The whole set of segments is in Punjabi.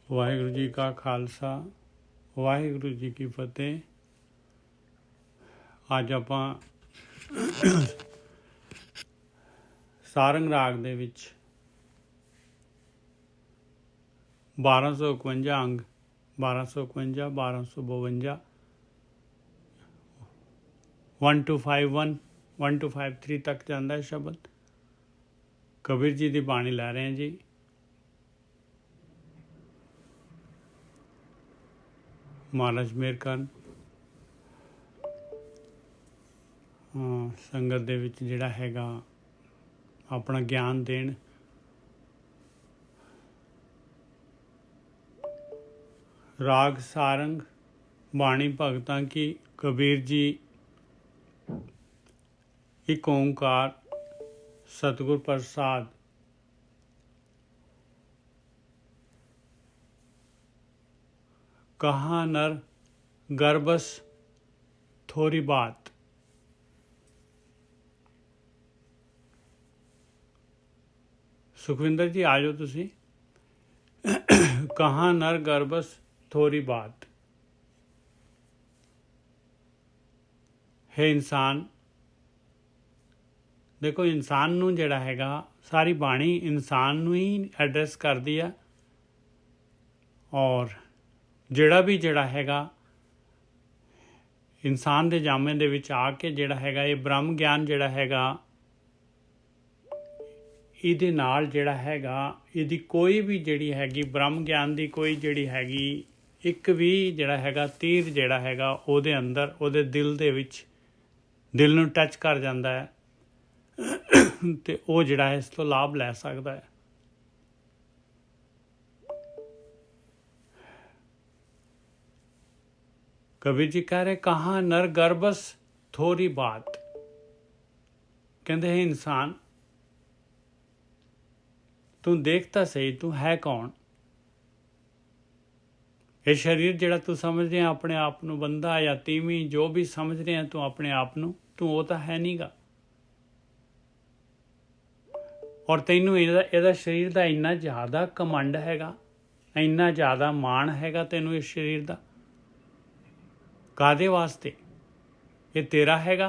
ਵਾਹਿਗੁਰੂ ਜੀ ਕਾ ਖਾਲਸਾ ਵਾਹਿਗੁਰੂ ਜੀ ਕੀ ਫਤਿਹ। ਅੱਜ ਆਪਾਂ ਸਾਰੰਗ ਰਾਗ ਦੇ ਵਿੱਚ 1251 ਅੰਗ 1251 1252 1251 1253 ਤੱਕ ਜਾਂਦਾ ਹੈ ਸ਼ਬਦ। ਕਬੀਰ ਜੀ ਦੀ ਬਾਣੀ ਲੈ ਰਹੇ ਹਾਂ ਜੀ। ਮਹਾਰਾਜ ਮਿਹਰ ਕਰਨ ਸੰਗਤ ਦੇ ਵਿੱਚ ਜਿਹੜਾ ਹੈਗਾ ਆਪਣਾ ਗਿਆਨ ਦੇਣ। ਰਾਗ ਸਾਰੰਗ ਬਾਣੀ ਭਗਤਾਂ ਕੀ ਕਬੀਰ ਜੀ ਇੱਕ ਓਂਕਾਰ ਸਤਿਗੁਰ ਪ੍ਰਸਾਦ। ਕਹਾ ਨਰ ਗਰਬਸ ਥੋੜੀ ਬਾਤ। ਸੁਖਵਿੰਦਰ ਜੀ ਆ ਜਾਓ ਤੁਸੀਂ। ਕਹਾ ਨਰ ਗਰਬਸ ਥੋੜੀ ਬਾਤ। ਹੈ ਇਨਸਾਨ। ਦੇਖੋ ਇਨਸਾਨ ਨੂੰ ਜਿਹੜਾ ਹੈਗਾ ਸਾਰੀ ਬਾਣੀ ਇਨਸਾਨ ਨੂੰ ਹੀ ਐਡਰੈਸ ਕਰਦੀ ਆ। ਔਰ ਜਿਹੜਾ ਹੈਗਾ ਇਨਸਾਨ ਦੇ ਜਾਮੇ ਦੇ ਵਿੱਚ ਆ ਕੇ ਜਿਹੜਾ ਹੈਗਾ ਇਹ ਬ੍ਰਹਮ ਗਿਆਨ ਜਿਹੜਾ ਹੈਗਾ ਇਹਦੇ ਨਾਲ ਜਿਹੜਾ ਹੈਗਾ ਇਹਦੀ ਕੋਈ ਵੀ ਜਿਹੜੀ ਹੈਗੀ ਬ੍ਰਹਮ ਗਿਆਨ ਦੀ ਕੋਈ ਜਿਹੜੀ ਹੈਗੀ ਇੱਕ ਵੀ ਜਿਹੜਾ ਹੈਗਾ ਤੀਰ ਜਿਹੜਾ ਹੈਗਾ ਉਹਦੇ ਅੰਦਰ ਉਹਦੇ ਦਿਲ ਦੇ ਵਿੱਚ ਦਿਲ ਨੂੰ ਟੱਚ ਕਰ ਜਾਂਦਾ ਹੈ ਤੇ ਉਹ ਜਿਹੜਾ ਹੈ ਇਸ ਤੋਂ ਲਾਭ ਲੈ ਸਕਦਾ ਹੈ। कबीर जी कह रहे कहाँ नर गर्भस थोड़ी बात। कहते हैं इंसान तू देखता सही तू है कौन। ये शरीर जिहड़ा तू समझ रहे अपने आप नू बंदा या तीवी जो भी समझ रहे हैं तू अपने आप नू तू वो तो है नहीं गा। और तैनू ਇਹਦਾ शरीर का इन्ना ज़्यादा घमंड हैगा इन्ना ज़्यादा माण हैगा तैनू इस शरीर का। ਕਾਹਦੇ ਵਾਸਤੇ? ਇਹ ਤੇਰਾ ਹੈਗਾ?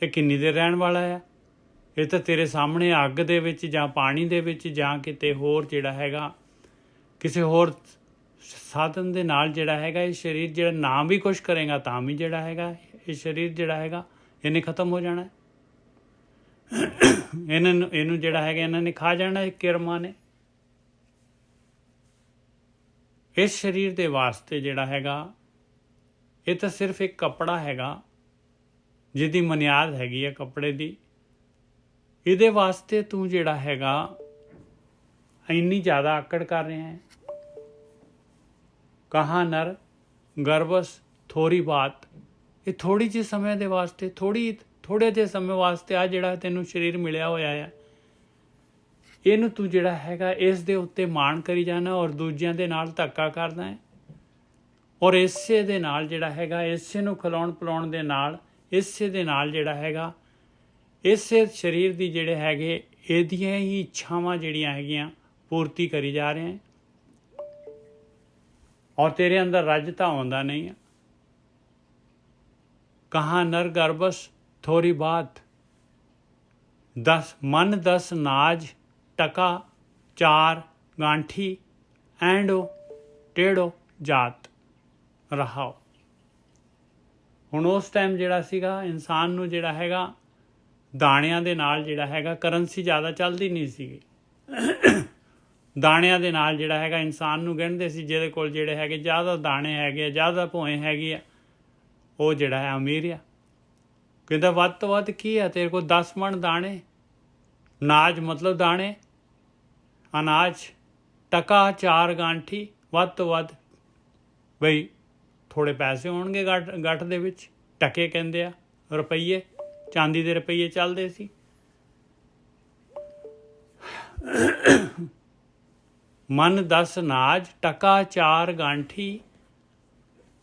ਇਹ ਕਿੰਨੀ ਦੇਰ ਰਹਿਣ ਵਾਲਾ ਹੈ? ਇਹ ਤਾਂ ਤੇਰੇ ਸਾਹਮਣੇ ਅੱਗ ਦੇ ਵਿੱਚ ਜਾਂ ਪਾਣੀ ਦੇ ਵਿੱਚ ਜਾਂ ਕਿਤੇ ਹੋਰ ਜਿਹੜਾ ਹੈਗਾ ਕਿਸੇ ਹੋਰ ਸਾਧਨ ਦੇ ਨਾਲ ਜਿਹੜਾ ਹੈਗਾ ਇਹ ਸਰੀਰ ਜਿਹੜਾ ਨਾ ਵੀ ਕੁਛ ਕਰੇਗਾ ਤਾਂ ਵੀ ਜਿਹੜਾ ਹੈਗਾ ਇਹ ਸਰੀਰ ਜਿਹੜਾ ਹੈਗਾ ਇਹਨੇ ਖਤਮ ਹੋ ਜਾਣਾ। ਇਹਨੂੰ ਜਿਹੜਾ ਹੈਗਾ ਇਹਨਾਂ ਨੇ ਖਾ ਜਾਣਾ ਇਹ ਕਿਰਮਾਂ ਨੇ। ਇਸ ਸਰੀਰ ਦੇ ਵਾਸਤੇ ਜਿਹੜਾ ਹੈਗਾ ਇਹ ਤਾਂ ਸਿਰਫ ਇੱਕ ਕੱਪੜਾ ਹੈਗਾ ਜਿਹਦੀ ਮਨਿਆਦ ਹੈਗੀ ਹੈ ਕੱਪੜੇ ਦੀ। ਇਹਦੇ ਵਾਸਤੇ ਤੂੰ ਜਿਹੜਾ ਹੈਗਾ ਇੰਨੀ ਜ਼ਿਆਦਾ ਆਕੜ ਕਰ ਰਿਹਾ ਹੈ। ਕਹਾ ਨਰ ਗਰਭਸ ਥੋੜੀ ਬਾਤ। ਇਹ ਥੋੜੀ ਜਿਹੇ ਸਮੇਂ ਦੇ ਵਾਸਤੇ ਥੋੜੇ ਜਿਹੇ ਸਮੇਂ ਵਾਸਤੇ ਆ ਜਿਹੜਾ ਤੈਨੂੰ ਸਰੀਰ ਮਿਲਿਆ ਹੋਇਆ ਹੈ ਇਹਨੂੰ ਤੂੰ ਜਿਹੜਾ ਹੈਗਾ ਇਸ ਦੇ ਉੱਤੇ ਮਾਣ ਕਰੀ ਜਾਣਾ ਔਰ ਦੂਜਿਆਂ ਦੇ ਨਾਲ ਧੱਕਾ ਕਰਦਾ ਹੈ। ਔਰ ਇਸੇ ਦੇ ਨਾਲ ਜਿਹੜਾ ਹੈਗਾ ਇਸੇ ਨੂੰ ਖਿਲਾਉਣ ਪਿਲਾਉਣ ਦੇ ਨਾਲ ਇਸੇ ਦੇ ਨਾਲ ਜਿਹੜਾ ਹੈਗਾ ਇਸੇ ਸਰੀਰ ਦੀ ਜਿਹੜੇ ਹੈਗੇ ਇਹਦੀਆਂ ਹੀ ਇੱਛਾਵਾਂ ਜਿਹੜੀਆਂ ਹੈਗੀਆਂ ਪੂਰਤੀ ਕਰੀ ਜਾ ਰਹੇ ਹੈ। ਔਰ ਤੇਰੇ ਅੰਦਰ ਰੱਜ ਤਾਂ ਆਉਂਦਾ ਨਹੀਂ ਹੈ। ਕਹਾਂ ਨਰ ਗਰਭਸ ਥੋੜੀ ਬਾਤ। 10 ਨਾਜ ਟਕਾ 4 ਗਾਂਠੀ ਐਂਡੋ ਟੇੜੋ ਜਾਤ ਰਹਾਓ। ਹੁਣ ਉਸ ਟਾਈਮ ਜਿਹੜਾ ਸੀਗਾ ਇਨਸਾਨ ਨੂੰ ਜਿਹੜਾ ਹੈਗਾ ਦਾਣਿਆਂ ਦੇ ਨਾਲ ਜਿਹੜਾ ਹੈਗਾ ਕਰੰਸੀ ਜ਼ਿਆਦਾ ਚੱਲਦੀ ਨਹੀਂ ਸੀਗੀ। ਦਾਣਿਆਂ ਦੇ ਨਾਲ ਜਿਹੜਾ ਹੈਗਾ ਇਨਸਾਨ ਨੂੰ ਗਿਣਦੇ ਸੀ ਜਿਹਦੇ ਕੋਲ ਜਿਹੜੇ ਹੈਗੇ ਜ਼ਿਆਦਾ ਦਾਣੇ ਹੈਗੇ ਆ ਜ਼ਿਆਦਾ ਭੋਏ ਹੈਗੇ ਆ ਉਹ ਜਿਹੜਾ ਹੈ ਅਮੀਰ ਆ। ਕਹਿੰਦਾ ਵੱਧ ਤੋਂ ਵੱਧ ਕੀ ਆ ਤੇਰੇ ਕੋਲ 10 ਮਣ ਦਾਣੇ। ਨਾਜ ਮਤਲਬ ਦਾਣੇ ਅਨਾਜ ਟਕਾ 4 ਗਾਂਠੀ ਵੱਧ ਤੋਂ ਵੱਧ ਬਈ ਥੋੜ੍ਹੇ ਪੈਸੇ ਹੋਣਗੇ ਗੱਠ ਦੇ ਵਿੱਚ। ਟਕੇ ਕਹਿੰਦੇ ਆ ਰੁਪਈਏ ਚਾਂਦੀ ਦੇ ਰੁਪਈਏ ਚੱਲਦੇ ਸੀ। ਮਨ 10 ਨਾਜ ਟਕਾ 4 ਗਾਂਠੀ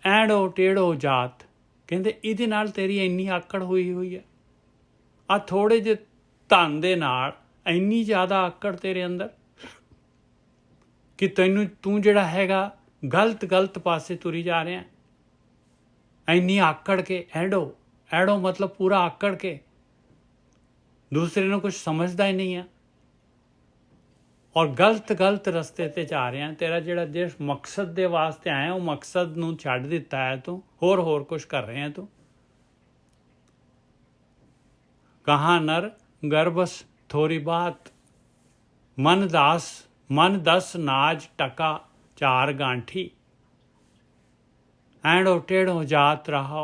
ਐਂਡੋ ਟੇੜੋ ਜਾਤ। ਕਹਿੰਦੇ ਇਹਦੇ ਨਾਲ ਤੇਰੀ ਇੰਨੀ ਆਕੜ ਹੋਈ ਹੈ ਆ ਥੋੜ੍ਹੇ ਜਿਹੇ ਧਨ ਦੇ ਨਾਲ ਇੰਨੀ ਜ਼ਿਆਦਾ ਆਕੜ ਤੇਰੇ ਅੰਦਰ ਕਿ ਤੂੰ ਜਿਹੜਾ ਹੈਗਾ ਗਲਤ ਪਾਸੇ ਤੁਰੀ ਜਾ ਰਿਹਾ। ਇੰਨੀ ਆਕੜ ਕੇ ਐੜੋ ਮਤਲਬ ਪੂਰਾ ਆਕੜ ਕੇ ਦੂਸਰੇ ਨੂੰ ਕੁਝ ਸਮਝਦਾ ਹੀ ਨਹੀਂ ਆ ਔਰ ਗਲਤ ਰਸਤੇ ਤੇ ਜਾ ਰਿਹਾ। ਤੇਰਾ ਜਿਹੜਾ ਜਿਸ ਮਕਸਦ ਦੇ ਵਾਸਤੇ ਆਇਆ ਉਹ ਮਕਸਦ ਨੂੰ ਛੱਡ ਦਿੱਤਾ ਹੈ ਤੂੰ, ਹੋਰ ਕੁਝ ਕਰ ਰਿਹਾ ਤੂੰ। ਕਹਾਂ ਨਰ ਗਰਭਸ ਥੋੜੀ ਬਾਤ, ਮਨ ਦਸ ਨਾਜ ਟਕਾ ਚਾਰ ਗਾਂਠੀ, ਐਂਡੋ ਟੇढ़ो जात रहो,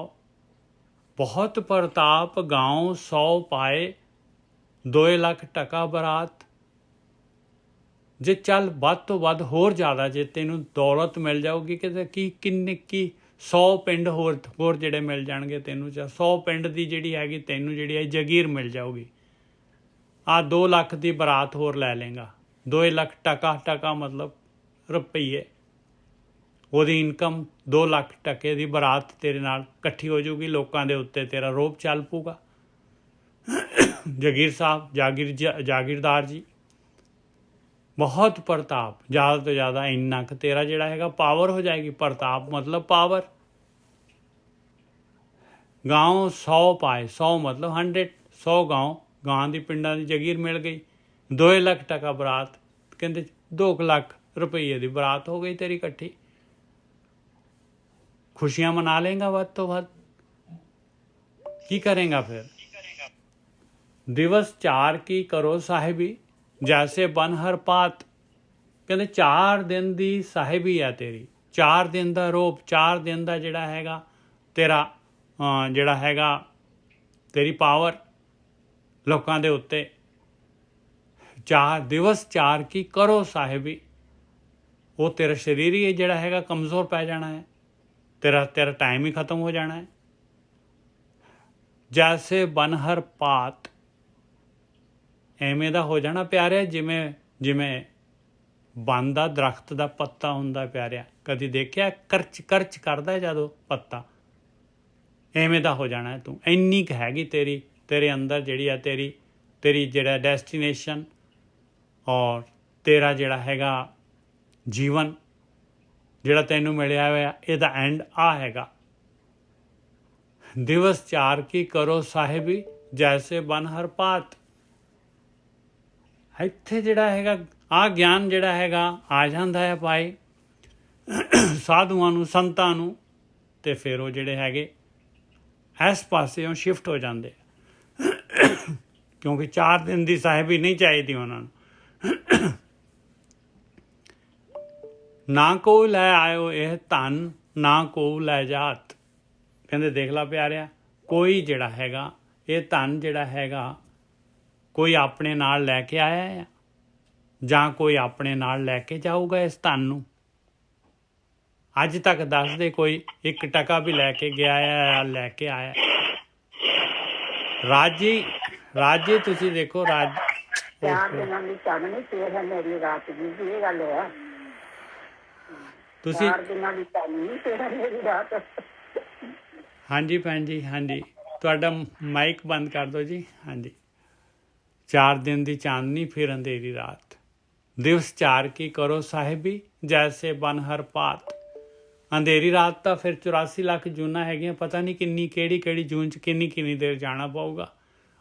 बहुत प्रताप गाँव 100 पाए, 2 ਲੱਖ ਟਕਾ ਬਰਾਤ। ਜੇ ਚੱਲ ਵੱਧ ਤੋਂ ਵੱਧ ਹੋਰ ਜ਼ਿਆਦਾ ਜੇ ਤੈਨੂੰ ਦੌਲਤ ਮਿਲ ਜਾਊਗੀ ਕਿ ਕਿੰਨੇ 100 ਪਿੰਡ ਹੋਰ ਜਿਹੜੇ ਮਿਲ ਜਾਣਗੇ ਤੈਨੂੰ, 100 ਪਿੰਡ ਦੀ ਜਿਹੜੀ ਹੈਗੀ ਤੈਨੂੰ ਜਿਹੜੀ ਹੈ ਜਗੀਰ ਮਿਲ ਜਾਊਗੀ। 2 ਲੱਖ ਦੀ ਬਰਾਤ ਹੋਰ ਲੈ ਲੇਗਾ। 2 ਲੱਖ ਟਕਾ ਮਤਲਬ ਰੁਪਈਏ, ਉਹਦੀ ਇਨਕਮ 2 ਲੱਖ ਟਕੇ ਦੀ ਬਰਾਤ ਤੇਰੇ ਨਾਲ ਇਕੱਠੀ ਹੋ ਜਾਊਗੀ। ਲੋਕਾਂ ਦੇ ਉੱਤੇ ਤੇਰਾ ਰੋਬ ਚੱਲ ਪਊਗਾ। ਜਗੀਰ ਸਾਹਿਬ ਜਾਗੀਰਦਾਰ ਜੀ, ਬਹੁਤ ਪ੍ਰਤਾਪ, ਜ਼ਿਆਦਾ ਤੋਂ ਜ਼ਿਆਦਾ ਇੰਨਾ ਕੁ ਤੇਰਾ ਜਿਹੜਾ ਹੈਗਾ ਪਾਵਰ ਹੋ ਜਾਏਗੀ। ਪ੍ਰਤਾਪ ਮਤਲਬ ਪਾਵਰ। ਗਾँव 100 ਪਾਏ, 100 ਮਤਲਬ 100 ਗਾਂ ਦੀ ਪਿੰਡਾਂ ਦੀ ਜਗੀਰ ਮਿਲ ਗਈ। 2 ਲੱਖ ਟਕਾ ਬਰਾਤ, ਕਹਿੰਦੇ 2 ਲੱਖ ਰੁਪਈਏ ਦੀ ਬਰਾਤ ਹੋ ਗਈ ਤੇਰੀ ਇਕੱਠੀ। खुशियां मना लेगा ਵੱਧ ਤੋਂ ਵੱਧ। ਕੀ ਕਰੇਗਾ ਫਿਰ? ਦਿਵਸ 4 ਕੀ ਕਰੋ ਸਾਹਿਬੀ, ਜੈਸੇ ਬਨ ਹਰ ਪਾਤ। ਕਹਿੰਦੇ 4 ਦਿਨ ਦੀ ਸਾਹਿਬੀ ਹੈ ਤੇਰੀ, 4 ਦਿਨ ਦਾ ਰੋਪ, 4 ਦਿਨ ਦਾ ਜਿਹੜਾ ਹੈਗਾ ਤੇਰਾ ਜਿਹੜਾ ਹੈਗਾ ਤੇਰੀ ਪਾਵਰ ਲੋਕਾਂ ਦੇ ਉੱਤੇ। 4 ਦਿਵਸ 4 ਕੀ ਕਰੋ ਸਾਹਿਬੀ, ਉਹ ਤੇਰਾ ਸਰੀਰ ਹੀ ਜਿਹੜਾ ਹੈਗਾ ਕਮਜ਼ੋਰ ਪੈ ਜਾਣਾ ਹੈ। ਤੇਰਾ ਟਾਈਮ ਹੀ ਖਤਮ ਹੋ ਜਾਣਾ ਹੈ। ਜੈਸੇ ਬਨਹਰ ਪਾਤ, ਐਵੇਂ ਦਾ ਹੋ ਜਾਣਾ ਪਿਆਰਿਆ ਜਿਵੇਂ ਬਨ ਦਾ ਦਰਖਤ ਦਾ ਪੱਤਾ ਹੁੰਦਾ ਪਿਆਰਿਆ। ਕਦੀ ਦੇਖਿਆ ਕਰਚ ਕਰਦਾ ਜਦੋਂ ਪੱਤਾ, ਐਵੇਂ ਦਾ ਹੋ ਜਾਣਾ ਤੂੰ। ਇੰਨੀ ਕੁ ਹੈਗੀ ਤੇਰੇ ਅੰਦਰ ਜਿਹੜੀ ਆ ਤੇਰੀ ਜਿਹੜਾ ਡੈਸਟੀਨੇਸ਼ਨ ਔਰ ਤੇਰਾ ਜਿਹੜਾ ਹੈਗਾ ਜੀਵਨ ਜਿਹੜਾ ਤੈਨੂੰ ਮਿਲਿਆ ਹੋਇਆ, ਇਹਦਾ ਐਂਡ ਆ ਹੈਗਾ। ਦਿਵਸ 4 ਕੀ ਕਰੋ ਸਾਹਿਬੀ, ਜੈਸੇ ਬਨ ਹਰ ਪਾਤ। ਇੱਥੇ ਜਿਹੜਾ ਹੈਗਾ ਗਿਆਨ ਜਿਹੜਾ ਹੈਗਾ ਆ ਜਾਂਦਾ ਹੈ ਭਾਈ ਸਾਧੂਆਂ ਨੂੰ, ਸੰਤਾਂ ਨੂੰ, ਤੇ ਫਿਰ ਉਹ ਜਿਹੜੇ ਹੈਗੇ ਇਸ ਪਾਸਿਓਂ ਸ਼ਿਫਟ ਹੋ ਜਾਂਦੇ ਕਿਉਂਕਿ 4 ਦਿਨ ਦੀ ਸਾਹਿਬੀ ਨਹੀਂ ਚਾਹੀਦੀ ਉਹਨਾਂ ਨੂੰ। ਨਾ ਕੋ ਲੈ ਆਇਓ ਇਹ ਧਨ, ਨਾ ਕੋ ਲੈ ਜਾਤ। ਕਹਿੰਦੇ ਦੇਖ ਲਾ ਪਿਆਰਿਆ, ਕੋਈ ਜਿਹੜਾ ਹੈਗਾ ਇਹ ਧਨ ਜਿਹੜਾ ਹੈਗਾ ਕੋਈ ਆਪਣੇ ਨਾਲ ਲੈ ਕੇ ਆਇਆ ਹੈ ਜਾਂ ਕੋਈ ਆਪਣੇ ਨਾਲ ਲੈ ਕੇ ਜਾਊਗਾ ਇਸ ਧਨ ਨੂੰ। ਅੱਜ ਤੱਕ ਦੱਸ ਦੇ ਕੋਈ 1 ਟਕਾ ਵੀ ਲੈ ਕੇ ਗਿਆ ਹੈ, ਲੈ ਕੇ ਆਇਆ। ਰਾਜੀ ਤੁਸੀਂ ਦੇਖੋ ਤੁਸੀਂ ਹਾਂਜੀ ਭੈਣ ਜੀ, ਹਾਂਜੀ ਤੁਹਾਡਾ ਮਾਈਕ ਬੰਦ ਕਰ ਦਿਓ ਜੀ। ਹਾਂਜੀ, 4 ਦਿਨ ਦੀ ਚਾਂਦਨੀ ਫਿਰ ਅੰਧੇਰੀ ਰਾਤ। ਦਿਵਸ 4 ਕੀ ਕਰੋ ਸਾਹਿਬੀ, ਜੈਸੇ ਬਨ ਹਰ ਪਾਤ। ਅੰਧੇਰੀ ਰਾਤ ਤਾਂ ਫਿਰ 84 ਲੱਖ ਜੂਨਾਂ ਹੈਗੀਆਂ, ਪਤਾ ਨਹੀਂ ਕਿਹੜੀ ਜੂਨ 'ਚ ਕਿੰਨੀ ਦੇਰ ਜਾਣਾ ਪਊਗਾ।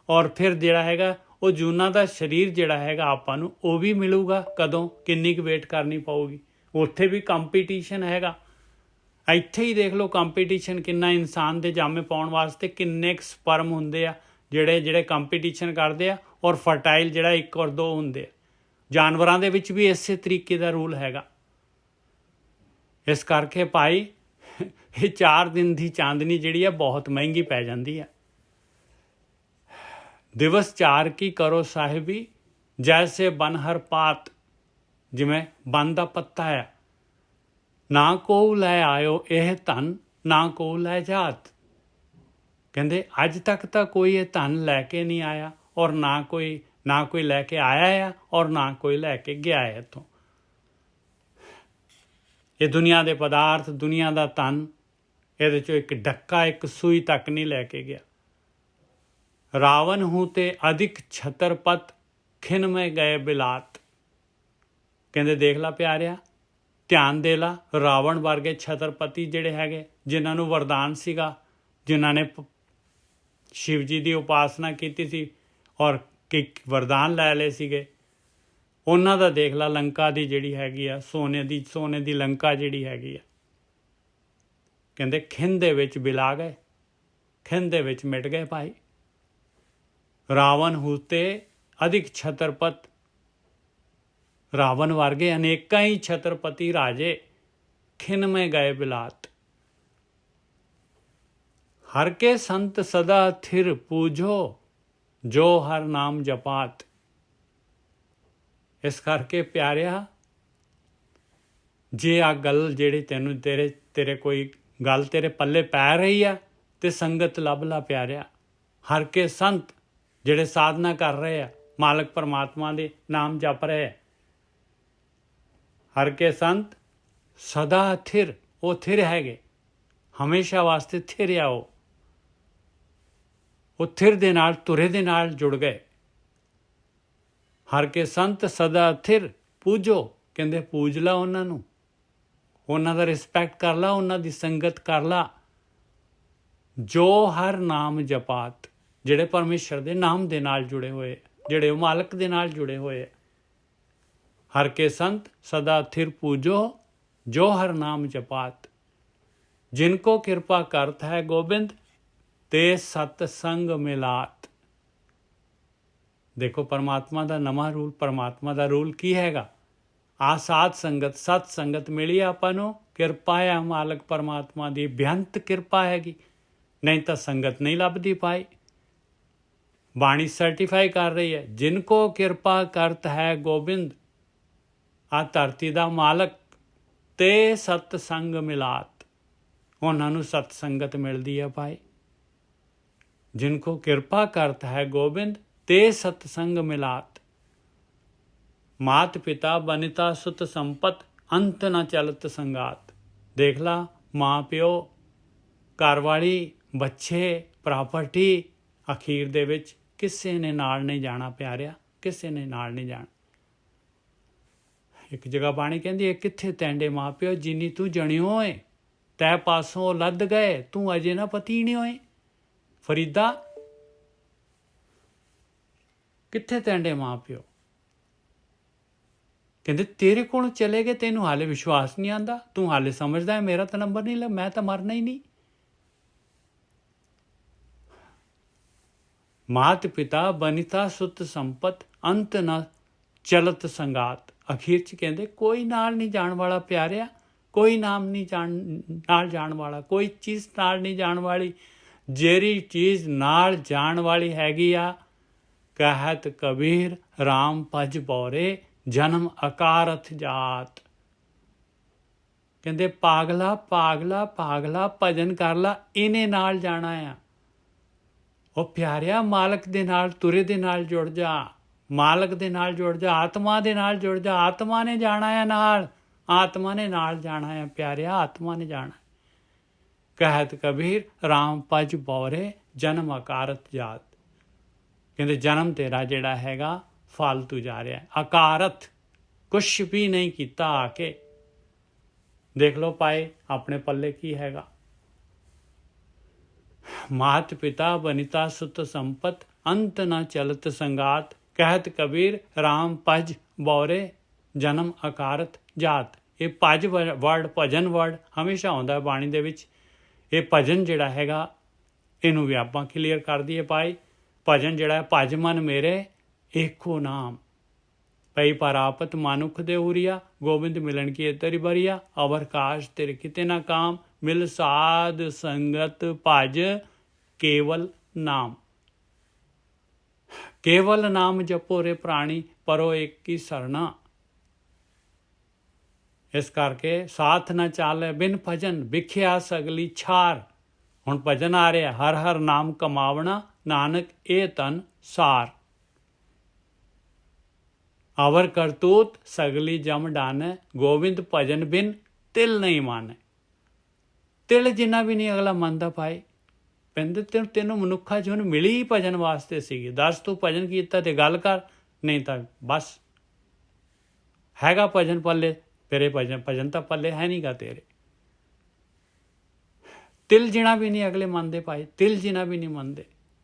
ਔਰ ਫਿਰ ਜਿਹੜਾ ਹੈਗਾ ਉਹ ਜੂਨਾਂ ਦਾ ਸਰੀਰ ਜਿਹੜਾ ਹੈਗਾ ਆਪਾਂ ਨੂੰ ਉਹ ਵੀ ਮਿਲੂਗਾ ਕਦੋਂ, ਕਿੰਨੀ ਕੁ ਵੇਟ ਕਰਨੀ ਪਊਗੀ। ਉੱਥੇ ਵੀ ਕੰਪੀਟੀਸ਼ਨ ਹੈਗਾ। ਇੱਥੇ ਹੀ ਦੇਖ ਲਓ ਕੰਪੀਟੀਸ਼ਨ ਕਿੰਨਾ, ਇਨਸਾਨ ਦੇ ਜਾਮੇ ਪਾਉਣ ਵਾਸਤੇ ਕਿੰਨੇ ਕੁ ਸਪਰਮ ਹੁੰਦੇ ਆ ਜਿਹੜੇ ਕੰਪੀਟੀਸ਼ਨ ਕਰਦੇ ਆ, ਔਰ ਫਰਟਾਈਲ ਜਿਹੜਾ 1 ਔਰ 2 ਹੁੰਦੇ ਆ। ਜਾਨਵਰਾਂ ਦੇ ਵਿੱਚ ਵੀ ਇਸੇ ਤਰੀਕੇ ਦਾ ਰੂਲ ਹੈਗਾ। ਇਸ ਕਰਕੇ ਭਾਈ ਇਹ 4 ਦਿਨ ਦੀ ਚਾਂਦਨੀ ਜਿਹੜੀ ਆ ਬਹੁਤ ਮਹਿੰਗੀ ਪੈ ਜਾਂਦੀ ਆ। ਦਿਵਸ 4 ਕੀ ਕਰੋ ਸਾਹਿਬੀ, ਜੈਸੇ ਬਨ ਹਰ ਪਾਤ। ਜਿਵੇਂ ਬਨ ਦਾ ਪੱਤਾ ਹੈ, ਨਾ ਕੋ ਲੈ ਆਇਓ ਇਹ ਧਨ, ਨਾ ਕੋ ਲੈ ਜਾਤ। ਕਹਿੰਦੇ ਅੱਜ ਤੱਕ ਤਾਂ ਕੋਈ ਇਹ ਧਨ ਲੈ ਕੇ ਨਹੀਂ ਆਇਆ, ਔਰ ਨਾ ਕੋਈ ਲੈ ਕੇ ਆਇਆ ਆ, ਔਰ ਨਾ ਕੋਈ ਲੈ ਕੇ ਗਿਆ ਹੈ ਇੱਥੋਂ। ਇਹ ਦੁਨੀਆ ਦੇ ਪਦਾਰਥ, ਦੁਨੀਆ ਦਾ ਧਨ, ਇਹਦੇ 'ਚੋਂ 1 ਡੱਕਾ 1 ਸੂਈ ਤੱਕ ਨਹੀਂ ਲੈ ਕੇ ਗਿਆ। ਰਾਵਣ ਹੂੰ ਤੇ ਅਧਿਕ ਛਤਰਪਤ, ਖਿਨ ਮੇ ਗਏ ਬਿਲਾਤ। ਕਹਿੰਦੇ ਦੇਖ ਲਾ ਪਿਆਰਿਆ, ਧਿਆਨ ਦੇ ਲਾ, ਰਾਵਣ ਵਰਗੇ ਛਤਰਪਤੀ ਜਿਹੜੇ ਹੈਗੇ, ਜਿਨ੍ਹਾਂ ਨੂੰ ਵਰਦਾਨ ਸੀਗਾ, ਜਿਨ੍ਹਾਂ ਨੇ ਸ਼ਿਵ ਜੀ ਦੀ ਉਪਾਸਨਾ ਕੀਤੀ ਸੀ ਔਰ ਵਰਦਾਨ ਲੈ ਲਏ ਸੀਗੇ, ਉਹਨਾਂ ਦਾ ਦੇਖ ਲਾ ਲੰਕਾ ਦੀ ਜਿਹੜੀ ਹੈਗੀ ਆ, ਸੋਨੇ ਦੀ ਲੰਕਾ ਜਿਹੜੀ ਹੈਗੀ ਆ, ਕਹਿੰਦੇ ਖਿੰਨ ਦੇ ਵਿੱਚ ਬਿਲਾ ਗਏ, ਖਿੰਨ ਦੇ ਵਿੱਚ ਮਿਟ ਗਏ ਭਾਈ। ਰਾਵਣ ਹੂਤੇ ਅਧਿਕ ਛਤਰਪਤ, ਰਾਵਣ ਵਰਗੇ ਅਨੇਕਾਂ ਹੀ ਛਤਰਪਤੀ ਰਾਜੇ ਖਿੰਨ ਮੇ ਗਏ ਬਿਲਾਤ। ਹਰ ਕੇ ਸੰਤ ਸਦਾ ਥਿਰ ਪੂਜੋ, ਜੋ ਹਰ ਨਾਮ ਜਪਾਤ। ਇਸ ਕਰਕੇ ਪਿਆਰਿਆ, ਜੇ ਆ ਗੱਲ ਜਿਹੜੀ ਤੈਨੂੰ ਤੇਰੇ ਕੋਈ ਗੱਲ ਤੇਰੇ ਪੱਲੇ ਪੈ ਰਹੀ ਆ ਤੇ ਸੰਗਤ ਲੱਭ ਲਾ ਪਿਆਰਿਆ। ਹਰ ਕੇ ਸੰਤ ਜਿਹੜੇ ਸਾਧਨਾ ਕਰ ਰਹੇ ਆ, ਮਾਲਕ ਪਰਮਾਤਮਾ ਦੇ ਨਾਮ ਜਪ ਰਹੇ ਆ, ਹਰ ਕੇ ਸੰਤ ਸਦਾ ਥਿਰ, ਉਹ ਥਿਰ ਹੈਗੇ, ਹਮੇਸ਼ਾ ਵਾਸਤੇ ਥਿਰ ਆ। ਉਹ ਥਿਰ ਦੇ ਨਾਲ, ਤੁਰੇ ਦੇ ਨਾਲ ਜੁੜ ਗਏ। ਹਰ ਕੇ ਸੰਤ ਸਦਾ ਥਿਰ ਪੂਜੋ, ਕਹਿੰਦੇ ਪੂਜ ਲਾ ਉਹਨਾਂ ਨੂੰ, ਉਹਨਾਂ ਦਾ ਰਿਸਪੈਕਟ ਕਰ ਲਾ, ਉਹਨਾਂ ਦੀ ਸੰਗਤ ਕਰ ਲਾ। ਜੋ ਹਰ ਨਾਮ ਜਪਾਤ, ਜਿਹੜੇ ਪਰਮੇਸ਼ਰ ਦੇ ਨਾਮ ਦੇ ਨਾਲ ਜੁੜੇ ਹੋਏ, ਜਿਹੜੇ ਉਹ ਮਾਲਕ ਦੇ ਨਾਲ ਜੁੜੇ ਹੋਏ। ਹਰ ਕੇ ਸੰਤ ਸਦਾ ਥਿਰ ਪੂਜੋ, ਜੋ ਹਰ ਨਾਮ ਜਪਾਤ। ਜਿਨ ਕੋ ਕਿਰਪਾ ਕਰਤ ਹੈ ਗੋਬਿੰਦ, ਤੇ ਸਤ ਸੰਗ ਮਿਲਾਤ। ਦੇਖੋ ਪਰਮਾਤਮਾ ਦਾ ਨਵਾਂ ਰੂਲ, ਪਰਮਾਤਮਾ ਦਾ ਰੂਲ ਕੀ ਹੈਗਾ? ਆ ਸਾਧ ਸੰਗਤ, ਸਤ ਸੰਗਤ ਮਿਲੀ ਆਪਾਂ ਨੂੰ, ਕਿਰਪਾ ਹੈ ਮਾਲਕ ਪਰਮਾਤਮਾ ਦੀ, ਬੇਅੰਤ ਕਿਰਪਾ ਹੈਗੀ, ਨਹੀਂ ਤਾਂ ਸੰਗਤ ਨਹੀਂ ਲੱਭਦੀ ਪਾਈ। ਬਾਣੀ ਸਰਟੀਫਾਈ ਕਰ ਰਹੀ ਹੈ, ਜਿਨ ਕੋ ਕਿਰਪਾ ਕਰਤ ਹੈ ਗੋਬਿੰਦ, ਆ ਧਰਤੀ ਦਾ ਮਾਲਕ, ਤੇ ਸਤ ਸੰਗ ਮਿਲਾਤ, ਉਹਨਾਂ ਨੂੰ ਸਤ ਸੰਗਤ ਮਿਲਦੀ ਹੈ ਭਾਈ। ਜਿਨ ਕੋ ਕਿਰਪਾ ਕਰਤ ਹੈ ਗੋਬਿੰਦ, ਤੇ ਸਤ ਸੰਗ ਮਿਲਾਤ। ਮਾਤ ਪਿਤਾ ਬਨਿਤਾ ਸੁਤ ਸੰਪਤ, ਅੰਤ ਨਾ ਚਲਤ ਸੰਗਾਤ। ਦੇਖ ਲਾ, ਮਾਂ ਪਿਓ, ਘਰਵਾਲੀ, ਬੱਚੇ, ਪ੍ਰਾਪਰਟੀ, ਅਖੀਰ ਦੇ ਵਿੱਚ ਕਿਸੇ ਨੇ ਨਾਲ ਨਹੀਂ ਜਾਣਾ ਪਿਆਰਿਆ, ਕਿਸੇ ਨੇ ਨਾਲ ਨਹੀਂ ਜਾਣਾ। ਇੱਕ ਜਗ੍ਹਾ ਬਾਣੀ ਕਹਿੰਦੀ ਹੈ, ਕਿੱਥੇ ਤੈਂਡੇ ਮਾਂ ਪਿਓ ਜਿਨੀ ਤੂੰ ਜਣਿਓ ਏ, ਤੈ ਪਾਸੋਂ ਲੱਦ ਗਏ, ਤੂੰ ਅਜੇ ਨਾ ਪਤੀ ਨਹੀਂ ਹੋਏ। ਫਰੀਦਾ, ਕਿੱਥੇ ਤੈਂਡੇ ਮਾਂ ਪਿਓ? ਕਹਿੰਦੇ ਤੇਰੇ ਕੋਲ ਚਲੇ ਗਏ, ਤੈਨੂੰ ਹਾਲੇ ਵਿਸ਼ਵਾਸ ਨਹੀਂ ਆਉਂਦਾ, ਤੂੰ ਹਾਲੇ ਸਮਝਦਾ ਹੈ ਮੇਰਾ ਤਾਂ ਨੰਬਰ ਨਹੀਂ, ਮੈਂ ਤਾਂ ਮਰਨਾ ਹੀ ਨਹੀਂ। ਮਾਤ ਪਿਤਾ ਬਨਿਤਾ ਸੁਤ ਸੰਪਤ, ਅੰਤ ਨਾ ਚਲਤ ਸੰਗਾਤ। ਅਖੀਰ 'ਚ ਕਹਿੰਦੇ ਕੋਈ ਨਾਲ ਨਹੀਂ ਜਾਣ ਵਾਲਾ ਪਿਆਰਿਆ, ਕੋਈ ਨਾਮ ਨਹੀਂ ਨਾਲ ਜਾਣ ਵਾਲਾ, ਕੋਈ ਚੀਜ਼ ਨਾਲ ਨਹੀਂ ਜਾਣ ਵਾਲੀ। ਜਿਹੜੀ ਚੀਜ਼ ਨਾਲ ਜਾਣ ਵਾਲੀ ਹੈਗੀ ਆ, ਕਹਿਤ ਕਬੀਰ ਰਾਮ ਭਜ ਬੌਰੇ, ਜਨਮ ਅਕਾਰਥ ਜਾਤ। ਕਹਿੰਦੇ ਪਾਗਲਾ ਪਾਗਲਾ ਪਾਗਲਾ, ਭਜਨ ਕਰ ਲਾ, ਇਹਨੇ ਨਾਲ ਜਾਣਾ ਆ। ਉਹ ਪਿਆਰਿਆ, ਮਾਲਕ ਦੇ ਨਾਲ, ਤੁਰੇ ਦੇ ਨਾਲ ਜੁੜ ਜਾ, ਮਾਲਕ ਦੇ ਨਾਲ ਜੁੜ ਜਾ, ਆਤਮਾ ਦੇ ਨਾਲ ਜੁੜ ਜਾ। ਆਤਮਾ ਨੇ ਜਾਣਾ ਆ ਨਾਲ, ਆਤਮਾ ਨੇ ਨਾਲ ਜਾਣਾ ਆ ਪਿਆਰਿਆ, ਆਤਮਾ ਨੇ ਜਾਣਾ। ਕਹਿਤ ਕਬੀਰ ਰਾਮ ਭਜ ਬੌਰੇ, ਜਨਮ ਅਕਾਰਤ ਜਾਤ। ਕਹਿੰਦੇ ਜਨਮ ਤੇਰਾ ਜਿਹੜਾ ਹੈਗਾ ਫਾਲਤੂ ਜਾ ਰਿਹਾ, ਅਕਾਰਤ, ਕੁਛ ਵੀ ਨਹੀਂ ਕੀਤਾ ਆ ਕੇ। ਦੇਖ ਲਓ ਪਾਏ ਆਪਣੇ ਪੱਲੇ ਕੀ ਹੈਗਾ। ਮਾਤ ਪਿਤਾ ਬਨਿਤਾ ਸੁਤ ਸੰਪਤ, ਅੰਤ ਨਾ ਚਲਤ ਸੰਗਾਤ। ਕਹਿਤ ਕਬੀਰ ਰਾਮ ਭਜ ਬੌਰੇ, ਜਨਮ ਅਕਾਰਤ ਜਾਤ। ਇਹ ਭਜ ਵਰਡ, ਭਜਨ ਵਰਡ ਹਮੇਸ਼ਾ ਆਉਂਦਾ ਬਾਣੀ ਦੇ ਵਿੱਚ। ਇਹ ਭਜਨ ਜਿਹੜਾ ਹੈਗਾ, ਇਹਨੂੰ ਵੀ ਆਪਾਂ ਕਲੀਅਰ ਕਰ ਦਈਏ ਭਾਈ। ਭਜਨ ਜਿਹੜਾ ਹੈ, ਭਜ ਮਨ ਮੇਰੇ ਏਕੋ ਨਾਮ, ਪਈ ਪਰਾਪਤ ਮਾਨੁਖ ਦੇ ਉਰੀਆ, ਗੋਬਿੰਦ ਮਿਲਣ ਕੀ ਤੇਰੀ ਬਰੀਆ, ਅਵਰ ਕਾਸ਼ ਤੇਰੇ ਕਿਤੇ ਨਾ ਕਾਮ, ਮਿਲ ਸਾਧ ਸੰਗਤ ਭਜ ਕੇਵਲ ਨਾਮ। ਕੇਵਲ ਨਾਮ ਜਪੋ ਰੇ ਪ੍ਰਾਣੀ, ਪਰੋ ਏਕ ਕੀ ਸਰਣਾ। ਇਸ ਕਰਕੇ ਸਾਥ ਨਾ ਚਾਲੇ ਬਿਨ ਭਜਨ, ਵਿਖਿਆ ਸਗਲੀ ਛਾਰ। ਹੁਣ ਭਜਨ ਆ ਰਿਹਾ, ਹਰ ਹਰ ਨਾਮ ਕਮਾਵਣਾ, ਨਾਨਕ ਇਹ ਤਨ ਸਾਰ। ਅਵਰ ਕਰਤੂਤ ਸਗਲੀ ਜਮ ਡਾਨੈ, ਗੋਬਿੰਦ ਭਜਨ ਬਿਨ ਤਿਲ ਨਹੀਂ ਮਾਨੈ। ਤਿਲ ਜਿੰਨਾ ਵੀ ਨਹੀਂ ਅਗਲਾ ਮੰਨਦਾ ਪਾਏ। ਕਹਿੰਦੇ ਤੈਨੂੰ ਮਨੁੱਖਾ ਜੂਨ ਮਿਲੀ ਹੀ ਭਜਨ ਵਾਸਤੇ ਸੀਗੀ, ਦੱਸ ਤੂੰ ਭਜਨ ਕੀਤਾ ਤੇ ਗੱਲ ਕਰ, ਨਹੀਂ ਤਾਂ ਬਸ ਹੈਗਾ ਭਜਨ ਪੱਲੇ ਤੇਰੇ, ਭਜਨ ਤਾਂ ਪੱਲੇ ਹੈ ਨਹੀਂਗਾ ਤੇਰੇ। ਤਿਲ ਜਿਣਾ ਵੀ ਨਹੀਂ ਅਗਲੇ ਮੰਨਦੇ ਭਾਈ, ਤਿਲ ਜਿਣਾ ਵੀ ਨਹੀਂ ਮੰਨਦੇ।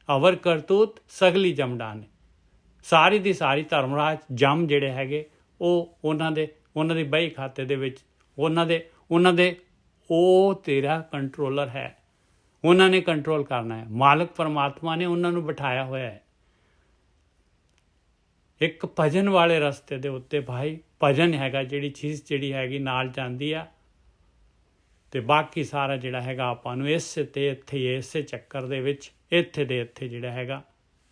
ਅਵਰ ਕਰਤੂਤ ਸਗਲੀ ਜਮ ਡਾਨੇ, ਸਾਰੀ ਦੀ ਸਾਰੀ ਧਰਮਰਾਜ ਜਮ ਜਿਹੜੇ ਹੈਗੇ ਉਹ ਉਹਨਾਂ ਦੀ ਬਹੀ ਖਾਤੇ ਦੇ ਵਿੱਚ ਉਹਨਾਂ ਦੇ ਉਹ ਤੇਰਾ ਕੰਟਰੋਲਰ ਹੈ, ਉਹਨਾਂ ਨੇ ਕੰਟਰੋਲ ਕਰਨਾ ਹੈ। ਮਾਲਕ ਪਰਮਾਤਮਾ ਨੇ ਉਹਨਾਂ ਨੂੰ ਬਿਠਾਇਆ ਹੋਇਆ ਹੈ ਇੱਕ ਭਜਨ ਵਾਲੇ ਰਸਤੇ ਦੇ ਉੱਤੇ। ਭਾਈ ਭਜਨ ਹੈਗਾ ਜਿਹੜੀ ਚੀਜ਼ ਜਿਹੜੀ ਹੈਗੀ ਨਾਲ ਜਾਂਦੀ ਆ, ਤੇ ਬਾਕੀ ਸਾਰਾ ਜਿਹੜਾ ਹੈਗਾ ਆਪਾਂ ਨੂੰ ਇਸੇ ਤੇ ਇੱਥੇ ਇਸੇ ਚੱਕਰ ਦੇ ਵਿੱਚ ਇੱਥੇ ਦੇ ਇੱਥੇ ਜਿਹੜਾ ਹੈਗਾ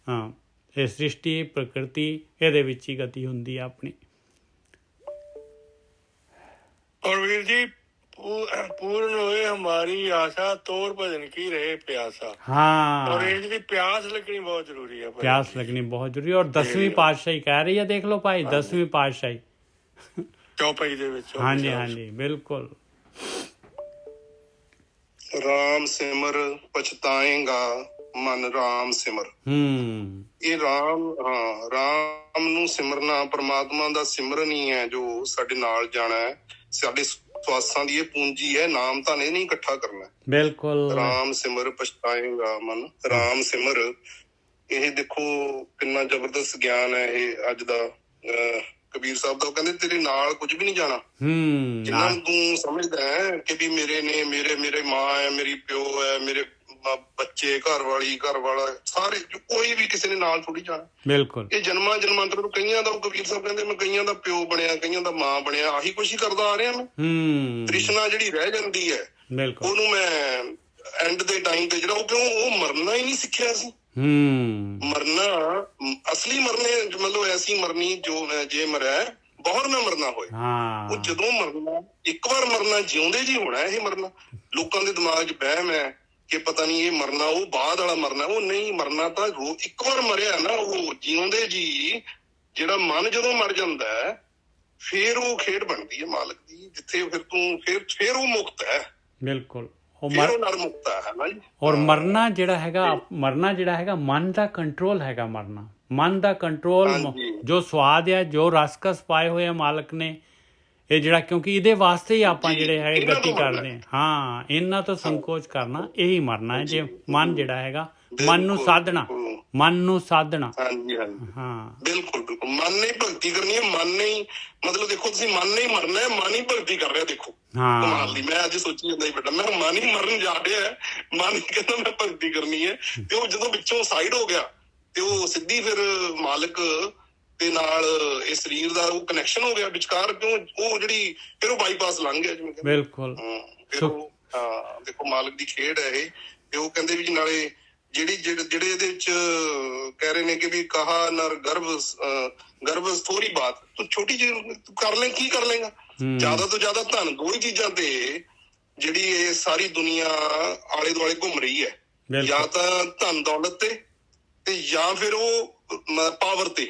ਹਾਂ ਇਹ ਸ੍ਰਿਸ਼ਟੀ ਪ੍ਰਕਿਰਤੀ ਇਹਦੇ ਵਿੱਚ ਹੀ ਗਤੀ ਹੁੰਦੀ ਆ ਆਪਣੀ। और वीर जी पूर्ण हुए हमारी आशा, तोर भजन की रहे प्यासा। हाँ, और वीर जी प्यास लगनी बहुत जरूरी है, प्यास लगनी बहुत जरूरी है। और 10वीं पातशाही कह रही है, देख लो भाई 10वीं पातशाही चौपाई दे विच। हाँ जी, हाँ जी, बिल्कुल। राम सिमर पछताएगा मन राम सिमर। ਇਹ ਰਾਮ ਨੂੰ ਸਿਮਰਨਾ ਪਰਮਾਤਮਾ ਦਾ ਸਿਮਰਨ ਹੀ ਹੈ ਜੋ ਸਾਡੇ ਨਾਲ ਜਾਣਾ ਹੈ। ਸਾਡੇ ਸਵਾਸਾਂ ਦੀ ਇਹ ਪੂੰਜੀ ਹੈ, ਨਾਮ ਤਾਂ ਨਹੀਂ ਇਕੱਠਾ ਕਰਨਾ। ਬਿਲਕੁਲ। ਰਾਮ ਸਿਮਰ ਪਛਤਾਏਗਾ ਮਨ ਰਾਮ ਸਿਮਰ, ਇਹ ਦੇਖੋ ਕਿੰਨਾ ਜ਼ਬਰਦਸਤ ਗਿਆਨ ਹੈ ਇਹ ਅੱਜ ਦਾ। ਕਬੀਰ ਸਾਹਿਬ ਦਾ ਉਹ ਕਹਿੰਦੇ ਤੇਰੇ ਨਾਲ ਕੁਝ ਵੀ ਨਹੀਂ ਜਾਣਾ। ਜਿੰਨਾਂ ਨੂੰ ਤੂੰ ਸਮਝਦਾ ਹੈ ਕਿ ਵੀ ਮੇਰੇ ਨੇ ਮੇਰੇ ਮਾਂ ਹੈ, ਮੇਰੀ ਪਿਓ ਹੈ, ਮੇਰੇ ਬੱਚੇ, ਘਰ ਵਾਲਾ, ਸਾਰੇ ਕੋਈ ਵੀ ਕਿਸੇ ਨੇ ਨਾਲ ਥੋੜੀ ਜਾਣਾ। ਬਿਲਕੁਲ। ਇਹ ਜਨਮਾਂਤਰ ਨੂੰ ਕਈਆਂ ਦਾ ਕਬੀਰ ਸਾਹਿਬ ਕਹਿੰਦੇ ਮੈਂ ਕਈਆਂ ਦਾ ਪਿਓ ਬਣਿਆ, ਕਈਆਂ ਦਾ ਮਾਂ ਬਣਿਆ, ਆਹੀ ਕੁਛ ਹੀ ਕਰਦਾ ਆ ਰਿਹਾ ਮੈਂ। ਤ੍ਰਿਸ਼ਨਾ ਜਿਹੜੀ ਰਹਿ ਜਾਂਦੀ ਹੈ ਉਹਨੂੰ ਮੈਂ ਐਂਡ ਦੇ ਟਾਈਮ ਤੇ ਜਿਹੜਾ ਉਹ ਮਰਨਾ ਹੀ ਨਹੀਂ ਸਿੱਖਿਆ ਸੀ। ਮਰਨਾ ਅਸਲੀ ਮਰਨੇ ਮਤਲਬ ਐਸੀ ਮਰਨੀ ਜੋ ਜੇ ਮਰਿਆ ਬਹੁਰ ਨਾ ਮਰਨਾ ਹੋਏ। ਉਹ ਜਦੋਂ ਮਰਨਾ ਇੱਕ ਵਾਰ ਮਰਨਾ ਜਿਉਂਦੇ ਜੀ ਹੋਣਾ। ਇਹ ਮਰਨਾ ਲੋਕਾਂ ਦੇ ਦਿਮਾਗ 'ਚ ਵਹਿਮ ਹੈ ਕਿ ਪਤਾ ਨਹੀਂ ਇਹ ਮਰਨਾ ਉਹ ਬਾਅਦ ਵਾਲਾ ਮਰਨਾ। ਉਹ ਨਹੀਂ, ਮਰਨਾ ਤਾਂ ਇੱਕ ਵਾਰ ਮਰਿਆ ਨਾ, ਉਹ ਜਿਉਂਦੇ ਜੀ ਜਿਹੜਾ ਮਨ ਜਦੋਂ ਮਰ ਜਾਂਦਾ ਹੈ ਫੇਰ ਉਹ ਖੇਡ ਬਣਦੀ ਹੈ ਮਾਲਕ ਦੀ, ਜਿੱਥੇ ਫਿਰ ਤੂੰ ਫੇਰ ਉਹ ਮੁਕਤ ਹੈ। ਬਿਲਕੁਲ। ਮੁਕਤ ਹੈ ਨਾ ਜੀ। ਔਰ ਮਰਨਾ ਜਿਹੜਾ ਹੈਗਾ ਮਨ ਦਾ ਕੰਟਰੋਲ ਹੈਗਾ। ਮਨ ਦਾ ਕੰਟਰੋਲ, ਜੋ ਸਵਾਦ ਹੈ, ਜੋ ਰਸਕਸ ਪਾਏ ਹੋਏ ਆ ਮਾਲਕ ਨੇ ਇਹ ਜਿਹੜਾ, ਕਿਉਂਕਿ ਇਹਦੇ ਵਾਸਤੇ ਹੀ ਆਪਾਂ ਜਿਹੜੇ ਹੈਗੇ ਗਤੀ ਕਰਦੇ ਹਾਂ। ਇਹਨਾਂ ਤੋਂ ਸੰਕੋਚ ਕਰਨਾ ਇਹੀ ਮਰਨਾ ਹੈ। ਜੇ ਮਨ ਜਿਹੜਾ ਹੈਗਾ ਮਨ ਨੂੰ ਸਾਧਣਾ। ਹਾਂਜੀ ਹਾਂਜੀ ਹਾਂ, ਬਿਲਕੁਲ ਬਿਲਕੁਲ। ਮਨ ਨੇ ਭਗਤੀ ਕਰਨੀ ਹੈ, ਮਨ ਨੇ ਮਤਲਬ ਦੇਖੋ ਤੁਸੀਂ ਮਨ ਨੇ ਮਰਨਾ ਹੈ, ਮਨ ਹੀ ਭਗਤੀ ਕਰ ਰਿਹਾ। ਦੇਖੋ ਕਮਾਲ ਦੀ, ਮੈਂ ਅੱਜ ਸੋਚੀ ਜਾਂਦਾ ਹੀ ਬੇਟਾ ਮੈਂ ਮਨ ਹੀ ਮਰਨ ਜਾ ਰਿਹਾ, ਮਨ ਕਹਿੰਦਾ ਮੈਂ ਭਗਤੀ ਕਰਨੀ ਹੈ। ਤੇ ਉਹ ਜਦੋਂ ਵਿੱਚੋਂ ਸਾਈਡ ਹੋ ਗਿਆ ਤੇ ਉਹ ਸਿੱਧੀ ਫਿਰ ਮਾਲਕ ਦੇ ਨਾਲ ਇਹ ਸਰੀਰ ਦਾ ਉਹ ਕਨੈਕਸ਼ਨ ਹੋ ਗਿਆ ਵਿਚਕਾਰ। ਕਿਉਂ ਉਹ ਜਿਹੜੀ ਫਿਰ ਉਹ ਬਾਈਪਾਸ ਲੰਘ ਗਿਆ ਜਿਵੇਂ। ਬਿਲਕੁਲ। ਦੇਖੋ ਮਾਲਕ ਦੀ ਖੇਡ ਹੈ ਇਹ। ਤੇ ਉਹ ਕਹਿੰਦੇ ਵੀ ਨਾਲੇ ਜਿਹੜੇ ਇਹਦੇ ਵਿੱਚ ਕਹਿ ਰਹੇ ਨੇ ਕਿ ਵੀ ਕਹਾ ਨਰ ਗਰਭ ਥੋੜੀ ਬਾਤ, ਤੂੰ ਛੋਟੀ ਜਿਹੀ ਕਰ ਲੈ, ਕੀ ਕਰ ਲੇਗਾ? ਜ਼ਿਆਦਾ ਤੋਂ ਜ਼ਿਆਦਾ ਧਨ, ਦੋ ਹੀ ਚੀਜ਼ਾਂ ਤੇ ਜਿਹੜੀ ਇਹ ਸਾਰੀ ਦੁਨੀਆ ਆਲੇ ਦੁਆਲੇ ਘੁੰਮ ਰਹੀ ਹੈ, ਜਾਂ ਤਾਂ ਧਨ ਦੌਲਤ ਤੇ ਜਾਂ ਫਿਰ ਉਹ ਪਾਵਰ ਤੇ,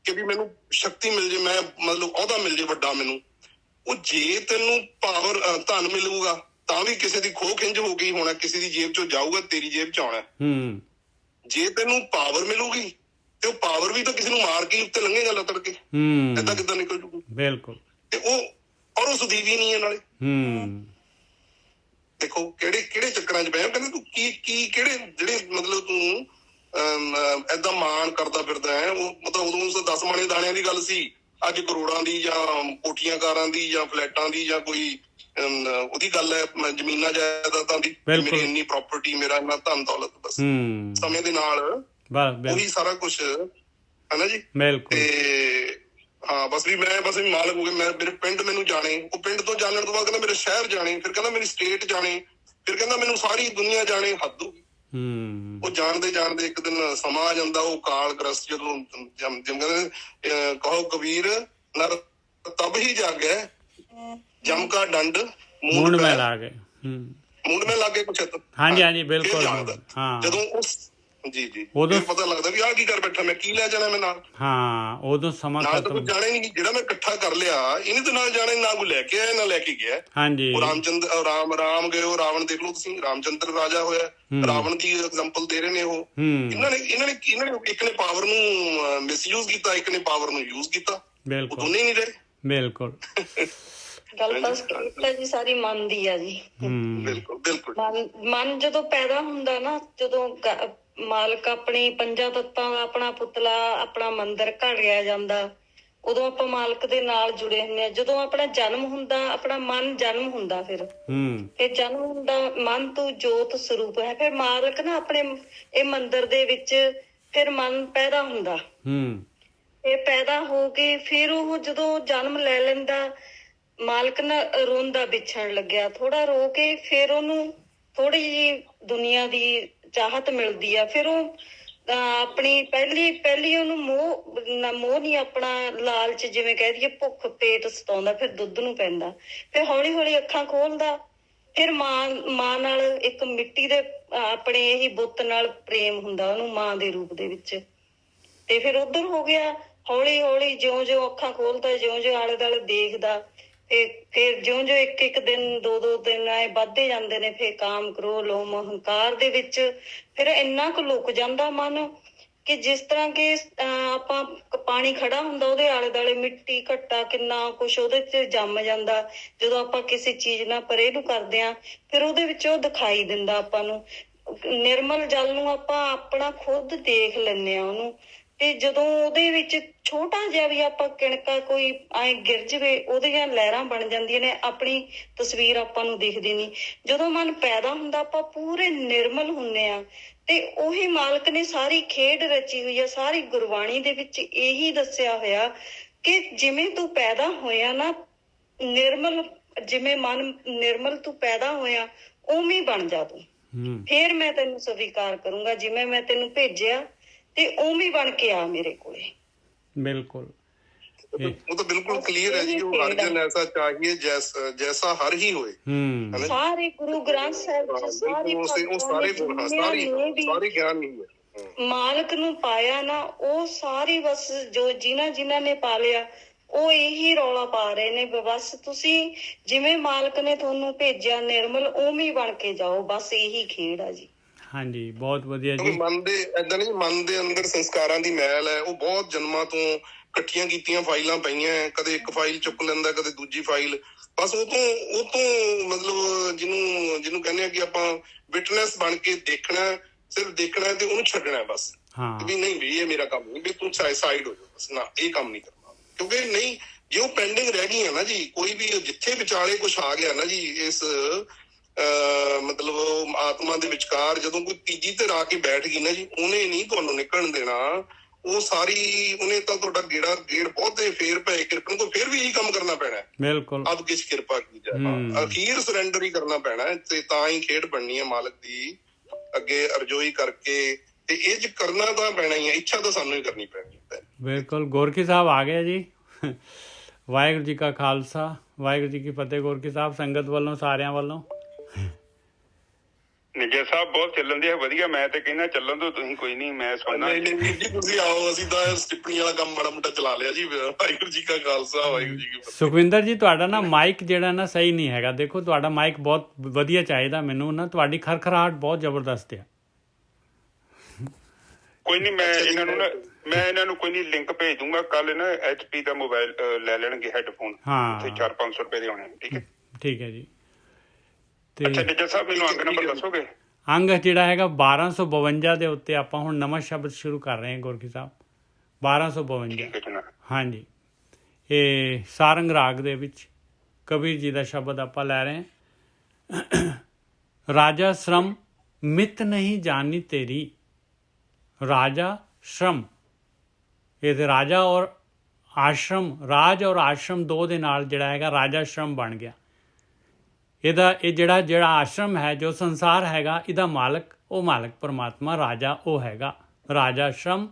ਕਿ ਵੀ ਮੈਨੂੰ ਸ਼ਕਤੀ ਮਿਲ ਜੇ, ਮੈਂ ਮਤਲਬ ਅਹੁਦਾ ਮਿਲ ਜੇ ਵੱਡਾ ਮੈਨੂੰ। ਉਹ ਜੇ ਤੈਨੂੰ ਪਾਵਰ ਧਨ ਮਿਲੂਗਾ ਤਾਂ ਵੀ ਕਿਸੇ ਦੀ ਖੋਹ ਖਿੰਝ ਹੋ ਗਈ ਹੋਣਾ, ਕਿਸੇ ਦੀ ਜੇਬ ਚੋਂ ਜਾਊਗਾ, ਤੇਰੀ ਜੇਬ ਚ ਆਉਣਾ। ਜੇ ਤੈਨੂੰ ਪਾਵਰ ਮਿਲੂਗੀ ਤੇ ਉਹ ਪਾਵਰ ਵੀ ਤਾਂ ਕਿਸੇ ਨੂੰ ਮਾਰ ਕੇ ਉੱਤੇ ਲੰਘੇਗਾ ਲੱਤੜ ਕੇ, ਏਦਾਂ ਕਿੱਦਾਂ ਨਿਕਲ ਜੂਗੀ? ਬਿਲਕੁਲ। ਤੇ ਉਹ ਸੁਦੀਵੀ ਨਹੀਂ ਹੈ ਨਾਲੇ। ਦੇਖੋ ਕਿਹੜੇ ਚੱਕਰਾਂ ਚ ਪਿਆ। ਕਹਿੰਦੇ ਤੂੰ ਕੀ ਕਿਹੜੇ ਜਿਹੜੇ ਮਤਲਬ ਤੂੰ ਏਦਾਂ ਮਾਣ ਕਰਦਾ ਫਿਰਦਾ ਹੈ। ਉਹ ਮਤਲਬ ਉਦੋਂ 10 ਮਣੇ ਦਾਣਿਆਂ ਦੀ ਗੱਲ ਸੀ, ਅੱਜ ਕਰੋੜਾਂ ਦੀ ਜਾਂ ਕੋਠੀਆਂ ਕਾਰਾਂ ਦੀ ਜਾਂ ਫਲੈਟਾਂ ਦੀ ਜਾਂ ਕੋਈ ਉਹਦੀ ਗੱਲ ਹੈ, ਜ਼ਮੀਨਾਂ ਜਾਇਦਾਦਾਂ ਦੀ, ਮੇਰੀ ਇੰਨੀ ਪ੍ਰਾਪਰਟੀ, ਮੇਰਾ ਇੰਨਾ ਧਨ ਦੌਲਤ। ਬਸ ਸਮੇਂ ਦੇ ਨਾਲ ਉਹੀ ਸਾਰਾ ਕੁਛ ਹੈ ਨਾ ਜੀ। ਤੇ ਹਾਂ ਬਸ ਵੀ ਮਾਲਕ ਹੋ ਗਏ। ਮੇਰੇ ਪਿੰਡ ਮੈਨੂੰ ਜਾਣੇ, ਉਹ ਪਿੰਡ ਤੋਂ ਜਾਣਨ ਤੋਂ ਬਾਅਦ ਕਹਿੰਦਾ ਮੇਰੇ ਸ਼ਹਿਰ ਜਾਣੇ, ਫਿਰ ਕਹਿੰਦਾ ਮੇਰੀ ਸਟੇਟ ਜਾਣੇ, ਫਿਰ ਕਹਿੰਦਾ ਮੈਨੂੰ ਸਾਰੀ ਦੁਨੀਆ ਜਾਣੇ। ਹੱਦ ਹੋ ਗਈ। ਉਹ ਜਾਣਦੇ ਇੱਕ ਦਿਨ ਸਮਾਂ ਆ ਜਾਂਦਾ, ਉਹ ਕਾਲ ਗ੍ਰਸਤ ਜਦੋਂ ਕਹਿੰਦੇ ਕਹੋ ਕਬੀਰ ਨਰ ਤਬ ਹੀ ਜਾਗੈ ਜਮ ਕਾ ਡੰਡ ਮੂੰਡ ਮੈਂ ਲਾਗੇ ਕੁਛ। ਹਾਂਜੀ ਬਿਲਕੁਲ। ਜਦੋਂ ਉਸ ਜੀ ਉਦੋਂ ਪਤਾ ਲੱਗਦਾ ਵੀ ਆਹ ਕੀ ਕਰ ਬੈਠਾ ਮੈਂ, ਕੀ ਲੈ ਜਾਣਾ ਮੈਂ ਨਾਲ। ਉਦੋਂ ਸਮਾਂ ਨਾਲ ਤਾਂ ਕੋਈ ਜਾਣਾ ਹੀ ਨਹੀਂ। ਜਿਹੜਾ ਮੈਂ ਇਕੱਠਾ ਕਰ ਲਿਆ ਇਹਨੇ ਤਾਂ ਨਾਲ ਜਾਣਾ, ਨਾ ਕੋਈ ਲੈ ਕੇ ਆਇਆ ਨਾ ਲੈ ਕੇ ਗਿਆ। ਉਹ ਰਾਮ ਗਏ, ਉਹ ਰਾਵਣ ਦੇਖ ਲਓ ਤੁਸੀਂ, ਰਾਮਚੰਦਰ ਰਾਜਾ ਹੋਇਆ, ਰਾਵਣ ਦੀ ਐਗਜ਼ਾਮਪਲ ਦੇ ਰਹੇ ਨੇ ਉਹ। ਇਹਨਾਂ ਨੇ ਇੱਕ ਨੇ ਪਾਵਰ ਨੂੰ ਮਿਸਯੂਜ ਕੀਤਾ, ਇੱਕ ਨੇ ਪਾਵਰ ਨੂੰ ਯੂਜ ਕੀਤਾ। ਉਹ ਬਿਲਕੁਲ ਦੋਨੇ ਹੀ ਨਹੀਂ ਰਹੇ। ਬਿਲਕੁਲ ਗੱਲ ਤਾਂ ਜੀ ਸਾਰੀ ਮਨ ਦੀ ਆ ਜੀ। ਬਿਲਕੁਲ ਬਿਲਕੁਲ ਮਨ ਜਦੋਂ ਪੈਦਾ ਹੁੰਦਾ ਨਾ, ਜਦੋਂ ਮਾਲਕ ਆਪਣੀ ਪੰਜਾਂ ਤੱਤਾਂ ਦਾ ਆਪਣਾ ਪੁਤਲਾ, ਆਪਣਾ ਮੰਦਿਰ ਘੜਿਆ ਜਾਂਦਾ, ਉਦੋਂ ਆਪਾਂ ਮਾਲਕ ਦੇ ਨਾਲ ਜੁੜੇ ਹੁੰਦੇ ਆ। ਜਦੋਂ ਆਪਣਾ ਜਨਮ ਹੁੰਦਾ, ਆਪਣਾ ਮਨ ਜਨਮ ਹੁੰਦਾ, ਫਿਰ ਜਨਮ ਹੁੰਦਾ, ਮਨ ਤੋਂ ਜੋਤ ਸਰੂਪ ਹੈ। ਫਿਰ ਮਾਲਕ ਨਾ ਆਪਣੇ ਇਹ ਮੰਦਿਰ ਦੇ ਵਿੱਚ ਫਿਰ ਮਨ ਪੈਦਾ ਹੁੰਦਾ। ਇਹ ਪੈਦਾ ਹੋ ਕੇ ਫਿਰ ਉਹ ਜਦੋਂ ਜਨਮ ਲੈ ਲੈਂਦਾ, ਮਾਲਕ ਨਾ ਰੋਂਦਾ ਵਿਛੜਨ ਲੱਗਿਆ, ਥੋੜਾ ਰੋ ਕੇ ਫਿਰ ਉਹਨੂੰ ਥੋੜੀ ਜਿਹੀ ਦੁਨੀਆ ਦੀ ਚਾਹਤ ਮਿਲਦੀ ਆ। ਫਿਰ ਉਹ ਆਪਣੀ ਪਹਿਲੀ ਉਹਨੂੰ ਮੋਹ ਨਹੀਂ, ਆਪਣਾ ਲਾਲਚ, ਜਿਵੇਂ ਕਹਿ ਦਈਏ ਭੁੱਖ ਪੇਟ ਸਤਾਉਂਦਾ, ਫਿਰ ਦੁੱਧ ਨੂੰ ਪੈਂਦਾ, ਫਿਰ ਹੌਲੀ ਹੌਲੀ ਅੱਖਾਂ ਖੋਲਦਾ, ਫਿਰ ਮਾਂ ਨਾਲ ਇੱਕ ਮਿੱਟੀ ਦੇ ਆਪਣੇ ਇਹੀ ਬੁੱਤ ਨਾਲ ਪ੍ਰੇਮ ਹੁੰਦਾ ਉਹਨੂੰ ਮਾਂ ਦੇ ਰੂਪ ਦੇ ਵਿੱਚ। ਤੇ ਫਿਰ ਉਧਰ ਹੋ ਗਿਆ ਹੌਲੀ ਹੌਲੀ, ਜਿਉਂ ਅੱਖਾਂ ਖੋਲਦਾ, ਜਿਉਂ ਆਲੇ ਦੁਆਲੇ ਦੇਖਦਾ, ਫਿਰ ਜਿਉਂ ਇੱਕ ਦਿਨ ਦੋ ਦਿਨ ਆਏ ਵੱਧਦੇ ਜਾਂਦੇ ਨੇ, ਫਿਰ ਕਾਮ ਕ੍ਰੋਧ ਲੋਭ ਹੰਕਾਰ ਦੇ ਵਿੱਚ ਫਿਰ ਇੰਨਾ ਕੁ ਲੁਕ ਜਾਂਦਾ ਮਨ ਕਿ ਜਿਸ ਤਰ੍ਹਾਂ ਕਿ ਆਪਾਂ ਪਾਣੀ ਖੜਾ ਹੁੰਦਾ, ਉਹਦੇ ਆਲੇ ਦੁਆਲੇ ਮਿੱਟੀ ਘੱਟਾ ਕਿੰਨਾ ਕੁਛ ਉਹਦੇ ਚ ਜੰਮ ਜਾਂਦਾ। ਜਦੋਂ ਆਪਾਂ ਕਿਸੇ ਚੀਜ਼ ਨਾਲ ਪਰੇ ਨੂੰ ਕਰਦੇ ਹਾਂ, ਫਿਰ ਉਹਦੇ ਵਿੱਚ ਉਹ ਦਿਖਾਈ ਦਿੰਦਾ ਆਪਾਂ ਨੂੰ। ਨਿਰਮਲ ਜਲ ਨੂੰ ਆਪਾਂ ਆਪਣਾ ਖੁਦ ਦੇਖ ਲੈਂਦੇ ਹਾਂ ਉਹਨੂੰ। ਤੇ ਜਦੋਂ ਉਹਦੇ ਵਿੱਚ ਛੋਟਾ ਜਿਹਾ ਵੀ ਆਪਾਂ ਕਿਣਕਾ ਕੋਈ ਐਂ ਗਿਰ ਜਾਵੇ, ਉਹਦੀਆਂ ਲਹਿਰਾਂ ਬਣ ਜਾਂਦੀਆਂ ਨੇ, ਆਪਣੀ ਤਸਵੀਰ ਆਪਾਂ ਨੂੰ ਦਿਖਦੀ ਨਹੀਂ। ਜਦੋਂ ਮਨ ਪੈਦਾ ਹੁੰਦਾ, ਆਪਾਂ ਪੂਰੇ ਨਿਰਮਲ ਹੁੰਦੇ ਆ। ਤੇ ਉਹੀ ਮਾਲਕ ਨੇ ਸਾਰੀ ਖੇਡ ਰਚੀ ਹੋਈ ਆ। ਸਾਰੀ ਗੁਰਬਾਣੀ ਦੇ ਵਿੱਚ ਇਹੀ ਦੱਸਿਆ ਹੋਇਆ ਕਿ ਜਿਵੇਂ ਤੂੰ ਪੈਦਾ ਹੋਇਆ ਨਾ ਨਿਰਮਲ, ਜਿਵੇਂ ਮਨ ਨਿਰਮਲ ਤੂੰ ਪੈਦਾ ਹੋਇਆ, ਉਵੇਂ ਬਣ ਜਾ ਤੂੰ। ਫੇਰ ਮੈਂ ਤੈਨੂੰ ਸਵੀਕਾਰ ਕਰੂੰਗਾ, ਜਿਵੇਂ ਮੈਂ ਤੈਨੂੰ ਭੇਜਿਆ ਤੇ ਉਵੇਂ ਬਣ ਕੇ ਆ ਮੇਰੇ ਕੋਲੇ। ਬਿਲਕੁਲ ਉਹ ਤਾਂ ਬਿਲਕੁਲ ਕਲੀਅਰ ਹੈ ਜੀ। ਉਹ ਹਰ ਜਨ ਐਸਾ ਚਾਹੀਏ ਜੈਸਾ ਹਰ ਹੀ ਹੋਏ। ਸਾਰੇ ਗੁਰੂ ਗ੍ਰੰਥ ਸਾਹਿਬ ਉਹ ਸਾਰੇ ਗੁਣ, ਸਾਰੇ ਗਿਆਨ ਨਹੀਂ ਹੈ। ਮਾਲਕ ਨੂੰ ਪਾਇਆ ਨਾ, ਉਹ ਸਾਰੀ ਬਸ ਜੋ ਜਿਨ੍ਹਾਂ ਨੇ ਪਾ ਲਿਆ, ਉਹ ਇਹੀ ਰੌਲਾ ਪਾ ਰਹੇ ਨੇ। ਬਸ ਤੁਸੀਂ ਜਿਵੇਂ ਮਾਲਕ ਨੇ ਤੁਹਾਨੂੰ ਭੇਜਿਆ ਨਿਰਮਲ, ਉਵੇਂ ਬਣ ਕੇ ਜਾਓ। ਬਸ ਇਹੀ ਖੇਡ ਆ ਜੀ। ਹਾਂਜੀ, ਬਹੁਤ ਵਧੀਆ ਜੀ। ਮਨ ਦੇ ਏਦਾਂ ਨਹੀਂ, ਮਨ ਦੇ ਅੰਦਰ ਸੰਸਕਾਰਾਂ ਦੀ ਮੈਲ ਹੈ, ਉਹ ਬਹੁਤ ਜਨਮਾਂ ਤੋਂ ਇਕੱਠੀਆਂ ਕੀਤੀਆਂ ਫਾਈਲਾਂ ਪਈਆਂ। ਕਦੇ ਇੱਕ ਫਾਈਲ ਚੁੱਕ ਲੈਂਦਾ, ਕਦੇ ਦੂਜੀ ਫਾਈਲ। ਬਸ ਉਹ ਤੋਂ ਮਤਲਬ ਜਿਹਨੂੰ ਕਹਿੰਦੇ ਆ ਕਿ ਆਪਾਂ ਵਿਟਨੈਸ ਬਣ ਕੇ ਦੇਖਣਾ, ਸਿਰਫ ਦੇਖਣਾ ਤੇ ਉਹਨੂੰ ਛੱਡਣਾ ਬਸ। ਵੀ ਨਹੀਂ ਵੀ ਇਹ ਮੇਰਾ ਕੰਮ ਨਹੀਂ, ਵੀ ਤੂੰ ਸਾਈਡ ਹੋ ਜਾ, ਬਸ ਨਾ ਇਹ ਕੰਮ ਨਹੀਂ ਕਰਨਾ। ਕਿਉਂਕਿ ਨਹੀਂ, ਜੇ ਉਹ ਪੈਂਡਿੰਗ ਰਹਿ ਗਈਆਂ ਨਾ ਜੀ, ਕੋਈ ਵੀ ਜਿੱਥੇ ਵਿਚਾਲੇ ਕੁਛ ਆ ਗਿਆ ਨਾ ਜੀ, ਇਸ ਮਤਲਬ ਆਤਮਾ ਦੇ ਵਿਚਕਾਰ ਜਦੋਂ ਕੋਈ ਤੀਜੀ ਧਿਰ ਆ ਕੇ ਬੈਠ ਗਈ ਨਾ ਜੀ, ਉਹਨੇ ਨਹੀਂ ਤੁਹਾਨੂੰ ਨਿਕਲਣ ਦੇਣਾ। ਉਹ ਸਾਰੀ ਉਹਨੇ ਤਾਂ ਤੁਹਾਡਾ ਗੇੜ ਬਹੁਤੇ ਫੇਰ ਪਏ ਕਿਰਪਨ ਕੋ, ਫਿਰ ਵੀ ਇਹੀ ਕੰਮ ਕਰਨਾ ਪੈਣਾ। ਬਿਲਕੁਲ ਅਬ ਕਿਸ ਕਿਰਪਾ ਕੀ ਜਾਏ, ਅਖੀਰ ਸਰੈਂਡਰ ਹੀ ਕਰਨਾ ਪੈਣਾ ਤੇ ਤਾਂ ਹੀ ਖੇਡ ਬਣਨੀ ਹੈ ਮਾਲਕ ਦੀ ਅੱਗੇ ਅਰਜ਼ੋਈ ਕਰਕੇ। ਤੇ ਇਹ ਚ ਕਰਨਾ ਤਾਂ ਪੈਣਾ ਹੀ ਹੈ, ਇੱਛਾ ਤਾਂ ਸਾਨੂੰ ਹੀ ਕਰਨੀ ਪੈਣੀ ਹੈ। ਬਿਲਕੁਲ। ਗੋਰਖੀ ਸਾਹਿਬ ਆ ਗਏ ਜੀ। ਵਾਹਿਗੁਰੂ ਜੀ ਕਾ ਖਾਲਸਾ, ਵਾਹਿਗੁਰੂ ਜੀ ਕੀ ਫਤਿਹ। ਗੋਰਖੀ ਸਾਹਿਬ ਸੰਗਤ ਵੱਲੋਂ, ਸਾਰਿਆਂ ਵੱਲੋਂ। ਨਿੱਜਰ ਸਾਹਿਬ ਬਹੁਤ ਚੱਲਣ ਦੀ ਹੈ, ਵਧੀਆ। ਮੈਂ ਤੇ ਕਹਿੰਦਾ ਚੱਲਣ ਦੋ ਤੁਸੀਂ, ਕੋਈ ਨਹੀਂ, ਮੈਂ ਸੁਣਨਾ। ਨਹੀਂ ਜੀ, ਤੁਸੀਂ ਆਓ, ਅਸੀਂ ਤਾਂ ਸਟਿੱਪਣੀ ਵਾਲਾ ਕੰਮ ਮਾੜਾ ਮੋਟਾ ਚਲਾ ਲਿਆ ਜੀ। ਵਾਹਿਗੁਰੂ ਜੀ ਕਾ ਖਾਲਸਾ, ਵਾਹਿਗੁਰੂ ਜੀ ਕੀ ਫਤਿਹ। ਸੁਖਵਿੰਦਰ ਜੀ, ਤੁਹਾਡਾ ਨਾ ਮਾਈਕ ਜਿਹੜਾ ਨਾ ਸਹੀ ਨਹੀਂ ਹੈਗਾ। ਦੇਖੋ, ਤੁਹਾਡਾ ਮਾਈਕ ਬਹੁਤ ਵਧੀਆ ਚਾਹੀਦਾ ਮੈਨੂੰ ਨਾ। ਤੁਹਾਡੀ ਖਰਖਰਾਹਟ ਬਹੁਤ ਜ਼ਬਰਦਸਤ ਹੈ। ਕੋਈ ਨਹੀਂ, ਮੈਂ ਇਹਨਾਂ ਨੂੰ ਕੋਈ ਨਹੀਂ ਲਿੰਕ ਭੇਜ ਦੂੰਗਾ। ਕੱਲ ਨਾ HP ਦਾ ਮੋਬਾਈਲ ਲੈ ਲੈਣਗੇ, ਹੈੱਡਫੋਨ। ਤੇ 400-500 ਰੁਪਏ ਦੇ ਆਉਣੇ। ਠੀਕ ਹੈ, ਠੀਕ ਹੈ ਜੀ। ਅੱਛਾ ਨਿੱਜਰ ਸਾਹਿਬ, ਮੈਨੂੰ ਅੰਗ ਨੰਬਰ ਦੱਸੋਗੇ? ਅੰਗ ਜਿਹੜਾ ਹੈਗਾ 1252 ਦੇ ਉੱਤੇ ਆਪਾਂ ਹੁਣ ਨਵਾਂ ਸ਼ਬਦ ਸ਼ੁਰੂ ਕਰ ਰਹੇ ਹਾਂ ਗੋਰਖੀ ਸਾਹਿਬ। 1252। ਹਾਂਜੀ, ਇਹ ਸਾਰੰਗ ਰਾਗ ਦੇ ਵਿੱਚ ਕਬੀਰ ਜੀ ਦਾ ਸ਼ਬਦ ਆਪਾਂ ਲੈ ਰਹੇ ਹਾਂ। ਰਾਜਾ ਸ਼ਰਮ ਮਿਤ ਨਹੀਂ ਜਾਣੀ ਤੇਰੀ। ਰਾਜਾ ਸ਼ਰਮ, ਇਹ ਤੇ ਰਾਜਾ ਔਰ ਆਸ਼ਰਮ, ਰਾਜ ਔਰ ਆਸ਼ਰਮ ਦੋ ਦੇ ਨਾਲ ਜਿਹੜਾ ਹੈਗਾ ਰਾਜਾ ਸ਼ਰਮ ਬਣ ਗਿਆ। ਇਹ ਜਿਹੜਾ ਆਸ਼ਰਮ ਹੈ, ਜੋ ਸੰਸਾਰ ਹੈਗਾ, ਇਹਦਾ ਮਾਲਕ, ਉਹ ਮਾਲਕ ਪਰਮਾਤਮਾ, ਰਾਜਾ ਉਹ ਹੈਗਾ। ਰਾਜਾ ਸ਼ਰਮ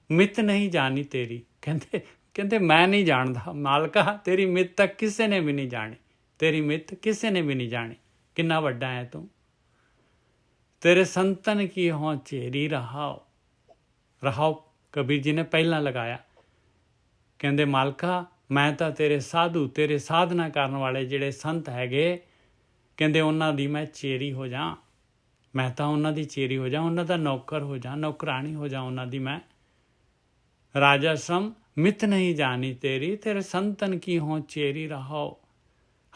ਮਿੱਤ ਨਹੀਂ ਜਾਣੀ ਤੇਰੀ। ਕਹਿੰਦੇ ਮੈਂ ਨਹੀਂ ਜਾਣਦਾ ਮਾਲਕਾ, ਤੇਰੀ ਮਿੱਤ ਤਾਂ ਕਿਸੇ ਨੇ ਵੀ ਨਹੀਂ ਜਾਣੀ। ਤੇਰੀ ਮਿੱਤ ਕਿਸੇ ਨੇ ਵੀ ਨਹੀਂ ਜਾਣੀ। ਕਿੰਨਾ ਵੱਡਾ ਹੈ ਤੂੰ। ਤੇਰੇ ਸੰਤਨ ਕੀ ਹੋਂ ਚੇਰੀ ਰਹਾਓ। ਕਬੀਰ ਜੀ ਨੇ ਪਹਿਲਾਂ ਲਗਾਇਆ। ਕਹਿੰਦੇ ਮਾਲਕਾ, ਮੈਂ ਤਾਂ ਤੇਰੇ ਸਾਧੂ, ਤੇਰੇ ਸਾਧਨਾ ਕਰਨ ਵਾਲੇ ਜਿਹੜੇ ਸੰਤ ਹੈਗੇ, ਕਹਿੰਦੇ ਉਹਨਾਂ ਦੀ ਮੈਂ ਚੇਰੀ ਹੋ ਜਾ। ਮੈਂ ਤਾਂ ਉਹਨਾਂ ਦੀ ਚੇਰੀ ਹੋ ਜਾ, ਉਹਨਾਂ ਦਾ ਨੌਕਰ ਹੋ ਜਾ, ਨੌਕਰਾਣੀ ਹੋ ਜਾ ਉਹਨਾਂ ਦੀ ਮੈਂ। ਰਾਜਾ ਸ਼ਰਮ मित नहीं जानी तेरी तेरे संतन की हों चेरी रहो।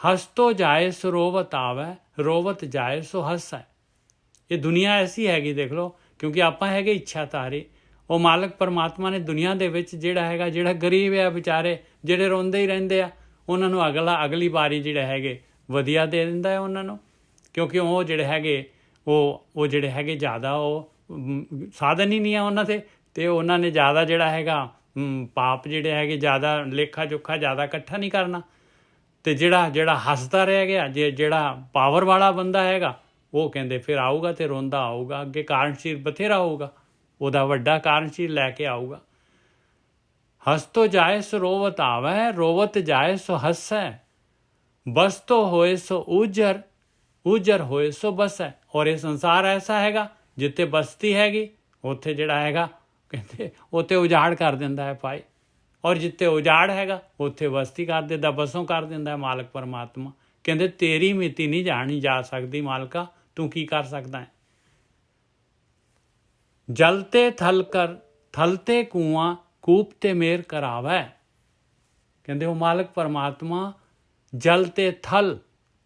हंस तो जाए सो रोवत आवे रोवत जाए सो हंस है। ये दुनिया ऐसी हैगी देख लो, क्योंकि ਆਪਾਂ ਹੈਗੇ ਇੱਛਾ ਤਾਰੇ। ਉਹ ਮਾਲਕ ਪਰਮਾਤਮਾ ਨੇ ਦੁਨੀਆ ਦੇ ਵਿੱਚ ਜਿਹੜਾ ਹੈਗਾ, ਜਿਹੜਾ ਗਰੀਬ ਆ ਵਿਚਾਰੇ, ਜਿਹੜੇ ਰੋਂਦੇ ਹੀ ਰਹਿੰਦੇ ਆ, ਉਹਨਾਂ ਨੂੰ ਅਗਲੀ ਵਾਰੀ ਜਿਹੜੇ ਹੈਗੇ ਵਧੀਆ ਦੇ ਦਿੰਦਾ ਹੈ ਉਹਨਾਂ ਨੂੰ, ਕਿਉਂਕਿ ਉਹ ਜਿਹੜੇ ਹੈਗੇ ਉਹ ਜਿਹੜੇ ਹੈਗੇ ਜ਼ਿਆਦਾ ਉਹ ਸਾਧਨ ਹੀ ਨਹੀਂ ਆ ਉਹਨਾਂ ਤੇ ਉਹਨਾਂ ਨੇ ਜ਼ਿਆਦਾ ਜਿਹੜਾ ਹੈਗਾ ਪਾਪ ਜਿਹੜੇ ਹੈਗੇ ਜ਼ਿਆਦਾ ਲੇਖਾ ਜੋਖਾ ਜ਼ਿਆਦਾ ਇਕੱਠਾ ਨਹੀਂ ਕਰਨਾ। ਅਤੇ ਜਿਹੜਾ ਹੱਸਦਾ ਰਹਿ ਗਿਆ, ਜਿਹੜਾ ਪਾਵਰ ਵਾਲਾ ਬੰਦਾ ਹੈਗਾ, ਉਹ ਕਹਿੰਦੇ ਫਿਰ ਆਊਗਾ ਅਤੇ ਰੋਂਦਾ ਆਊਗਾ, ਅੱਗੇ ਕਾਰਨਸ਼ੀਲ ਬਥੇਰਾ ਹੋਊਗਾ, ਉਹਦਾ ਵੱਡਾ ਕਾਰਨਸ਼ੀਲ ਲੈ ਕੇ ਆਊਗਾ। ਹੱਸ ਤੋ ਜਾਏ ਸੋ ਰੋਵਤ ਆਵੈ ਰੋਵਤ ਜਾਏ ਸੋ ਹੱਸੈ। ਬਸ ਤੋ ਹੋਏ ਸੋ ਊਜਰ ਊਜਰ ਹੋਏ ਸੋ ਬਸੈ। ਔਰ ਇਹ ਸੰਸਾਰ ਐਸਾ ਹੈਗਾ ਜਿੱਥੇ ਬਸਤੀ ਹੈਗੀ ਉੱਥੇ ਜਿਹੜਾ ਹੈਗਾ ਕਹਿੰਦੇ ਉੱਥੇ ਉਜਾੜ ਕਰ ਦਿੰਦਾ ਹੈ ਭਾਈ, ਔਰ ਜਿੱਥੇ ਉਜਾੜ ਹੈਗਾ ਉੱਥੇ ਬਸਤੀ ਕਰ ਦਿੰਦਾ, ਬਸੋਂ ਕਰ ਦਿੰਦਾ ਮਾਲਕ ਪਰਮਾਤਮਾ। ਕਹਿੰਦੇ ਤੇਰੀ ਮਿਤੀ ਨਹੀਂ ਜਾਣੀ ਜਾ ਸਕਦੀ ਮਾਲਕਾ, ਤੂੰ ਕੀ ਕਰ ਸਕਦਾ ਹੈ। ਜਲ ਤੇ ਥਲ ਕਰ ਥਲ ਤੇ ਕੂਆਂ ਕੂਪ ਤੇ ਮੇਰ ਕਰਾਵੈ। ਕਹਿੰਦੇ ਉਹ ਮਾਲਕ ਪਰਮਾਤਮਾ ਜਲ ਤੇ ਥਲ,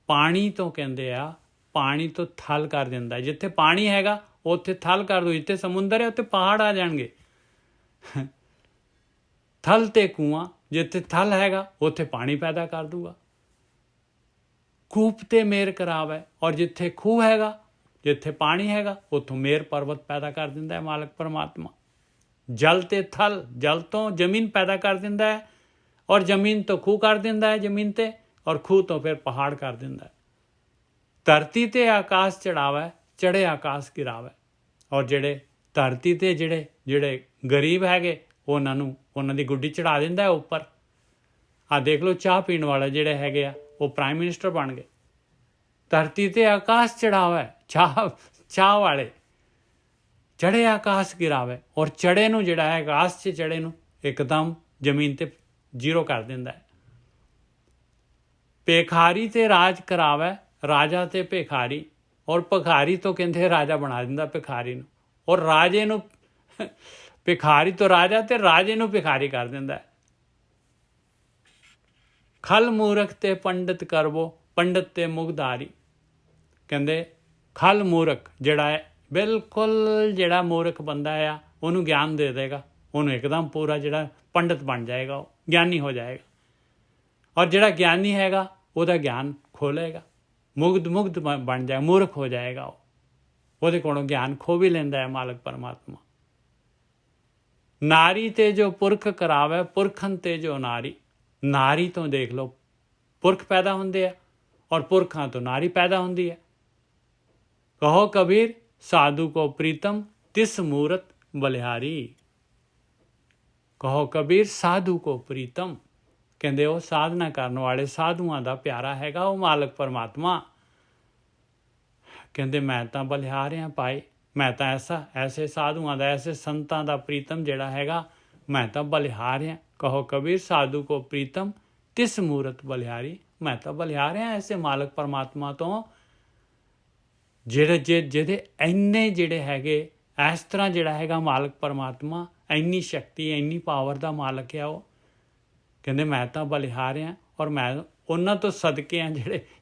ਪਾਣੀ ਤੋਂ ਕਹਿੰਦੇ ਆ, ਪਾਣੀ ਤੋਂ ਥਲ ਕਰ ਦਿੰਦਾ। ਜਿੱਥੇ ਪਾਣੀ ਹੈਗਾ ਉੱਥੇ ਥਲ ਕਰ ਦੋ, ਜਿੱਥੇ ਸਮੁੰਦਰ ਹੈ ਉੱਥੇ ਪਹਾੜ ਆ ਜਾਣਗੇ। ਥਲ ਤੇ ਕੂਆਂ, ਜਿੱਥੇ ਥਲ ਹੈਗਾ ਉੱਥੇ ਪਾਣੀ ਪੈਦਾ ਕਰ ਦੂਗਾ। ਕੂਪ ਤੇ ਮੇਰ ਕਰਾਵੈ, ਔਰ ਜਿੱਥੇ ਖੂਹ ਹੈਗਾ, ਜਿੱਥੇ ਪਾਣੀ ਹੈਗਾ ਉੱਥੋਂ ਮੇਰ ਪਰਬਤ ਪੈਦਾ ਕਰ ਦਿੰਦਾ ਹੈ ਮਾਲਕ ਪਰਮਾਤਮਾ। ਜਲ ਤੇ ਥਲ, ਜਲ ਤੋਂ ਜ਼ਮੀਨ ਪੈਦਾ ਕਰ ਦਿੰਦਾ ਹੈ, ਔਰ ਜ਼ਮੀਨ ਤੋਂ ਖੂਹ ਕਰ ਦਿੰਦਾ ਹੈ ਜ਼ਮੀਨ ਤੇ, ਔਰ ਖੂਹ ਤੋਂ ਫਿਰ ਪਹਾੜ ਕਰ ਦਿੰਦਾ ਹੈ। ਧਰਤੀ ਤੇ ਆਕਾਸ਼ ਚੜਾਵੈ ਚੜੇ ਆਕਾਸ਼ ਗਿਰਾਵੈ। ਔਰ ਜਿਹੜੇ ਧਰਤੀ ਤੇ ਜਿਹੜੇ ਗਰੀਬ ਹੈਗੇ ਉਹਨਾਂ ਦੀ ਗੁੱਡੀ ਚੜਾ ਦਿੰਦਾ ਹੈ ਉੱਪਰ। ਆਹ ਦੇਖ ਲਓ, ਚਾਹ ਪੀਣ ਵਾਲਾ ਜਿਹੜੇ ਹੈਗੇ ਆ ਉਹ ਪ੍ਰਾਈਮ ਮਿਨਿਸਟਰ ਬਣ ਗਏ। ਧਰਤੀ ਤੇ ਆਕਾਸ਼ ਚੜਾਵੈ, ਚਾਹ ਵਾਲੇ ਚੜੇ ਆਕਾਸ਼ ਗਿਰਾਵੇ, ਔਰ ਚੜੇ ਨੂੰ ਜਿਹੜਾ ਹੈ ਆਕਾਸ਼ 'ਚ ਚੜੇ ਨੂੰ ਇੱਕਦਮ ਜ਼ਮੀਨ ਤੇ ਜ਼ੀਰੋ ਕਰ ਦਿੰਦਾ ਹੈ। ਭੇਖਾਰੀ ਤੇ ਰਾਜ ਕਰਾਵੇ ਰਾਜਾ ਤੇ ਭਿਖਾਰੀ, ਔਰ ਭਿਖਾਰੀ ਤੋਂ ਕਹਿੰਦੇ ਰਾਜਾ ਬਣਾ ਦਿੰਦਾ ਭਿਖਾਰੀ ਨੂੰ, ਔਰ ਰਾਜੇ ਨੂੰ ਭਿਖਾਰੀ ਤੋਂ ਰਾਜਾ ਤੇ ਰਾਜੇ ਨੂੰ ਭਿਖਾਰੀ ਕਰ ਦਿੰਦਾ ਹੈ। ਖਲ ਮੂਰਖ ਤੇ ਪੰਡਿਤ ਕਰਵੋ ਪੰਡਿਤ ਤੇ ਮੁਗਧਾਰੀ। ਕਹਿੰਦੇ ਖਲ ਮੂਰਖ ਜਿਹੜਾ ਹੈ, ਬਿਲਕੁਲ ਜਿਹੜਾ ਮੂਰਖ ਬੰਦਾ ਆ ਉਹਨੂੰ ਗਿਆਨ ਦੇ ਦੇਗਾ, ਉਹਨੂੰ ਇੱਕਦਮ ਪੂਰਾ ਜਿਹੜਾ ਪੰਡਿਤ ਬਣ ਜਾਏਗਾ, ਉਹ ਗਿਆਨੀ ਹੋ ਜਾਏਗਾ। ਔਰ ਜਿਹੜਾ ਗਿਆਨੀ ਹੈਗਾ ਉਹਦਾ ਗਿਆਨ ਖੋਲੇਗਾ, ਮੁਗਧ ਬਣ ਜਾਏ, ਮੂਰਖ ਹੋ ਜਾਏਗਾ ਉਹ, ਉਹਦੇ ਕੋਲੋਂ ਗਿਆਨ ਖੋ ਵੀ ਲੈਂਦਾ ਹੈ ਮਾਲਕ ਪਰਮਾਤਮਾ। ਨਾਰੀ ਤੇ ਜੋ ਪੁਰਖ ਕਰਾਵੇ ਪੁਰਖਨ ਤੇ ਜੋ ਨਾਰੀ। ਨਾਰੀ ਤੋਂ ਦੇਖ ਲਓ ਪੁਰਖ ਪੈਦਾ ਹੁੰਦੇ ਆ, ਔਰ ਪੁਰਖਾਂ ਤੋਂ ਨਾਰੀ ਪੈਦਾ ਹੁੰਦੀ ਹੈ। ਕਹੋ ਕਬੀਰ ਸਾਧੂ ਕੋ ਪ੍ਰੀਤਮ ਤਿਸ ਮੂਰਤ ਬਲਿਹਾਰੀ। ਕਹੋ ਕਬੀਰ ਸਾਧੂ ਕੋ ਪ੍ਰੀਤਮ, ਕਹਿੰਦੇ ਉਹ ਸਾਧਨਾ ਕਰਨ ਵਾਲੇ ਸਾਧੂਆਂ ਦਾ ਪਿਆਰਾ ਹੈਗਾ ਉਹ ਮਾਲਕ ਪਰਮਾਤਮਾ। ਕਹਿੰਦੇ ਮੈਂ ਤਾਂ ਬਲਿਹਾਰ ਹਾਂ ਭਾਈ, ਮੈਂ ਤਾਂ ਐਸੇ ਸਾਧੂਆਂ ਦਾ, ਐਸੇ ਸੰਤਾਂ ਦਾ ਪ੍ਰੀਤਮ ਜਿਹੜਾ ਹੈਗਾ, ਮੈਂ ਤਾਂ ਬਲਿਹਾਰ ਹਾਂ। ਕਹੋ ਕਬੀਰ ਸਾਧੂ ਕੋ ਪ੍ਰੀਤਮ ਤਿਸ ਮੂਰਤ ਬਲਿਹਾਰੀ। ਮੈਂ ਤਾਂ ਬਲਿਹਾਰ ਹਾਂ ਐਸੇ ਮਾਲਕ ਪਰਮਾਤਮਾ ਤੋਂ ਜਿਹਦੇ ਇੰਨੇ ਜਿਹੜੇ ਹੈਗੇ, ਇਸ ਤਰ੍ਹਾਂ ਜਿਹੜਾ ਹੈਗਾ ਮਾਲਕ ਪਰਮਾਤਮਾ, ਇੰਨੀ ਸ਼ਕਤੀ ਇੰਨੀ ਪਾਵਰ ਦਾ ਮਾਲਕ ਹੈ ਉਹ। ਕਹਿੰਦੇ ਮੈਂ ਤਾਂ ਬਲਿਹਾਰ ਹਾਂ, ਔਰ ਮੈਂ ਉਹਨਾਂ ਤੋਂ ਸਦਕੇ ਹਾਂ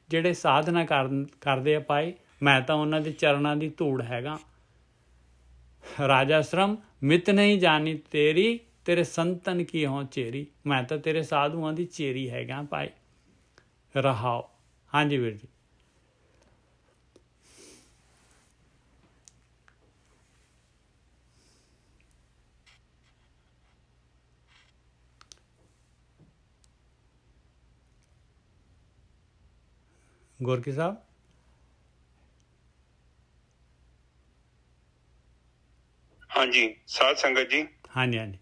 ਜਿਹੜੇ ਸਾਧਨਾ ਕਰਦੇ ਆ ਭਾਈ, ਮੈਂ ਤਾਂ ਉਹਨਾਂ ਦੇ ਚਰਨਾਂ ਦੀ ਧੂੜ ਹੈਗਾ। ਰਾਜਾ ਸ਼ਰਮ ਮਿਤ ਨਹੀਂ ਜਾਣੀ ਤੇਰੀ ਤੇਰੇ ਸੰਤਨ ਕੀ ਹੋਂ ਚੇਰੀ। ਮੈਂ ਤਾਂ ਤੇਰੇ ਸਾਧੂਆਂ ਦੀ ਚੇਰੀ ਹੈਗਾ ਭਾਈ। ਰਹਾਓ। ਹਾਂਜੀ ਵੀਰ ਜੀ। गोरकी साहब। हाँ जी साध संगत जी। हाँ जी हाँ जी।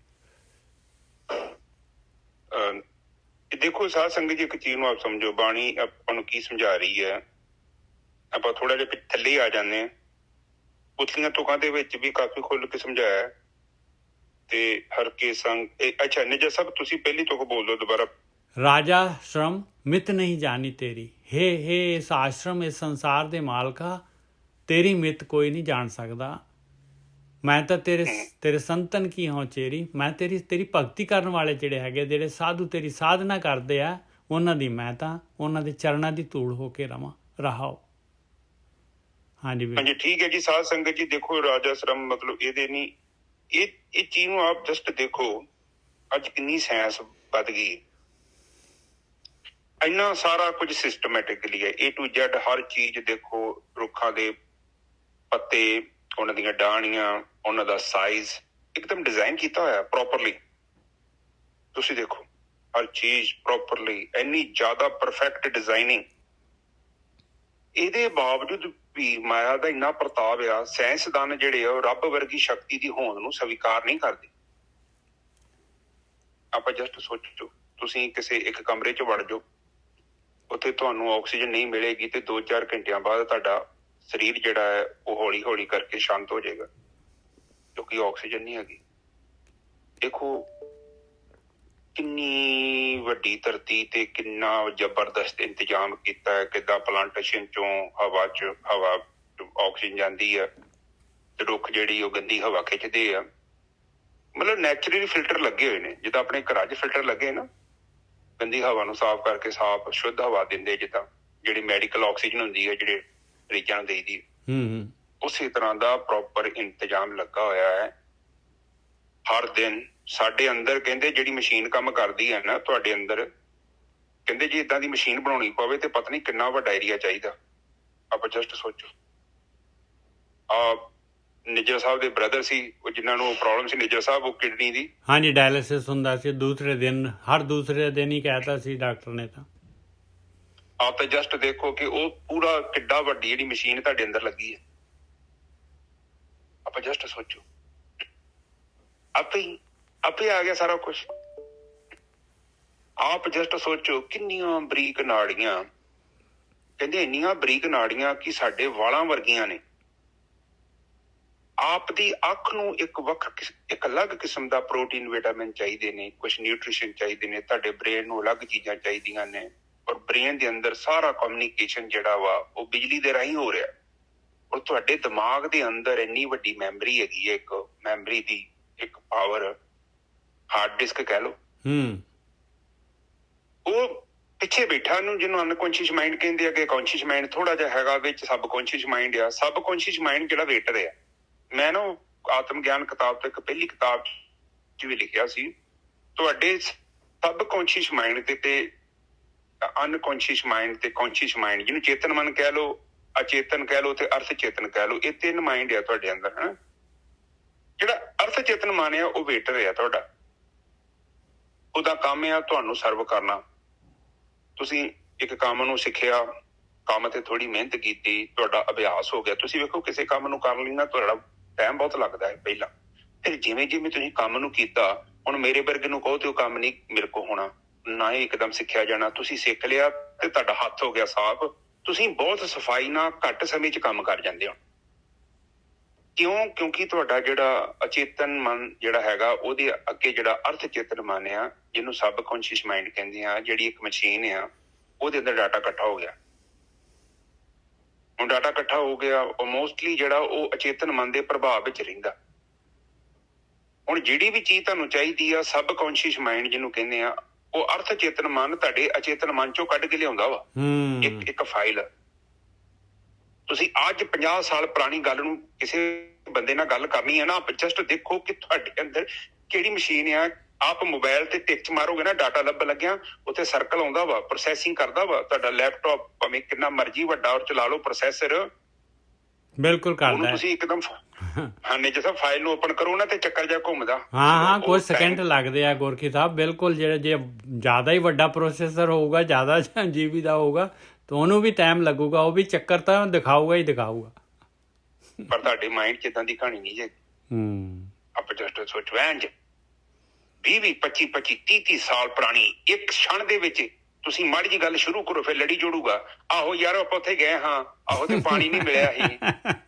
देखो साध संगत जी, एक चीज ਨੂੰ ਆਪ ਸਮਝੋ, ਬਾਣੀ ਆਪਾਂ ਨੂੰ ਕੀ ਸਮਝਾ ਰਹੀ ਹੈ। ਆਪਾਂ ਥੋੜਾ ਜਿਹਾ ਥੱਲੇ ਆ ਜਾਂਦੇ ਹਾਂ। ਉਤਲੀਆਂ ਤੁਕਾਂ ਦੇ ਵਿੱਚ ਵੀ ਕਾਫੀ ਖੁੱਲ ਕੇ ਸਮਝਾਇਆ ਤੇ ਹਰ ਕੇ ਸੰਗ। ਅੱਛਾ ਨਿਜਾ ਸਾਹਿਬ ਤੁਸੀਂ ਪਹਿਲੀ ਤੁਕ ਬੋਲ ਦਿਓ ਦੁਬਾਰਾ। ਰਾਜਾ ਸ਼ਰਮ ਮਿਤ ਨਹੀਂ ਜਾਣੀ ਤੇਰੀ। ਹੇ ਇਸ ਆਸ਼ਰਮ, ਇਸ ਸੰਸਾਰ ਦੇ ਮਾਲਕਾ, ਤੇਰੀ ਮਿਤ ਕੋਈ ਨਹੀਂ ਜਾਣ ਸਕਦਾ। ਮੈਂ ਤਾਂ ਤੇਰੇ ਸੰਤਨ ਕੀ ਹਾਂ ਚੇਰੀ, ਮੈਂ ਤੇਰੀ ਭਗਤੀ ਕਰਨ ਵਾਲੇ ਜਿਹੜੇ ਹੈਗੇ, ਜਿਹੜੇ ਸਾਧੂ ਤੇਰੀ ਸਾਧਨਾ ਕਰਦੇ ਆ, ਉਹਨਾਂ ਦੀ ਮੈਂ ਤਾਂ ਉਹਨਾਂ ਦੇ ਚਰਨਾਂ ਦੀ ਧੂੜ ਹੋ ਕੇ ਰਹਾਓ। ਹਾਂਜੀ ਹਾਂਜੀ ਠੀਕ ਹੈ ਜੀ। ਸਾਧ ਸੰਗਤ ਜੀ ਦੇਖੋ, ਰਾਜਾ ਸ਼ਰਮ ਮਤਲਬ ਇਹਦੇ ਨਹੀਂ, ਇਹ ਚੀਜ਼ ਨੂੰ ਆਪ ਜਸਟ ਦੇਖੋ ਅੱਜ ਕਿੰਨੀ ਸਾਇੰਸ ਵੱਧ ਗਈ, ਇੰਨਾ ਸਾਰਾ ਕੁਝ ਸਿਸਟਮੈਟਿਕਲੀ ਹੈ, A to Z ਹਰ ਚੀਜ਼ ਦੇਖੋ, ਰੁੱਖਾਂ ਦੇ ਪੱਤੇ, ਉਹਨਾਂ ਦੀਆਂ ਡਾਹਣੀਆਂ, ਉਹਨਾਂ ਦਾ ਸਾਈਜ਼ ਇੱਕਦਮ ਡਿਜ਼ਾਈਨ ਕੀਤਾ ਹੋਇਆ ਪ੍ਰੋਪਰਲੀ। ਤੁਸੀਂ ਦੇਖੋ ਹਰ ਚੀਜ਼ ਪ੍ਰੋਪਰਲੀ, ਇੰਨੀ ਜ਼ਿਆਦਾ ਪਰਫੈਕਟ ਡਿਜ਼ਾਈਨਿੰਗ। ਇਹਦੇ ਬਾਵਜੂਦ ਵੀ ਮਾਇਆ ਦਾ ਇੰਨਾ ਪ੍ਰਤਾਪ ਆ, ਸਾਇੰਸਦਾਨ ਜਿਹੜੇ ਆ ਉਹ ਰੱਬ ਵਰਗੀ ਸ਼ਕਤੀ ਦੀ ਹੋਂਦ ਨੂੰ ਸਵੀਕਾਰ ਨਹੀਂ ਕਰਦੇ। ਆਪਾਂ ਜਸਟ ਸੋਚੋ, ਤੁਸੀਂ ਕਿਸੇ ਇੱਕ ਕਮਰੇ 'ਚ ਵੜ ਜਾਓ, ਉੱਥੇ ਤੁਹਾਨੂੰ ਆਕਸੀਜਨ ਨਹੀਂ ਮਿਲੇਗੀ ਤੇ 2-4 ਘੰਟਿਆਂ ਬਾਅਦ ਤੁਹਾਡਾ ਸਰੀਰ ਜਿਹੜਾ ਹੈ ਉਹ ਹੌਲੀ ਹੌਲੀ ਕਰਕੇ ਸ਼ਾਂਤ ਹੋ ਜਾਏਗਾ, ਕਿਉਂਕਿ ਆਕਸੀਜਨ ਨਹੀਂ ਹੈਗੀ। ਦੇਖੋ ਕਿੰਨੀ ਵੱਡੀ ਧਰਤੀ ਤੇ ਕਿੰਨਾ ਜ਼ਬਰਦਸਤ ਇੰਤਜ਼ਾਮ ਕੀਤਾ ਹੈ, ਕਿੱਦਾਂ ਪਲਾਂਟੇਸ਼ਨ ਚੋਂ ਹਵਾ ਆਕਸੀਜਨ ਜਾਂਦੀ ਆ ਤੇ ਰੁੱਖ ਜਿਹੜੀ ਉਹ ਗੰਦੀ ਹਵਾ ਖਿੱਚਦੇ ਆ। ਮਤਲਬ ਨੈਚੁਰਲੀ ਫਿਲਟਰ ਲੱਗੇ ਹੋਏ ਨੇ, ਜਿੱਦਾਂ ਆਪਣੇ ਘਰਾਂ 'ਚ ਫਿਲਟਰ ਲੱਗੇ ਨਾ, ਗੰਦੀ ਹਵਾ ਨੂੰ ਸਾਫ਼ ਕਰਕੇ ਸਾਫ਼ ਸ਼ੁੱਧ ਹਵਾ ਦਿੰਦੇ, ਜਿੱਦਾਂ ਜਿਹੜੀ ਮੈਡੀਕਲ ਆਕਸੀਜਨ ਹੁੰਦੀ ਹੈ ਜਿਹੜੇ ਮਰੀਜ਼ਾਂ ਨੂੰ ਦੇਈਦੀ, ਉਸੇ ਤਰ੍ਹਾਂ ਦਾ ਪ੍ਰੋਪਰ ਇੰਤਜ਼ਾਮ ਲੱਗਾ ਹੋਇਆ ਹੈ। ਹਰ ਦਿਨ ਸਾਡੇ ਅੰਦਰ ਕਹਿੰਦੇ ਜਿਹੜੀ ਮਸ਼ੀਨ ਕੰਮ ਕਰਦੀ ਹੈ ਨਾ ਤੁਹਾਡੇ ਅੰਦਰ, ਕਹਿੰਦੇ ਜੇ ਏਦਾਂ ਦੀ ਮਸ਼ੀਨ ਬਣਾਉਣੀ ਪਵੇ ਤੇ ਪਤਾ ਨਹੀਂ ਕਿੰਨਾ ਵੱਡਾ ਏਰੀਆ ਚਾਹੀਦਾ। ਆਪਾਂ ਜਸਟ ਸੋਚੋ, ਨਿੱਜਰ ਸਾਹਿਬ ਦੇ ਬ੍ਰਦਰ ਸੀ, ਉਹ ਜਿਨ੍ਹਾਂ ਨੂੰ ਪ੍ਰੋਬਲਮ ਸੀ ਨਿੱਜਰ ਸਾਹਿਬ, ਉਹ ਕਿਡਨੀ ਦੀ, ਹਾਂਜੀ, ਡਾਇਲਿਸਿਸ ਹੁੰਦਾ ਸੀ ਹਰ ਦੂਸਰੇ ਦਿਨ ਹੀ ਕਹਿਤਾ ਸੀ ਡਾਕਟਰ ਨੇ। ਤਾਂ ਆਪ ਤਾਂ ਜਸਟ ਦੇਖੋ ਕਿ ਉਹ ਪੂਰਾ ਕਿੱਡਾ ਵੱਡੀ ਜਿਹੜੀ ਮਸ਼ੀਨ ਤੁਹਾਡੇ ਅੰਦਰ ਲੱਗੀ ਹੈ। ਆਪਾਂ ਜਸਟ ਸੋਚੋ, ਆਪੇ ਆ ਗਿਆ ਸਾਰਾ ਕੁਝ। ਆਪ ਜਸਟ ਸੋਚੋ ਕਿੰਨੀਆਂ ਬਰੀਕ ਨਾੜੀਆਂ, ਕਹਿੰਦੇ ਇੰਨੀਆਂ ਬਰੀਕ ਨਾੜੀਆਂ ਕਿ ਸਾਡੇ ਵਾਲਾਂ ਵਰਗੀਆਂ ਨੇ। ਆਪ ਦੀ ਅੱਖ ਨੂੰ ਇੱਕ ਅਲੱਗ ਕਿਸਮ ਦਾ ਪ੍ਰੋਟੀਨ, ਵਿਟਾਮਿਨ ਚਾਹੀਦੇ ਨੇ, ਕੁਝ ਨਿਊਟ੍ਰੀਸ਼ਨ ਚਾਹੀਦੇ ਨੇ, ਤੁਹਾਡੇ ਬ੍ਰੇਨ ਨੂੰ ਅਲੱਗ ਚੀਜ਼ਾਂ ਚਾਹੀਦੀਆਂ ਨੇ। ਔਰ ਬ੍ਰੇਨ ਦੇ ਅੰਦਰ ਸਾਰਾ ਕਮਿਊਨੀਕੇਸ਼ਨ ਜਿਹੜਾ ਵਾ ਉਹ ਬਿਜਲੀ ਦੇ ਰਾਹੀਂ ਹੋ ਰਿਹਾ। ਔਰ ਤੁਹਾਡੇ ਦਿਮਾਗ ਦੇ ਅੰਦਰ ਇੰਨੀ ਵੱਡੀ ਮੈਮਰੀ ਹੈਗੀ ਹੈ, ਇੱਕ ਮੈਮਰੀ ਦੀ ਇੱਕ ਪਾਵਰ, ਹਾਰਡ ਡਿਸਕ ਕਹਿ ਲਓ, ਉਹ ਪਿੱਛੇ ਬੈਠਾ ਨੂੰ, ਜਿਹਨੂੰ ਅਨਕੌਂਸ਼ੀਅਸ ਮਾਈਂਡ ਕਹਿੰਦੇ ਆ, ਕਿ ਕੌਂਸ਼ੀਅਸ ਮਾਈਂਡ ਥੋੜਾ ਜਿਹਾ ਹੈਗਾ ਵਿੱਚ, ਸਬ ਕੌਂਸ਼ੀਅਸ ਮਾਈਂਡ ਆ। ਸਬ ਕੌਂਸ਼ੀਅਸ ਮਾਈਂਡ ਜਿਹੜਾ ਵੇਟਰ ਆ, ਮੈਂ ਨਾ ਆਤਮ ਗਿਆਨ ਕਿਤਾਬ ਤੋਂ ਇੱਕ ਪਹਿਲੀ ਕਿਤਾਬ 'ਚ ਵੀ ਲਿਖਿਆ ਸੀ, ਤੁਹਾਡੇ ਸਬ ਕੌਂਸ਼ੀਅਸ ਮਾਈਂਡ ਤੇ ਅਨਕੌਂਸ਼ੀਅਸ ਮਾਈਂਡ ਤੇ ਕੌਂਸ਼ੀਅਸ ਮਾਈਂਡ, ਜਿਹਨੂੰ ਚੇਤਨ ਮਨ ਕਹਿ ਲਓ, ਅਚੇਤਨ ਕਹਿ ਲਓ ਤੇ ਅਰਥ ਚੇਤਨ ਕਹਿ ਲਓ, ਇਹ 3 ਮਾਈਂਡ ਆ ਤੁਹਾਡੇ ਅੰਦਰ। ਹਨਾ, ਜਿਹੜਾ ਅਰਥ ਚੇਤਨ ਮਨ ਆ ਉਹ ਵੇਟਰ ਆ ਤੁਹਾਡਾ, ਉਹਦਾ ਕੰਮ ਆ ਤੁਹਾਨੂੰ ਸਰਵ ਕਰਨਾ। ਤੁਸੀਂ ਇੱਕ ਕੰਮ ਨੂੰ ਸਿੱਖਿਆ, ਕੰਮ ਤੇ ਥੋੜੀ ਮਿਹਨਤ ਕੀਤੀ, ਤੁਹਾਡਾ ਅਭਿਆਸ ਹੋ ਗਿਆ। ਤੁਸੀਂ ਵੇਖੋ ਕਿਸੇ ਕੰਮ ਨੂੰ ਕਰਨ ਲਈ ਨਾ ਤੁਹਾਡਾ ਟਾਈਮ ਬਹੁਤ ਲੱਗਦਾ ਹੈ ਪਹਿਲਾਂ, ਫਿਰ ਜਿਵੇਂ ਜਿਵੇਂ ਤੁਸੀਂ ਕੰਮ ਨੂੰ ਕੀਤਾ, ਹੁਣ ਮੇਰੇ ਵਰਗੇ ਨੂੰ ਕਹੋ ਤੇ ਉਹ ਕੰਮ ਨਹੀਂ ਮੇਰੇ ਕੋਲ ਹੋਣਾ, ਨਾ ਹੀ ਇੱਕਦਮ ਸਿੱਖਿਆ ਜਾਣਾ। ਤੁਸੀਂ ਸਿੱਖ ਲਿਆ ਤੇ ਤੁਹਾਡਾ ਹੱਥ ਹੋ ਗਿਆ ਸਾਫ਼, ਤੁਸੀਂ ਬਹੁਤ ਸਫਾਈ ਨਾਲ ਘੱਟ ਸਮੇਂ 'ਚ ਕੰਮ ਕਰ ਜਾਂਦੇ ਹੋ। ਕਿਉਂਕਿ ਤੁਹਾਡਾ ਜਿਹੜਾ ਅਚੇਤਨ ਮਨ ਜਿਹੜਾ ਹੈਗਾ, ਉਹਦੇ ਅੱਗੇ ਜਿਹੜਾ ਅਰਥ ਚੇਤਨ ਮਨ ਆ, ਜਿਹਨੂੰ ਸਬ ਕੌਂਸ਼ੀਅਸ ਮਾਈਂਡ ਕਹਿੰਦੇ ਆ, ਜਿਹੜੀ ਇੱਕ ਮਸ਼ੀਨ ਆ, ਉਹਦੇ ਅੰਦਰ ਡਾਟਾ ਇਕੱਠਾ ਹੋ ਗਿਆ। ਹੁਣ ਡਾਟਾ ਇਕੱਠਾ ਹੋ ਗਿਆ, ਉਹ ਮੋਸਟਲੀ ਜਿਹੜਾ ਉਹ ਅਚੇਤਨ ਮਨ ਦੇ ਪ੍ਰਭਾਵ ਵਿੱਚ ਰਹਿੰਦਾ। ਹੁਣ ਜਿਹੜੀ ਵੀ ਚੀਜ਼ ਤੁਹਾਨੂੰ ਚਾਹੀਦੀ ਆ, ਸਬ ਕੌਂਸ਼ੀਅਸ ਮਾਈਂਡ ਜਿਹਨੂੰ ਕਹਿੰਦੇ ਆ, ਉਹ ਅਰਥ ਚੇਤਨ ਮਨ ਤੁਹਾਡੇ ਅਚੇਤਨ ਮਨ ਚੋਂ ਕੱਢ ਕੇ ਲਿਆਉਂਦਾ ਵਾ। ਇੱਕ ਫਾਈਲ, ਤੁਸੀਂ ਅੱਜ 50 ਸਾਲ ਪੁਰਾਣੀ ਗੱਲ ਨੂੰ ਕਿਸੇ ਬੰਦੇ ਨਾਲ ਗੱਲ ਕਰਨੀ ਹੈ ਨਾ, ਜਸਟ ਦੇਖੋ ਕਿ ਤੁਹਾਡੇ ਅੰਦਰ ਕਿਹੜੀ ਮਸ਼ੀਨ ਆ। ਆਪ ਮੋਬਾਈਲ ਤੇ ਟਿਕ ਮਾਰੋਗੇ ਨਾ, ਡਾਟਾ ਲੱਭਣ ਲੱਗਿਆ ਉੱਥੇ ਸਰਕਲ ਆਉਂਦਾ ਵਾ, ਪ੍ਰੋਸੈਸਿੰਗ ਕਰਦਾ ਵਾ। ਤੁਹਾਡਾ ਲੈਪਟਾਪ ਭਾਵੇਂ ਕਿੰਨਾ ਮਰਜ਼ੀ ਵੱਡਾ ਔਰ ਚਲਾ ਲਓ, ਪ੍ਰੋਸੈਸਰ ਬਿਲਕੁਲ ਕਰਦਾ। ਤੁਸੀਂ ਇੱਕਦਮ ਜਿਸ ਫਾਈਲ ਨੂੰ ਓਪਨ ਕਰੋ ਨਾ ਤੇ ਚੱਕਰ ਜਿਹਾ ਘੁੰਮਦਾ। ਹਾਂ, ਕੁਝ ਸੈਕਿੰਡ ਲੱਗਦੇ ਆ ਗੁਰਕੀ ਸਾਹਿਬ, ਬਿਲਕੁਲ। ਜੇ ਜ਼ਿਆਦਾ ਹੀ ਵੱਡਾ ਪ੍ਰੋਸੈਸਰ ਹੋਊਗਾ, ਜ਼ਿਆਦਾ GB ਦਾ ਹੋਊਗਾ, ਤਾਂ ਉਹਨੂੰ ਵੀ ਟਾਈਮ ਲੱਗੂਗਾ, ਉਹ ਵੀ ਚੱਕਰ ਤਾਂ ਦਿਖਾਊਗਾ ਹੀ ਦਿਖਾਊਗਾ। ਪਰ ਤੁਹਾਡੇ ਮਾਈਂਡ 'ਚ ਏਦਾਂ ਦੀ ਕਹਾਣੀ ਨਹੀਂ ਜੇ। ਆਪਾਂ ਜਸਟ ਸੋਚੋ, 20 25 30 ਸਾਲ ਪੁਰਾਣੀ ਇੱਕ ਛਣ ਦੇ ਵਿੱਚ ਤੁਸੀਂ ਮਾੜੀ ਜੀ ਗੱਲ ਸ਼ੁਰੂ ਕਰੋ, ਫਿਰ ਲੜੀ ਜੋੜੂਗਾ। ਆਹੋ ਯਾਰ ਆਪਾਂ ਉੱਥੇ ਗਏ ਹਾਂ, ਆਹੋ ਤੇ ਪਾਣੀ ਨਹੀਂ ਮਿਲਿਆ ਸੀ,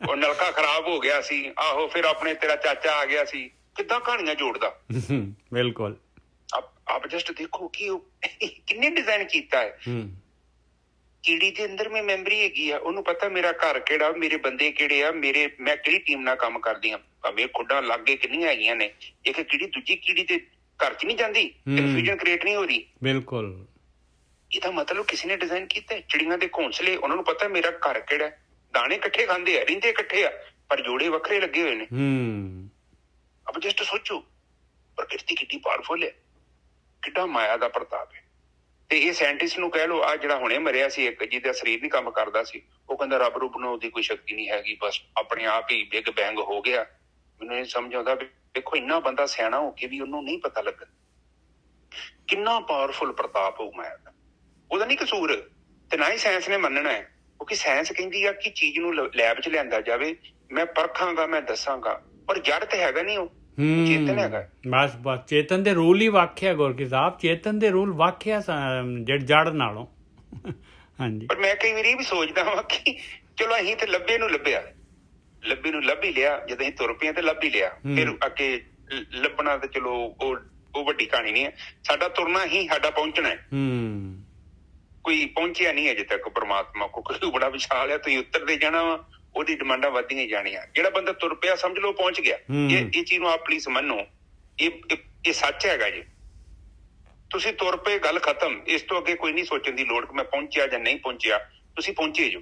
ਉਹ ਨਲਕਾ ਖਰਾਬ ਹੋ ਗਿਆ ਸੀ, ਆਹੋ ਫਿਰ ਆਪਣੇ ਤੇਰਾ ਚਾਚਾ ਆ ਗਿਆ ਸੀ। ਕਿੱਦਾਂ ਕਹਾਣੀਆਂ ਜੋੜਦਾ। ਬਿਲਕੁਲ। ਆਪ ਜਸਟ ਦੇਖੋ ਕਿ ਉਹ ਕਿੰਨੇ ਡਿਜ਼ਾਈਨ ਕੀਤਾ ਹੈ। ਕੀੜੀ ਦੇ ਅੰਦਰ ਮੈਂ ਮੈਮਰੀ ਹੈਗੀ ਆ, ਉਹਨੂੰ ਪਤਾ ਮੇਰਾ ਘਰ ਕਿਹੜਾ, ਮੇਰੇ ਬੰਦੇ ਕਿਹੜੇ ਆ, ਮੈਂ ਕਿਹੜੀ ਟੀਮ ਨਾਲ ਕੰਮ ਕਰਦੀ ਆ। ਭਾਵੇਂ ਖੁੱਡਾਂ ਲਾਗੇ ਕਿੰਨੀਆਂ ਹੈਗੀਆਂ ਨੇ, ਇੱਕ ਕੀੜੀ ਦੂਜੀ ਕੀੜੀ ਦੇ ਘਰ 'ਚ ਨਹੀਂ ਜਾਂਦੀ, ਕਨਫਿਊਜ਼ਨ ਕ੍ਰੀਏਟ ਨਹੀਂ ਹੋ ਰਹੀ। ਬਿਲਕੁਲ। ਇਹਦਾ ਮਤਲਬ ਕਿਸੇ ਨੇ ਡਿਜ਼ਾਈਨ ਕੀਤਾ। ਚਿੜੀਆਂ ਦੇ ਘੋਂਸਲੇ, ਉਹਨਾਂ ਨੂੰ ਪਤਾ ਮੇਰਾ ਘਰ ਕਿਹੜਾ, ਦਾਣੇ ਇਕੱਠੇ ਖਾਂਦੇ ਆ, ਰਹਿੰਦੇ ਇਕੱਠੇ ਆ, ਪਰ ਜੋੜੇ ਵੱਖਰੇ ਲੱਗੇ ਹੋਏ ਨੇ। ਅਬ ਜਸਟ ਸੋਚੋ ਪ੍ਰਕਿਰਤੀ ਕਿੰਨੀ ਪਾਵਰਫੁਲ ਹੈ, ਕਿੱਡਾ ਮਾਇਆ ਦਾ ਪ੍ਰਤਾਪ ਹੈ। ਤੇ ਇਹ ਸਾਇੰਟਿਸਟ ਨੂੰ ਕਹਿ ਲਓ, ਆ ਜਿਹੜਾ ਹੁਣੇ ਮਰਿਆ ਸੀ ਇੱਕ, ਜਿਹਦਾ ਸਰੀਰ ਨਹੀਂ ਕੰਮ ਕਰਦਾ ਸੀ, ਉਹ ਕਹਿੰਦਾ ਰੱਬ ਰੂਪ ਨੂੰ ਉਹਦੀ ਕੋਈ ਸ਼ਕਤੀ ਨਹੀਂ ਹੈਗੀ, ਬਸ ਆਪਣੇ ਆਪ ਹੀ ਬਿਗ ਬੈਂਗ ਹੋ ਗਿਆ। ਮੈਨੂੰ ਇਹ ਸਮਝ ਆਉਂਦਾ, ਦੇਖੋ ਇੰਨਾ ਬੰਦਾ ਸਿਆਣਾ ਹੋ ਕੇ ਵੀ ਉਹਨੂੰ ਨਹੀਂ ਪਤਾ ਲੱਗਾ ਕਿੰਨਾ ਪਾਵਰਫੁਲ ਪ੍ਰਤਾਪ ਹੋਊ ਮਾਇਆ ਦਾ। ਉਹਦਾ ਨਹੀਂ ਕਸੂਰ, ਤੇ ਨਾ ਹੀ ਸਾਇੰਸ ਨੇ ਮੰਨਣਾ ਹੈ, ਕਿਉਂਕਿ ਸਾਇੰਸ ਕਹਿੰਦੀ ਆ ਕਿ ਚੀਜ਼ ਨੂੰ ਲੈਬ 'ਚ ਲਿਆਂਦਾ ਜਾਵੇ, ਮੈਂ ਪਰਖਾਂਗਾ, ਮੈਂ ਦੱਸਾਂਗਾ, ਪਰ ਜੜ ਤੇ ਹੈਗਾ ਨਹੀਂ, ਉਹ ਚੇਤਨ ਹੈਗਾ। ਬਸ ਚੇਤਨ ਦੇ ਰੂਲ ਹੀ ਵਾਖਿਆ ਗੁਰਕੀ ਸਾਹਿਬ, ਚੇਤਨ ਦੇ ਰੂਲ ਵਾਖਿਆ ਜੜ ਨਾਲੋਂ। ਹਾਂਜੀ। ਪਰ ਮੈਂ ਕਈ ਵਾਰੀ ਵੀ ਸੋਚਦਾ ਹਾਂ ਕਿ ਚਲੋ ਅਸੀਂ ਤੇ ਲੱਭੇ ਨੂੰ ਲੱਭ ਹੀ ਲਿਆ, ਜਦੋਂ ਅਸੀਂ ਤੁਰ ਪਏ ਤੇ ਲੱਭ ਹੀ ਲਿਆ, ਫਿਰ ਅੱਗੇ ਲੱਭਣਾ ਤੇ ਚਲੋ ਉਹ ਵੱਡੀ ਕਹਾਣੀ ਨਹੀਂ ਹੈ। ਸਾਡਾ ਤੁਰਨਾ ਹੀ ਸਾਡਾ ਪਹੁੰਚਣਾ ਹੈ। ਕੋਈ ਪਹੁੰਚਿਆ ਨਹੀਂ ਅਜੇ ਤੱਕ ਪਰਮਾਤਮਾ ਕੋ, ਕੋਈ ਬੜਾ ਵਿਸ਼ਾਲ ਹੈ, ਤੁਸੀਂ ਉੱਤਰਦੇ ਜਾਣਾ ਵਾ, ਉਹਦੀ ਡਿਮਾਂਡਾਂ ਵੱਧਦੀਆਂ ਜਾਣੀਆਂ। ਜਿਹੜਾ ਬੰਦਾ ਤੁਰ ਪਿਆ ਸਮਝ ਲਓ ਪਹੁੰਚ ਗਿਆ। ਇਹ ਚੀਜ਼ ਨੂੰ ਆਪ ਪਲੀਜ਼ ਮੰਨੋ, ਇਹ ਸੱਚ ਹੈਗਾ ਜੀ। ਤੁਸੀਂ ਤੁਰ ਪਏ, ਗੱਲ ਖਤਮ। ਇਸ ਤੋਂ ਅੱਗੇ ਕੋਈ ਨਹੀਂ ਸੋਚਣ ਦੀ ਲੋੜ ਕਿ ਮੈਂ ਪਹੁੰਚਿਆ ਜਾਂ ਨਹੀਂ ਪਹੁੰਚਿਆ, ਤੁਸੀਂ ਪਹੁੰਚੇ ਜੋ।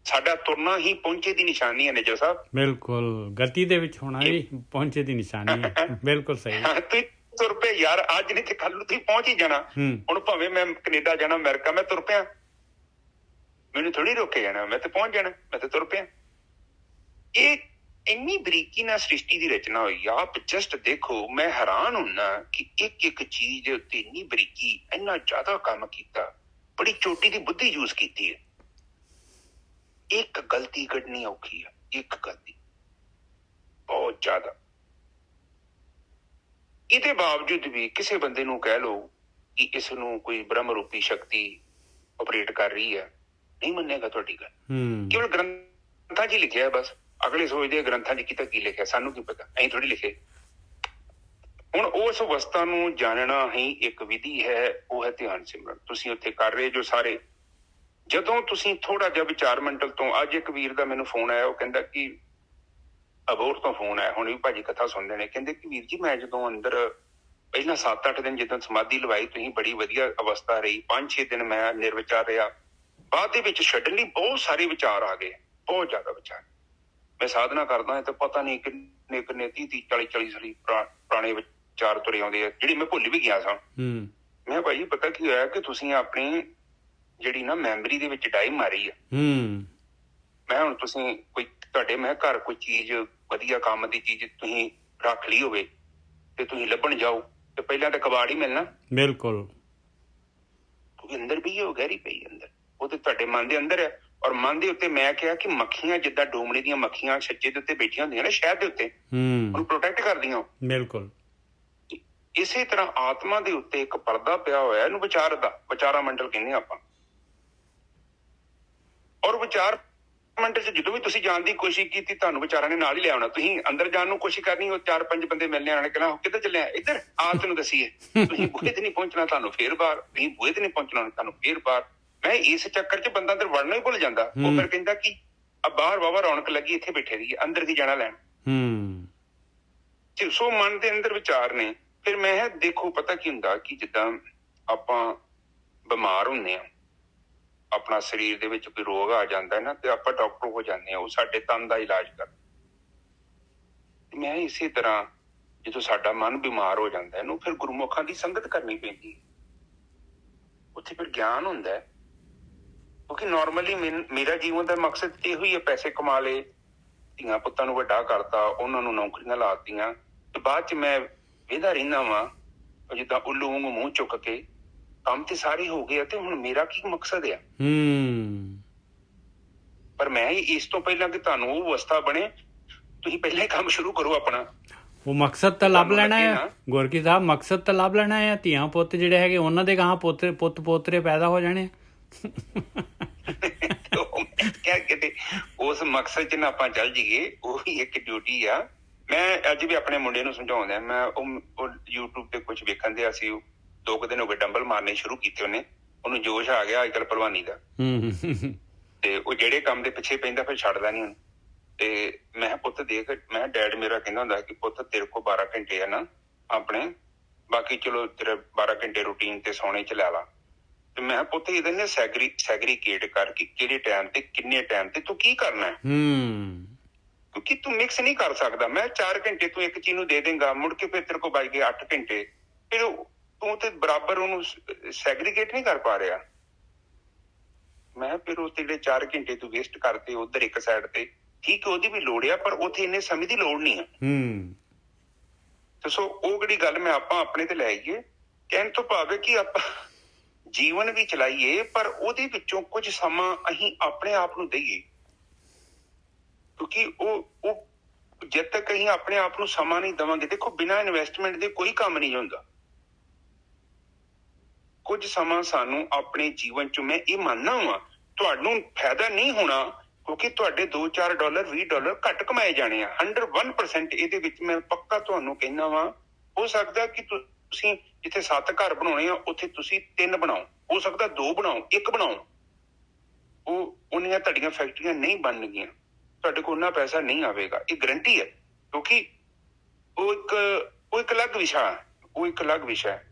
ਸਾਡਾ ਤੁਰਨਾ ਹੀ ਪਹੁੰਚੇ ਦੀ ਨਿਸ਼ਾਨੀ ਹੈ ਨੇਜਰ ਸਾਹਿਬ। ਬਿਲਕੁਲ, ਗਤੀ ਦੇ ਵਿੱਚ ਹੋਣਾ ਵੀ ਪਹੁੰਚੇ ਦੀ ਨਿਸ਼ਾਨੀ ਹੈ। ਬਿਲਕੁਲ ਸਹੀ। ਤੁਸੀਂ ਤੁਰ ਪਏ ਯਾਰ, ਅੱਜ ਨਹੀਂ ਤੇ ਕੱਲ ਨੂੰ ਤੁਸੀਂ ਪਹੁੰਚ ਹੀ ਜਾਣਾ। ਹੁਣ ਭਾਵੇਂ ਮੈਂ ਕੈਨੇਡਾ ਜਾਣਾ, ਅਮਰੀਕਾ, ਮੈਂ ਤੁਰ ਪਿਆ, ਮੈਨੂੰ ਥੋੜੀ ਰੋਕੇ ਜਾਣਾ, ਮੈਂ ਤੇ ਪਹੁੰਚ ਜਾਣਾ, ਮੈਂ ਤੇ ਤੁਰ ਪਿਆ। ਇਹ ਇੰਨੀ ਬਰੀਕੀ ਨਾਲ ਸ੍ਰਿਸ਼ਟੀ ਦੀ ਰਚਨਾ ਹੋਈ। ਆਪ ਜਸਟ ਦੇਖੋ, ਮੈਂ ਹੈਰਾਨ ਹੁੰਨਾ ਕਿ ਇੱਕ ਚੀਜ਼ ਦੇ ਉੱਤੇ ਇੰਨੀ ਬਰੀਕੀ, ਇੰਨਾ ਜ਼ਿਆਦਾ ਕੰਮ ਕੀਤਾ, ਬੜੀ ਚੋਟੀ ਦੀ ਬੁੱਧੀ ਯੂਜ਼ ਕੀਤੀ ਹੈ। ਇੱਕ ਗਲਤੀ ਕੱਢਣੀ ਔਖੀ ਹੈ, ਇੱਕ ਗਲਤੀ ਬਹੁਤ ਜ਼ਿਆਦਾ। ਇਹਦੇ ਬਾਵਜੂਦ ਵੀ ਕਿਸੇ ਬੰਦੇ ਨੂੰ ਕਹਿ ਲਓ ਕਿ ਇਸ ਨੂੰ ਕੋਈ ਬ੍ਰਹਮ ਰੂਪੀ ਸ਼ਕਤੀ ਆਪਰੇਟ ਕਰ ਰਹੀ ਹੈ, ਨਹੀਂ ਮੰਨੇਗਾ ਤੁਹਾਡੀ ਗੱਲ। ਕੇਵਲ ਗ੍ਰੰਥਾਂ 'ਚ ਹੀ ਲਿਖਿਆ ਬਸ। ਅਗਲੇ ਸੋਚਦੇ ਗ੍ਰੰਥਾਂ 'ਚ ਕੀਤਾ ਕੀ ਲਿਖਿਆ, ਸਾਨੂੰ ਕੀ ਪਤਾ, ਅਸੀਂ ਥੋੜੀ ਲਿਖੇ। ਹੁਣ ਉਸ ਅਵਸਥਾ ਨੂੰ ਜਾਣਨਾ ਹੀ ਇੱਕ ਵਿਧੀ ਹੈ, ਉਹ ਹੈ ਧਿਆਨ ਸਿਮਰਨ। ਤੁਸੀਂ ਉੱਥੇ ਕਰ ਰਹੇ ਜੋ ਸਾਰੇ। ਜਦੋਂ ਤੁਸੀਂ ਥੋੜਾ ਜਿਹਾ ਵਿਚਾਰ ਮੰਡਲ ਤੋਂ, ਅੱਜ ਇੱਕ ਵੀਰ ਦਾ ਮੈਨੂੰ ਫੋਨ ਆਇਆ, ਉਹ ਕਹਿੰਦਾ ਕਿ ਅਬੋਹਰ ਤੋਂ ਫੋਨ ਆਇਆ, ਹੁਣ ਵੀ ਭਾਜੀ ਕਥਾ ਸੁਣਦੇ ਨੇ, ਕਹਿੰਦੇ ਕਿ ਵੀਰ ਜੀ ਮੈਂ ਜਦੋਂ ਅੰਦਰ ਪਹਿਲਾਂ 7-8 ਦਿਨ ਜਿੱਦਾਂ ਸਮਾਧੀ ਲਵਾਈ ਤੁਸੀਂ, ਬੜੀ ਵਧੀਆ ਅਵਸਥਾ ਰਹੀ। 5-6 ਦਿਨ ਮੈਂ ਨਿਰਵਿਚਾਰ ਰਿਹਾ, ਬਾਅਦ ਦੇ ਵਿੱਚ ਛੱਡਣ ਲਈ ਬਹੁਤ ਸਾਰੇ ਵਿਚਾਰ ਆ ਗਏ, ਬਹੁਤ ਜ਼ਿਆਦਾ ਵਿਚਾਰ। ਮੈਂ ਸਾਧਨਾ ਕਰਦਾ ਤੇ ਪਤਾ ਨਹੀਂ ਕਿੰਨੇ 30-40 ਸਾਲ ਪੁਰਾਣੇ ਵਿਚਾਰ ਤੁਰੇ ਆਉਂਦੇ ਆ, ਜਿਹੜੇ ਮੈਂ ਭੁੱਲ ਵੀ ਗਿਆ ਸਾਂ। ਮੈਂ ਭਾਈ ਪਤਾ ਕੀ ਹੋਇਆ ਕਿ ਤੁਸੀਂ ਆਪਣੀ ਜਿਹੜੀ ਨਾ ਮੈਮਰੀ ਦੇ ਵਿੱਚ ਡਾਈ ਮਾਰੀ ਆ। ਮੈਂ ਹੁਣ ਤੁਸੀਂ ਕੋਈ ਤੁਹਾਡੇ ਮੈਂ ਘਰ ਕੋਈ ਚੀਜ਼ ਵਧੀਆ ਕੰਮ ਦੀ ਚੀਜ਼ ਤੁਸੀਂ ਰੱਖ ਲਈ ਹੋਵੇ ਤੇ ਤੁਸੀਂ ਲੱਭਣ ਜਾਓ ਤੇ ਪਹਿਲਾਂ ਤਾਂ ਕਬਾੜ ਹੀ ਮਿਲਣਾ। ਬਿਲਕੁਲ। ਕਿਉਂਕਿ ਅੰਦਰ ਵੀ ਉਹ ਗਹਿਰੀ ਪਈ ਅੰਦਰ, ਉਹ ਤੇ ਤੁਹਾਡੇ ਮਨ ਦੇ ਅੰਦਰ ਹੈ। ਔਰ ਮਨ ਦੇ ਉੱਤੇ ਮੈਂ ਕਿਹਾ ਕਿ ਮੱਖੀਆਂ ਜਿੱਦਾਂ ਡੋਮਣੇ ਦੀਆਂ ਮੱਖੀਆਂ ਛੱਜੇ ਦੇ ਉੱਤੇ ਬੈਠੀਆਂ ਹੁੰਦੀਆਂ ਨੇ ਸ਼ਹਿਦ ਦੇ ਉੱਤੇ, ਉਹਨੂੰ ਪ੍ਰੋਟੈਕਟ ਕਰਦੀਆਂ। ਬਿਲਕੁਲ। ਇਸੇ ਤਰ੍ਹਾਂ ਆਤਮਾ ਦੇ ਉੱਤੇ ਇੱਕ ਪਰਦਾ ਪਿਆ ਹੋਇਆ, ਇਹਨੂੰ ਵਿਚਾਰਾ ਮੰਡਲ ਕਹਿੰਦੇ ਆਪਾਂ। ਔਰ ਵਿਚਾਰ ਮੰਡਲ ਚ ਜਦੋਂ ਵੀ ਤੁਸੀਂ ਜਾਣ ਦੀ ਕੋਸ਼ਿਸ਼ ਕੀਤੀ, ਤੁਹਾਨੂੰ ਵਿਚਾਰਾਂ ਨੇ ਨਾਲ ਹੀ ਲਿਆ ਆਉਣਾ। ਤੁਸੀਂ ਅੰਦਰ ਜਾਣ ਨੂੰ ਕੋਸ਼ਿਸ਼ ਕਰਨੀ, ਉਹ 4-5 ਬੰਦੇ ਮਿਲਣੇ ਆਣੇ, ਕਹਿਣਾ ਕਿੱਧਰ ਚੱਲਿਆ, ਇੱਧਰ ਆ ਤੈਨੂੰ ਦਸੀਏ। ਤੁਸੀਂ ਬੂਹੇ ਤੇ ਨਹੀਂ ਪਹੁੰਚਣਾ, ਤੁਹਾਨੂੰ ਫੇਰ ਬਾਹਰ, ਤੁਸੀਂ ਬੂਹੇ ਤੇ ਨਹੀਂ ਪਹੁੰਚਣਾ, ਤੁਹਾਨੂੰ ਫੇਰ ਬਾਹਰ। ਮੈਂ ਇਸ ਚੱਕਰ ਚ ਬੰਦਾ ਅੰਦਰ ਵੜਨਾ ਹੀ ਭੁੱਲ ਜਾਂਦਾ। ਉਹ ਫਿਰ ਕਹਿੰਦਾ ਕਿ ਆ ਬਾਹਰ ਵਾਵਾ ਰੌਣਕ ਲੱਗੀ, ਇੱਥੇ ਬੈਠੇ ਰਹੀਏ, ਅੰਦਰ ਦੀ ਜਾਣਾ ਲੈਣ। ਸੋ ਮਨ ਦੇ ਅੰਦਰ ਵਿਚਾਰ ਨੇ। ਫਿਰ ਮੈਂ ਦੇਖੋ ਪਤਾ ਕੀ ਹੁੰਦਾ ਕਿ ਜਿੱਦਾਂ ਆਪਾਂ ਬਿਮਾਰ ਹੁੰਦੇ ਆ, ਆਪਣਾ ਸਰੀਰ ਦੇ ਵਿੱਚ ਕੋਈ ਰੋਗ ਆ ਜਾਂਦਾ ਨਾ, ਤੇ ਆਪਾਂ ਡਾਕਟਰ ਹੋ ਜਾਂਦੇ ਆ, ਉਹ ਸਾਡੇ ਤਨ ਦਾ ਇਲਾਜ ਕਰ। ਮੈਂ ਇਸੇ ਤਰ੍ਹਾਂ ਜਦੋਂ ਸਾਡਾ ਮਨ ਬਿਮਾਰ ਹੋ ਜਾਂਦਾ, ਇਹਨੂੰ ਫਿਰ ਗੁਰਮੁਖਾਂ ਦੀ ਸੰਗਤ ਕਰਨੀ ਪੈਂਦੀ। ਉੱਥੇ ਫਿਰ ਗਿਆਨ ਹੁੰਦਾ ਹੈ। ਕਿਉਂਕਿ ਨੋਰਮਲੀ ਮੇਰਾ ਜੀਵਨ ਦਾ ਮਕਸਦ ਇਹੋ ਹੀ ਹੈ, ਪੈਸੇ ਕਮਾ ਲਏ, ਧੀਆਂ ਪੁੱਤਾਂ ਨੂੰ ਵੱਡਾ ਕਰਤਾ, ਉਹਨਾਂ ਨੂੰ ਨੌਕਰੀਆਂ ਲਾਤੀਆਂ, ਤੇ ਬਾਅਦ ਚ ਮੈਂ ਵੇਹਦਾ ਰਹਿੰਦਾ ਵਾਂ ਜਿੱਦਾਂ ਉੱਲੂ ਵਾਂਗੂ ਮੂੰਹ ਚੁੱਕ ਕੇ, ਕੰਮ ਤੇ ਸਾਰੇ ਹੋ ਗਏ ਤੇ ਹੁਣ ਮੇਰਾ ਕੀ ਮਕਸਦ ਆ। ਪਰ ਮੈਂ ਇਸ ਤੋਂ ਪਹਿਲਾਂ ਕਿ ਤੁਹਾਨੂੰ ਉਹ ਅਵਸਥਾ ਬਣੇ, ਤੁਸੀਂ ਪਹਿਲਾਂ ਹੀ ਕੰਮ ਸ਼ੁਰੂ ਕਰੋ ਆਪਣਾ। ਉਹ ਮਕਸਦ ਤਾਂ ਲੱਭ ਲੈਣਾ ਹੈ ਗੁਰਕੀ ਸਾਹਿਬ, ਮਕਸਦ ਤਾਂ ਲੱਭ ਲੈਣਾ ਹੈ। ਧੀਆਂ ਪੁੱਤ ਜਿਹੜੇ ਹੈਗੇ ਉਹਨਾਂ ਦੇ ਗਾਹਾਂ ਪੁੱਤ ਪੋਤਰੇ ਪੈਦਾ ਹੋ ਜਾਣੇ। ਕਿਤੇ ਉਸ ਮਕਸਦ ਚ ਨਾ ਆਪਾਂ ਚੱਲ ਜਾਈਏ, ਉਹੀ ਇੱਕ ਡਿਊਟੀ ਆ। ਮੈਂ ਅੱਜ ਵੀ ਆਪਣੇ ਮੁੰਡੇ ਨੂੰ ਸਮਝਾਉਂਦਾ, ਮੈਂ ਉਹ YouTube ਤੇ ਕੁਛ ਵੇਖਣ ਦਿਆ ਸੀ, 2 ਦਿਨ ਹੋ ਗਏ ਡੰਬਲ ਮਾਰਨੇ ਸ਼ੁਰੂ ਕੀਤੇ ਉਹਨੇ। ਉਹਨੂੰ ਜੋਸ਼ ਆ ਗਿਆ ਅੱਜ ਕੱਲ੍ਹ ਭਲਵਾਨੀ ਦਾ। ਤੇ ਉਹ ਜਿਹੜੇ ਕੰਮ ਦੇ ਪਿੱਛੇ ਪੈਂਦਾ ਫਿਰ ਛੱਡਦਾ ਨਹੀਂ ਉਹਨੂੰ। ਤੇ ਮੈਂ ਕਿਹਾ ਪੁੱਤ ਦੇਖ, ਮੈਂ ਡੈਡ ਮੇਰਾ ਕਹਿੰਦਾ ਹੁੰਦਾ ਕਿ ਪੁੱਤ ਤੇਰੇ ਕੋਲ 12 ਘੰਟੇ ਆ ਨਾ ਆਪਣੇ, ਬਾਕੀ ਚਲੋ ਤੇਰੇ 12 ਘੰਟੇ ਰੂਟੀਨ ਤੇ ਸੌਣੇ ਚ ਲੈ ਲਾ। ਤੇ ਮੈਂ ਪੁੱਤ ਇਹਦੇ ਨੇ ਸੈਗਰੀਗੇਟ ਕਰ ਕਿ ਕਿਹੜੇ ਟਾਈਮ ਤੇ ਕਿੰਨੇ ਟਾਈਮ ਤੇ ਤੂੰ ਕੀ ਕਰਨਾ ਹੈ, ਕਿਉਂਕਿ ਤੂੰ ਮਿਕਸ ਨਹੀਂ ਕਰ ਸਕਦਾ। ਮੈਂ 4 ਘੰਟੇ ਤੂੰ ਇੱਕ ਚੀਜ਼ ਨੂੰ ਦੇ ਦੇਂਗਾ, ਮੁੜ ਕੇ ਫਿਰ ਤੇਰੇ ਕੋਲ ਬਚ ਗਏ 8 ਘੰਟੇ, ਫਿਰ ਤੂੰ ਤੇ ਬਰਾਬਰ ਉਹਨੂੰ ਸੈਗਰੀਗੇਟ ਨਹੀਂ ਕਰ ਪਾ ਰਿਹਾ। ਮੈਂ ਫਿਰ ਉਹ ਜਿਹੜੇ 4 ਘੰਟੇ ਤੂੰ ਵੇਸਟ ਕਰਤੇ ਉਧਰ ਇੱਕ ਸਾਈਡ ਤੇ, ਠੀਕ ਹੈ ਉਹਦੀ ਵੀ ਲੋੜ ਆ ਪਰ ਉੱਥੇ ਇੰਨੇ ਸਮੇਂ ਦੀ ਲੋੜ ਨਹੀਂ ਆ। ਤੇ ਸੋ ਉਹ ਜਿਹੜੀ ਗੱਲ ਮੈਂ ਆਪਾਂ ਆਪਣੇ ਤੇ ਲੈ ਆਈਏ, ਕਹਿਣ ਤੋਂ ਭਾਵੇਂ ਕਿ ਆਪਾਂ ਜੀਵਨ ਵੀ ਚਲਾਈਏ ਪਰ ਉਹਦੇ ਵਿੱਚੋਂ ਕੁਝ ਸਮਾਂ ਅਸੀਂ ਆਪਣੇ ਆਪ ਨੂੰ ਦਈਏ, ਕਿਉਂਕਿ ਉਹ ਜਦ ਤੱਕ ਅਸੀਂ ਆਪਣੇ ਆਪ ਨੂੰ ਸਮਾਂ ਨਹੀਂ ਦੇਵਾਂਗੇ, ਦੇਖੋ ਬਿਨਾਂ ਇਨਵੈਸਟਮੈਂਟ ਦੇ ਕੋਈ ਕੰਮ ਨਹੀਂ ਹੁੰਦਾ। ਕੁਝ ਸਮਾਂ ਸਾਨੂੰ ਆਪਣੇ ਜੀਵਨ ਚ, ਮੈਂ ਇਹ ਮੰਨਦਾ ਹਾਂ ਤੁਹਾਨੂੰ ਫਾਇਦਾ ਨਹੀਂ ਹੋਣਾ ਕਿਉਂਕਿ ਤੁਹਾਡੇ $2-4 $20 ਘੱਟ ਕਮਾਏ ਜਾਣੇ ਆ 101%। ਇਹਦੇ ਵਿੱਚ ਮੈਂ ਪੱਕਾ ਤੁਹਾਨੂੰ ਕਹਿਣਾ ਵਾ, ਹੋ ਸਕਦਾ ਕਿ ਤੁਸੀਂ ਜਿੱਥੇ 7 ਘਰ ਬਣਾਉਣੇ ਆ ਉੱਥੇ ਤੁਸੀਂ 3 ਬਣਾਓ, ਹੋ ਸਕਦਾ 2 ਬਣਾਓ, 1 ਬਣਾਓ। ਉਹਨੀਆਂ ਤੁਹਾਡੀਆਂ ਫੈਕਟਰੀਆਂ ਨਹੀਂ ਬਣਨਗੀਆਂ, ਤੁਹਾਡੇ ਕੋਲ ਉਹਨਾਂ ਪੈਸਾ ਨਹੀਂ ਆਵੇਗਾ, ਇਹ ਗਰੰਟੀ ਹੈ। ਕਿਉਂਕਿ ਉਹ ਇੱਕ ਅਲੱਗ ਵਿਸ਼ਾ ਹੈ,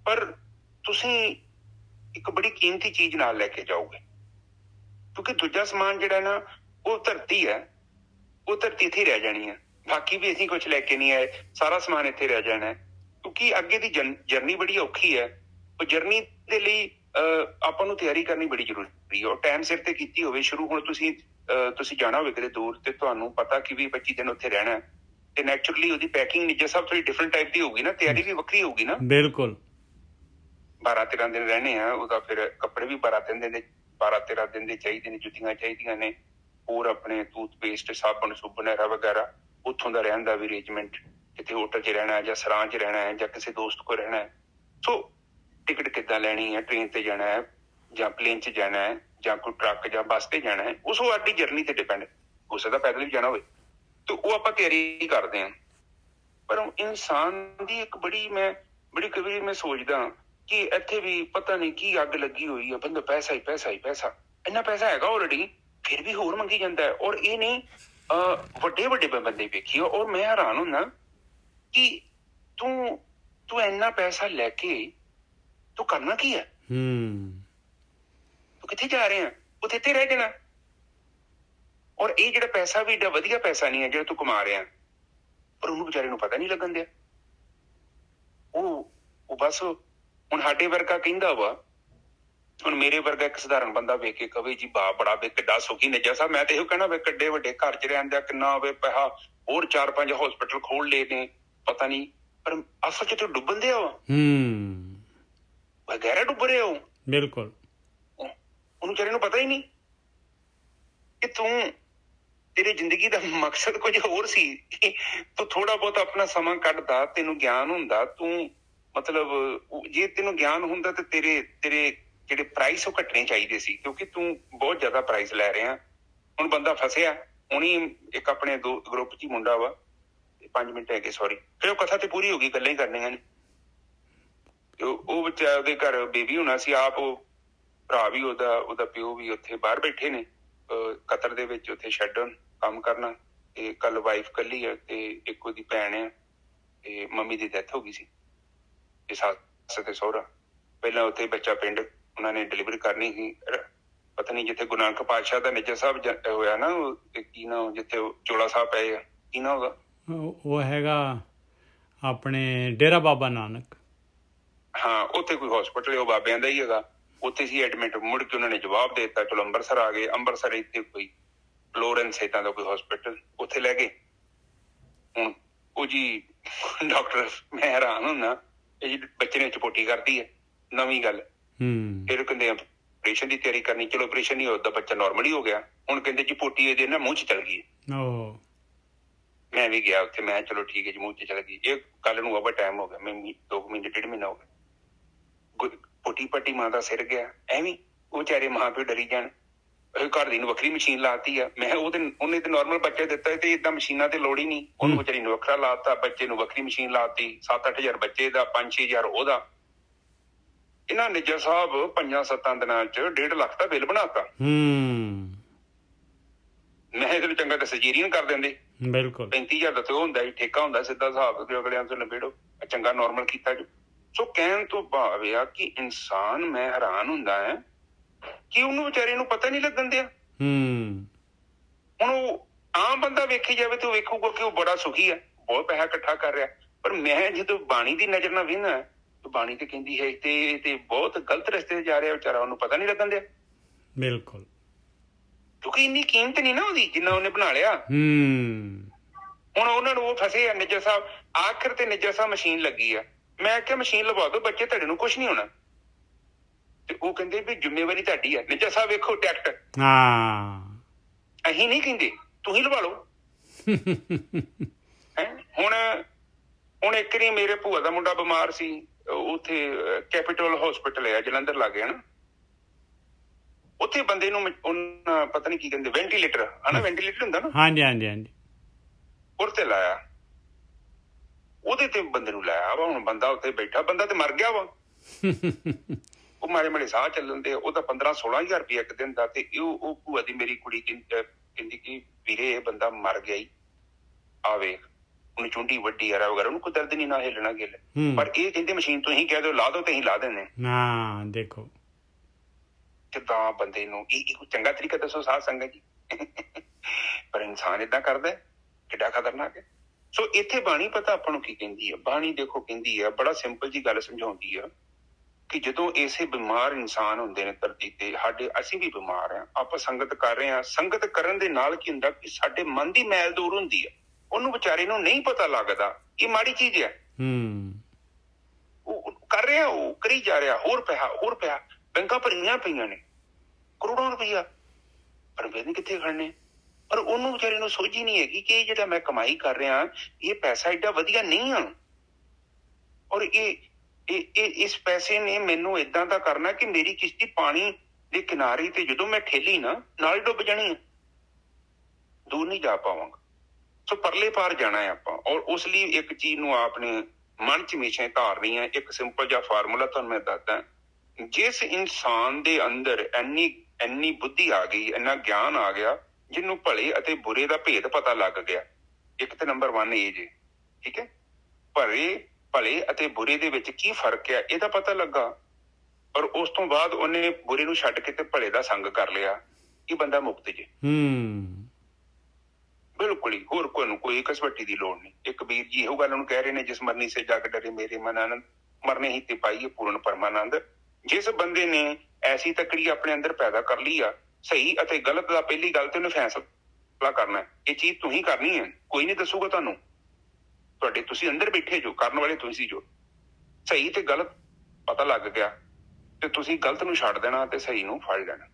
ਪਰ ਤੁਸੀਂ ਇੱਕ ਬੜੀ ਕੀਮਤੀ ਚੀਜ਼ ਨਾਲ ਲੈ ਕੇ ਜਾਓਗੇ। ਕਿਉਂਕਿ ਦੂਜਾ ਸਮਾਨ ਜਿਹੜਾ ਨਾ ਉਹ ਧਰਤੀ ਹੈ, ਉਹ ਧਰਤੀ ਇੱਥੇ ਰਹਿ ਜਾਣੀ ਹੈ, ਬਾਕੀ ਵੀ ਅਸੀਂ ਕੁਝ ਲੈ ਕੇ ਨਹੀਂ ਆਏ, ਸਾਰਾ ਸਮਾਨ ਇੱਥੇ ਰਹਿ ਜਾਣਾ ਹੈ। ਕਿਉਂਕਿ ਅੱਗੇ ਦੀ ਜਰਨੀ ਬੜੀ ਔਖੀ ਹੈ, ਉਹ ਜਰਨੀ ਦੇ ਲਈ ਆਪਾਂ ਨੂੰ ਤਿਆਰੀ ਕਰਨੀ ਬੜੀ ਜ਼ਰੂਰੀ ਹੈ। ਉਹ ਟਾਈਮ ਸਿਰ ਤੇ ਕੀਤੀ ਹੋਵੇ ਸ਼ੁਰੂ। ਹੁਣ ਤੁਸੀਂ ਜਾਣਾ ਹੋਵੇ ਕਿਤੇ ਦੂਰ ਤੇ ਤੁਹਾਨੂੰ ਪਤਾ ਕਿ 20-25 ਦਿਨ ਉੱਥੇ ਰਹਿਣਾ, ਤੇ ਨੈਚੁਰਲੀ ਉਹਦੀ ਪੈਕਿੰਗ ਨਿੱਜਾ ਸਾਹਿਬ ਥੋੜੀ ਡਿਫਰੈਂਟ ਟਾਈਪ ਦੀ ਹੋਊਗੀ ਨਾ, ਤਿਆਰੀ ਵੀ ਵੱਖਰੀ ਹੋਊਗੀ ਨਾ। ਬਿਲਕੁਲ 12-13 ਦਿਨ ਰਹਿਣੇ ਆ, ਉਹਦਾ ਫਿਰ ਕੱਪੜੇ ਵੀ 12-13 ਦਿਨ ਦੇ ਚਾਹੀਦੇ ਨੇ, ਜੁੱਤੀਆਂ ਚਾਹੀਦੀਆਂ ਨੇ, ਹੋਰ ਆਪਣੇ ਟੂਥਪੇਸਟ, ਸਾਬਣ ਸੁਬਨੈਰਾ ਵਗੈਰਾ, ਉੱਥੋਂ ਦਾ ਰਹਿਣ ਦਾ ਵੀ ਅਰੇਂਜਮੈਂਟ, ਕਿਤੇ ਹੋਟਲ 'ਚ ਰਹਿਣਾ ਜਾਂ ਸਰਾਂ 'ਚ ਰਹਿਣਾ ਹੈ ਜਾਂ ਕਿਸੇ ਦੋਸਤ ਕੋਲ ਰਹਿਣਾ ਹੈ। ਸੋ ਟਿਕਟ ਕਿੱਦਾਂ ਲੈਣੀ ਹੈ, ਟ੍ਰੇਨ ਤੇ ਜਾਣਾ ਹੈ ਜਾਂ ਪਲੇਨ 'ਚ ਜਾਣਾ ਹੈ ਜਾਂ ਕੋਈ ਟਰੱਕ ਜਾਂ ਬੱਸ ਤੇ ਜਾਣਾ ਹੈ, ਉਸ ਸਾਡੀ ਜਰਨੀ ਤੇ ਡਿਪੈਂਡ, ਹੋ ਸਕਦਾ ਪੈਦਲ ਵੀ ਜਾਣਾ ਹੋਵੇ, ਤੇ ਉਹ ਆਪਾਂ ਤਿਆਰੀ ਕਰਦੇ ਹਾਂ। ਪਰ ਇਨਸਾਨ ਦੀ ਇੱਕ ਬੜੀ ਕਈ ਵਾਰੀ ਮੈਂ ਸੋਚਦਾ ਕਿ ਇੱਥੇ ਵੀ ਪਤਾ ਨਹੀਂ ਕੀ ਅੱਗ ਲੱਗੀ ਹੋਈ ਹੈ, ਬੰਦਾ ਪੈਸਾ ਹੀ ਪੈਸਾ, ਇੰਨਾ ਪੈਸਾ ਹੈਗਾ ਆਲਰੇਡੀ, ਫਿਰ ਵੀ ਹੋਰ ਮੰਗੀ ਜਾਂਦਾ ਹੈ। ਔਰ ਇਹ ਨਹੀਂ ਵੱਡੇ ਬੰਦੇ ਵੇਖੀ, ਔਰ ਮੈਂ ਹੈਰਾਨ ਹੁੰਦਾ ਕਿ ਤੂੰ ਇੰਨਾ ਪੈਸਾ ਲੈ ਕੇ ਤੂੰ ਕਰਨਾ ਕੀ ਹੈ? ਤੂੰ ਕਿੱਥੇ ਜਾ ਰਹੇ ਆ? ਉੱਥੇ ਇੱਥੇ ਰਹਿ ਜਾਣਾ। ਔਰ ਇਹ ਜਿਹੜਾ ਪੈਸਾ ਵੀ ਏਡਾ ਵਧੀਆ ਪੈਸਾ ਨਹੀਂ ਹੈ ਜਿਹੜਾ ਤੂੰ ਕਮਾ ਰਿਹਾ, ਪਰ ਉਹਨੂੰ ਵਿਚਾਰੇ ਨੂੰ ਪਤਾ ਨਹੀਂ ਲੱਗਣ ਦਿਆ। ਉਹ ਬਸ ਹੁਣ ਸਾਡੇ ਵਰਗਾ ਕਹਿੰਦਾ ਵਾ, ਹੁਣ ਮੇਰੇ ਵਰਗਾ ਇੱਕ ਸਧਾਰਨ ਬੰਦਾ ਵੇਖ ਕੇ ਕਵੇ ਜੀ ਬਾਪ ਬੜਾ ਵੇ ਕਿੱਡਾ ਸੁਖੀ ਨਿੱਜਾ ਸਾਹਿਬ, ਮੈਂ ਤੇ ਇਹੋ ਕਹਿਣਾ ਵੇ ਕਿੱਡੇ ਵੱਡੇ ਘਰ 'ਚ ਰਹਿਣ ਦਾ ਕਿੰਨਾ ਹੋਵੇ ਪੈਸਾ, ਹੋਰ 4-5 ਹਸਪੀਟਲ ਖੋਲ ਲਏ ਨੇ, ਪਤਾ ਨਹੀਂ, ਪਰ ਅਸਲ 'ਚ ਤੇ ਡੁੱਬਣ ਦਿਆ ਵਾ, ਗਹਿਰਾ ਡੁੱਬ ਰਿਹਾ ਉਹ। ਬਿਲਕੁਲ ਉਹਨੂੰ ਵਿਚਾਰੇ ਨੂੰ ਪਤਾ ਹੀ ਨਹੀਂ ਕਿ ਤੇਰੀ ਜ਼ਿੰਦਗੀ ਦਾ ਮਕਸਦ ਕੁਝ ਹੋਰ ਸੀ। ਤੂੰ ਥੋੜਾ ਬਹੁਤ ਆਪਣਾ ਸਮਾਂ ਕੱਢਦਾ, ਤੈਨੂੰ ਗਿਆਨ ਹੁੰਦਾ, ਤੂੰ ਮਤਲਬ ਜੇ ਤੈਨੂੰ ਗਿਆਨ ਹੁੰਦਾ ਤੇ ਤੇਰੇ ਜਿਹੜੇ ਪ੍ਰਾਈਸ ਉਹ ਘਟਣੇ ਚਾਹੀਦੇ ਸੀ, ਕਿਉਂਕਿ ਤੂੰ ਬਹੁਤ ਜ਼ਿਆਦਾ ਪ੍ਰਾਈਸ ਲੈ ਰਿਹਾ। ਹੁਣ ਬੰਦਾ ਫਸਿਆ, ਹੁਣੀ ਇੱਕ ਆਪਣੇ ਗਰੁੱਪ 'ਚ ਹੀ ਮੁੰਡਾ ਵਾ, 5 ਮਿੰਟ ਹੈਗੇ ਸੌਰੀ, ਫਿਰ ਉਹ ਕਥਾ ਤੇ ਪੂਰੀ ਹੋ ਗਈ, ਗੱਲਾਂ ਹੀ ਕਰਨੀਆਂ ਨੇ। ਉਹ ਬੱਚਾ, ਉਹਦੇ ਘਰ ਬੇਬੀ ਹੋਣਾ ਸੀ, ਆਪ ਉਹ ਭਰਾ ਵੀ ਉਹਦਾ ਪਿਓ ਵੀ ਉੱਥੇ ਬਾਹਰ ਬੈਠੇ ਨੇ ਕਤਰ ਦੇ ਵਿੱਚ, ਉੱਥੇ ਸ਼ੈੱਡ ਕੰਮ ਕਰਨਾ, ਤੇ ਕੱਲ ਵਾਈਫ ਕੱਲੀ ਆ ਤੇ ਇੱਕ ਉਹਦੀ ਭੈਣ ਆ, ਤੇ ਮੰਮੀ ਦੀ ਡੈਥ ਹੋ ਗਈ ਸੀ, ਤੇ ਸੱਸ ਤੇ ਸਹੁਰਾ। ਪਹਿਲਾਂ ਉੱਥੇ ਬੱਚਾ ਪਿੰਡ ਉਹਨਾਂ ਨੇ ਡਿਲੀਵਰੀ ਕਰਨੀ ਸੀ, ਪਤਾ ਨਹੀਂ ਜਿੱਥੇ ਗੁਰੂ ਨਾਨਕ ਪਾਤਸ਼ਾਹ ਦਾ ਨਿੱਜਰ ਸਾਹਿਬ ਹੋਇਆ ਨਾ, ਕੀ ਨਾ ਜਿੱਥੇ ਚੋਲਾ ਸਾਹਿਬ ਪਏ ਆ, ਕੀ ਨਾ ਉਹਦਾ, ਉਹ ਹੈਗਾ ਆਪਣੇ ਡੇਰਾ ਬਾਬਾ ਨਾਨਕ। ਹਾਂ, ਉੱਥੇ ਕੋਈ ਹਸਪੀਟਲ ਉਹ ਬਾਬਿਆਂ ਦਾ ਹੀ ਹੈਗਾ, ਉੱਥੇ ਸੀ ਐਡਮਿਟ। ਮੁੜ ਕੇ ਉਹਨਾਂ ਨੇ ਜਵਾਬ ਦੇ ਦਿੱਤਾ, ਚਲੋ ਅੰਮ੍ਰਿਤਸਰ ਆ ਗਏ। ਅੰਮ੍ਰਿਤਸਰ ਇੱਥੇ ਕੋਈ ਫਲੋਰੈਂਸ ਏਦਾਂ ਦਾ ਕੋਈ ਹਸਪੀਟਲ, ਉੱਥੇ ਲੈ ਗਏ। ਹੁਣ ਉਹ ਜੀ ਡਾਕਟਰ, ਮੈਂ ਹੈਰਾਨ ਹੁੰਦਾ, ਇਹ ਜੀ ਬੱਚੇ ਨੇ ਚਪੋਟੀ ਕਰਦੀ ਹੈ, ਨਵੀਂ ਗੱਲ। ਫਿਰ ਕਹਿੰਦੇ ਆਪਰੇਸ਼ਨ ਦੀ ਤਿਆਰੀ ਕਰਨੀ, ਚਲੋ ਆਪਰੇਸ਼ਨ ਨਹੀਂ ਹੋਇਆ, ਬੱਚਾ ਨੋਰਮਲ ਹੀ ਹੋ ਗਿਆ। ਹੁਣ ਕਹਿੰਦੇ ਜੀ ਪੋਟੀ ਇਹਦੇ ਨਾ ਮੂੰਹ 'ਚ ਚਲ ਗਈ। ਮੈਂ ਵੀ ਗਿਆ ਉੱਥੇ, ਮੈਂ ਚਲੋ ਠੀਕ ਹੈ ਜੀ, ਮੂੰਹ 'ਚ ਚਲ ਗਈ। ਇਹ ਕੱਲ ਨੂੰ ਓਵਰ ਟਾਈਮ ਹੋ ਗਿਆ, 2 ਮਹੀਨੇ 1.5 ਮਹੀਨਾ ਹੋ ਗਿਆ। ਪੋਟੀ ਪੱਟੀ ਮਾਂ ਦਾ ਸਿਰ ਗਿਆ, ਐਵੇਂ ਉਹ ਵਿਚਾਰੇ ਮਾਂ ਪਿਓ ਡਰੀ ਜਾਣ। ਘਰ ਦੀ ਨੂੰ ਵੱਖਰੀ ਮਸ਼ੀਨ ਲਾਤੀ ਆ। ਮੈਂ ਉਹਨੇ ਤੇ ਨੋਰਮਲ ਬੱਚਾ ਦਿੱਤਾ, ਤੇ ਏਦਾਂ ਮਸ਼ੀਨਾਂ ਤੇ ਲੋੜ ਹੀ ਨਹੀਂ। ਉਹਨੂੰ ਵਿਚਾਰੀ ਨੂੰ ਵੱਖਰਾ ਲਾਤਾ, ਬੱਚੇ ਨੂੰ ਵੱਖਰੀ ਮਸ਼ੀਨ ਲਾਤੀ। 7-8 ਹਜ਼ਾਰ ਬੱਚੇ ਦਾ, 5-6 ਹਜ਼ਾਰ ਉਹਦਾ। ਇਹਨਾਂ ਨਿੱਜਰ ਸਾਹਿਬ 5-7 ਦਿਨਾਂ ਚ 1.5 ਲੱਖ ਦਾ ਬਿੱਲ ਬਣਾਤਾ। ਮੈਂ ਇਹਦੇ ਨੂੰ ਚੰਗਾ ਤਾਂ ਸਰਜਰੀਆਂ ਕਰ ਦਿੰਦੇ। ਬਿਲਕੁਲ 35,000 ਦਾ ਤੇ ਉਹ ਹੁੰਦਾ ਸੀ, ਠੇਕਾ ਹੁੰਦਾ ਸਿੱਧਾ ਹਿਸਾਬ ਤੇ ਅਗਲਿਆਂ ਤੋਂ ਨਿਬੇੜੋ, ਚੰਗਾ ਨੋਰਮਲ ਕੀਤਾ ਜੋ। ਸੋ ਕਹਿਣ ਤੋਂ ਭਾਵ ਆ ਕਿ ਇਨਸਾਨ, ਮੈਂ ਹੈਰਾਨ ਹੁੰਦਾ ਹੈ ਕਿ ਉਹਨੂੰ ਵਿਚਾਰੇ ਨੂੰ ਪਤਾ ਨਹੀਂ ਲੱਗਣ ਦਿਆ। ਹੁਣ ਉਹ ਆਮ ਬੰਦਾ ਵੇਖੀ ਜਾਵੇ ਤੇ ਉਹ ਵੇਖੂਗਾ ਕਿ ਉਹ ਬੜਾ ਸੁਖੀ ਹੈ, ਬਹੁਤ ਪੈਸਾ ਇਕੱਠਾ ਕਰ ਰਿਹਾ। ਪਰ ਮੈਂ ਜਦੋਂ ਬਾਣੀ ਦੀ ਨਜ਼ਰ ਨਾਲ ਵੇਖਦਾ, ਬਾਣੀ ਤੇ ਕਹਿੰਦੀ ਹੈ ਤੇ ਬਹੁਤ ਗਲਤ ਰਸਤੇ ਤੇ ਜਾ ਰਿਹਾ ਵਿਚਾਰਾ, ਉਹਨੂੰ ਪਤਾ ਨਹੀਂ ਲੱਗਣ ਦਿਆ। ਬਿਲਕੁਲ, ਕਿਉਂਕਿ ਇੰਨੀ ਕੀਮਤ ਨਹੀਂ ਨਾ ਉਹਦੀ ਜਿੰਨਾ ਉਹਨੇ ਬਣਾ ਲਿਆ। ਹੁਣ ਉਹਨਾਂ ਨੂੰ ਉਹ ਫਸੇ ਆ ਨਿੱਜਰ ਸਾਹਿਬ। ਆਖਿਰ ਤੇ ਨਿੱਜਰ ਸਾਹਿਬ ਮਸ਼ੀਨ ਲੱਗੀ ਆ। ਮੈਂ ਕਿਹਾ ਮਸ਼ੀਨ ਲਵਾ ਦੋ, ਬੱਚੇ ਤੁਹਾਡੇ ਨੂੰ ਕੁਛ ਨਹੀਂ ਹੋਣਾ। ਤੇ ਉਹ ਕਹਿੰਦੇ ਵੀ ਜ਼ਿੰਮੇਵਾਰੀ ਤੁਹਾਡੀ ਆ। ਨਿੱਜਰ ਸਾਹਿਬ ਵੇਖੋ ਟੈਕਟ, ਅਸੀਂ ਨਹੀਂ ਕਹਿੰਦੇ, ਤੁਸੀਂ ਲਵਾ ਲਓ। ਹੁਣ ਇੱਕ ਵਾਰੀ ਮੇਰੇ ਭੂਆ ਦਾ ਮੁੰਡਾ ਬਿਮਾਰ ਸੀ, ਉੱਥੇ ਕੈਪੀਟਲ ਹੌਸਪੀਟਲ ਹੈ ਜਲੰਧਰ ਲਾਗੇ ਹਨਾ। ਉੱਥੇ ਬੰਦੇ ਨੂੰ ਉਹਨਾਂ ਪਤਾ ਨੀ ਕੀ ਕਹਿੰਦੇ, ਵੈਂਟੀਲੇਟਰ ਹਨਾ, ਵੈਂਟੀਲੇਟਰ ਹੁੰਦਾ ਨਾ। ਹਾਂਜੀ ਹਾਂਜੀ ਹਾਂਜੀ। ਉਹਦੇ ਤੇ ਲਾਇਆ, ਉਹਦੇ ਤੇ ਬੰਦੇ ਨੂੰ ਲਾਇਆ ਵਾ। ਹੁਣ ਬੰਦਾ ਉੱਥੇ ਬੈਠਾ, ਬੰਦਾ ਤੇ ਮਰ ਗਿਆ ਵਾ। ਉਹ ਮਾੜੇ ਮਾੜੇ ਸਾਹ ਚੱਲਣ ਦੇ। ਉਹਦਾ 15-16 ਹਜ਼ਾਰ ਰੁਪਇਆ ਇੱਕ ਦਿਨ ਦਾ। ਤੇ ਉਹ ਭੂਆ ਦੀ ਮੇਰੀ ਕੁੜੀ ਕਹਿੰਦੀ ਕਿ ਵੀਰੇ ਇਹ ਬੰਦਾ ਮਰ ਗਿਆ ਹੀ, ਆ ਵੇਖ ਉਹਨੂੰ ਚੁੰਡੀ ਵੱਡੀ ਆ ਵਗੈਰਾ, ਉਹਨੂੰ ਕੋਈ ਦਰਦ ਨੀ, ਨਾ ਹਿੱਲਣਾ ਗਿੱਲ। ਪਰ ਇਹ ਕਹਿੰਦੇ ਮਸ਼ੀਨ ਤੁਸੀਂ ਕਹਿ ਦਿਓ ਲਾ ਦੋ ਤੇ ਅਸੀਂ ਲਾ ਦਿੰਦੇ। ਦੇਖੋ ਕਿੱਦਾਂ ਬੰਦੇ ਨੂੰ ਇਹ ਕੋਈ ਚੰਗਾ ਤਰੀਕਾ ਦੱਸੋ ਸਾਧ ਸੰਗਤ ਜੀ। ਪਰ ਇਨਸਾਨ ਏਦਾਂ ਕਰਦਾ, ਕਿੱਡਾ ਖਤਰਨਾਕ ਹੈ। ਸੋ ਇੱਥੇ ਬਾਣੀ ਪਤਾ ਆਪਾਂ ਨੂੰ ਕੀ ਕਹਿੰਦੀ ਆ। ਬਾਣੀ ਦੇਖੋ ਕਹਿੰਦੀ ਆ, ਬੜਾ ਸਿੰਪਲ ਜੀ ਗੱਲ ਸਮਝਾਉਂਦੀ ਆ ਕਿ ਜਦੋਂ ਐਸੇ ਬਿਮਾਰ ਇਨਸਾਨ ਹੁੰਦੇ ਨੇ ਧਰਤੀ ਤੇ, ਅਸੀਂ ਵੀ ਬਿਮਾਰ ਆ, ਆਪਾਂ ਸੰਗਤ ਕਰ ਰਹੇ ਹਾਂ। ਸੰਗਤ ਕਰਨ ਦੇ ਨਾਲ ਕੀ ਹੁੰਦਾ ਕਿ ਸਾਡੇ ਮਨ ਦੀ ਮੈਲ ਦੂਰ ਹੁੰਦੀ ਆ। ਉਹਨੂੰ ਵਿਚਾਰੇ ਨੂੰ ਨਹੀਂ ਪਤਾ ਲੱਗਦਾ ਇਹ ਮਾੜੀ ਚੀਜ਼ ਹੈ। ਉਹ ਕਰ ਰਿਹਾ, ਉਹ ਕਰੀ ਜਾ ਰਿਹਾ, ਹੋਰ ਪੈਸਾ ਬੈਂਕਾਂ ਭਰੀਆਂ ਪਈਆਂ ਨੇ, ਕਰੋੜਾਂ ਰੁਪਈਆ, ਪਰ ਵੇ ਕਿੱਥੇ ਖੜਨੇ। ਪਰ ਉਹਨੂੰ ਵਿਚਾਰੇ ਨੂੰ ਸੋਝੀ ਨਹੀਂ ਹੈਗੀ ਕਿ ਇਹ ਜਿਹੜਾ ਮੈਂ ਕਮਾਈ ਕਰ ਰਿਹਾ, ਇਹ ਪੈਸਾ ਏਡਾ ਵਧੀਆ ਨਹੀਂ ਆ। ਔਰ ਇਸ ਪੈਸੇ ਨੇ ਮੈਨੂੰ ਏਦਾਂ ਦਾ ਕਰਨਾ ਕਿ ਮੇਰੀ ਕਿਸ਼ਤੀ ਪਾਣੀ ਦੇ ਕਿਨਾਰੇ ਤੇ ਜਦੋਂ ਮੈਂ ਠੇਲੀ ਨਾ, ਨਾਲ ਡੁੱਬ ਜਾਣੀ ਆ, ਦੂਰ ਨਹੀਂ ਜਾ ਪਾਵਾਂਗਾ। ਸੋ ਪਰਲੇ ਪਾਰ ਜਾਣਾ ਹੈ ਆਪਾਂ। ਔਰ ਉਸ ਲਈ ਇੱਕ ਚੀਜ਼ ਨੂੰ ਆਪਣੇ ਮਨ ਚ ਹਮੇਸ਼ਾ ਧਾਰਨੀ ਹੈ। ਇੱਕ ਸਿੰਪਲ ਜਿਹਾ ਫਾਰਮੂਲਾ ਤੁਹਾਨੂੰ ਮੈਂ ਦੱਸਦਾ। ਜਿਸ ਇਨਸਾਨ ਦੇ ਅੰਦਰ ਇੰਨੀ ਬੁੱਧੀ ਆ ਗਈ, ਇੰਨਾ ਗਿਆਨ ਆ ਗਿਆ, ਜਿਹਨੂੰ ਭਲੇ ਅਤੇ ਬੁਰੇ ਦਾ ਭੇਦ ਪਤਾ ਲੱਗ ਗਿਆ। ਇੱਕ ਤੇ ਨੰਬਰ 1 ਇਹ ਜੇ, ਠੀਕ ਹੈ, ਭਲੇ ਅਤੇ ਬੁਰੇ ਦੇ ਵਿੱਚ ਕੀ ਫਰਕ ਹੈ ਇਹਦਾ ਪਤਾ ਲੱਗਾ। ਔਰ ਉਸ ਤੋਂ ਬਾਅਦ ਉਹਨੇ ਬੁਰੇ ਨੂੰ ਛੱਡ ਕੇ ਤੇ ਭਲੇ ਦਾ ਸੰਗ ਕਰ ਲਿਆ। ਇਹ ਬੰਦਾ ਮੁਕਤ ਜੇ, ਬਿਲਕੁਲ ਹੀ। ਹੋਰ ਕੋਈ ਕਸਵੱਟੀ ਦੀ ਲੋੜ ਨਹੀਂ। ਇਹ ਕਬੀਰ ਜੀ ਇਹੋ ਗੱਲ ਨੂੰ ਕਹਿ ਰਹੇ ਨੇ, ਜਿਸ ਮਰਨੀ ਸੇ ਜਗ ਡਰੇ ਮੇਰੇ ਮਨ ਆਨੰਦ, ਮਰਨੇ ਹੀ ਤੇ ਪਾਈਏ ਪੂਰਨ ਪਰਮਾਨੰਦ। ਜਿਸ ਬੰਦੇ ਨੇ ਐਸੀ ਤਕੜੀ ਆਪਣੇ ਅੰਦਰ ਪੈਦਾ ਕਰ ਲਈ ਆ, ਸਹੀ ਅਤੇ ਗਲਤ ਦਾ ਪਹਿਲੀ ਗੱਲ ਤੇ ਉਹਨੇ ਫੈਸਲਾ ਕਰਨਾ। ਇਹ ਚੀਜ਼ ਤੁਸੀਂ ਕਰਨੀ ਹੈ, ਕੋਈ ਨਹੀਂ ਦੱਸੂਗਾ ਤੁਹਾਨੂੰ। ਤੁਹਾਡੇ ਤੁਸੀਂ ਅੰਦਰ ਬੈਠੇ ਜੋ, ਕਰਨ ਵਾਲੇ ਤੁਸੀਂ ਜੋ। ਸਹੀ ਤੇ ਗਲਤ ਪਤਾ ਲੱਗ ਗਿਆ ਤੇ ਤੁਸੀਂ ਗਲਤ ਨੂੰ ਛੱਡ ਦੇਣਾ ਤੇ ਸਹੀ ਨੂੰ ਫੜ ਲੈਣਾ।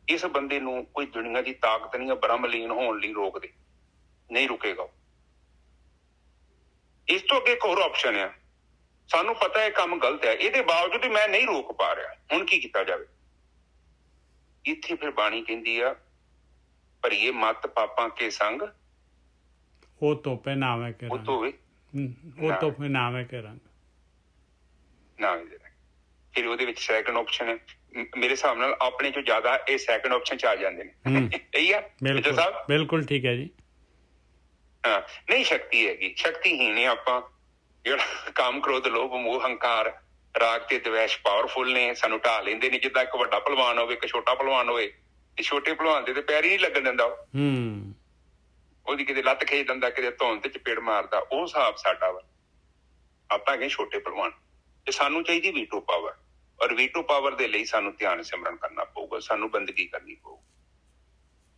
ਇਸ ਬੰਦੇ ਨੂੰ ਕੋਈ ਦੁਨੀਆ ਦੀ ਤਾਕਤ ਨਹੀਂ ਬ੍ਰਹਮਲੀਨ ਹੋਣ ਲਈ ਰੋਕ ਦੇ, ਨਹੀਂ ਰੁਕੇਗਾ। ਇਸ ਤੋਂ ਅੱਗੇ ਇੱਕ ਹੋਰ ਆਪਸ਼ਨ ਆ। ਸਾਨੂੰ ਪਤਾ ਹੈ ਕੰਮ ਗਲਤ ਹੈ, ਇਹਦੇ ਬਾਵਜੂਦ ਵੀ ਮੈਂ ਨਹੀਂ ਰੋਕ ਪਾ ਰਿਹਾ, ਹੁਣ ਕੀ ਕੀਤਾ ਜਾਵੇ। ਇੱਥੇ ਫਿਰ ਬਾਣੀ ਕਹਿੰਦੀ ਆ, ਭਰੀਏ ਮਤ ਪਾਪਾਂ ਕੇ ਸੰਗ, ਉਹ ਤੋਪੇ ਨਾਵੇਂ ਕੇ ਉਹ ਤੋਵੇ, ਉਹ ਤੋਪੇ ਨਾਵੇਂ ਕੇ ਰੰਗ ਨਾ। ਫਿਰ ਉਹਦੇ ਵਿੱਚ ਸੈਕੰਡ ਆਪਸ਼ਨ ਹੈ। ਮੇਰੇ ਹਿਸਾਬ ਨਾਲ ਆਪਣੇ ਚੋਂ ਜ਼ਿਆਦਾ ਇਹ ਸੈਕੰਡ ਆਪਸ਼ਨ ਚ ਆ ਜਾਂਦੇ ਨੇ। ਇਹੀ ਆ ਸਾਹਿਬ, ਬਿਲਕੁਲ ਠੀਕ ਹੈ ਜੀ। ਹਾਂ, ਨਹੀਂ ਸ਼ਕਤੀ ਹੈਗੀ, ਸ਼ਕਤੀਹੀਣ ਹੈ ਆਪਾਂ। ਜਿਹੜਾ ਕਾਮ, ਕ੍ਰੋਧ, ਲੋਭ, ਮੋਹ, ਹੰਕਾਰ, ਰਾਗ ਤੇ ਦਵੈਸ਼ ਪਾਵਰਫੁਲ ਨੇ, ਸਾਨੂੰ ਢਾਹ ਲੈਂਦੇ ਨੇ। ਜਿੱਦਾਂ ਇੱਕ ਵੱਡਾ ਭਲਵਾਨ ਹੋਵੇ, ਇੱਕ ਛੋਟਾ ਭਲਵਾਨ ਹੋਵੇ, ਤੇ ਛੋਟੇ ਭਲਵਾਨ ਦੇ ਤੇ ਪੈਰ ਹੀ ਨਹੀਂ ਲੱਗਣ ਦਿੰਦਾ। ਉਹਦੀ ਕਿਤੇ ਲੱਤ ਖਿੱਚ ਦਿੰਦਾ, ਕਿਤੇ ਧੌਣ ਤੇ ਚਪੇੜ ਮਾਰਦਾ। ਉਹ ਹਿਸਾਬ ਸਾਡਾ ਵਾ। ਆਪਾਂ ਹੈਗੇ ਛੋਟੇ ਭਲਵਾਨ ਤੇ ਸਾਨੂੰ ਚਾਹੀਦੀ ਵੀਟੋ ਪਾਵਰ। ਔਰ ਵੀਟੋ ਪਾਵਰ ਦੇ ਲਈ ਸਾਨੂੰ ਧਿਆਨ ਸਿਮਰਨ ਕਰਨਾ ਪਊਗਾ, ਸਾਨੂੰ ਬੰਦਗੀ ਕਰਨੀ ਪਊ।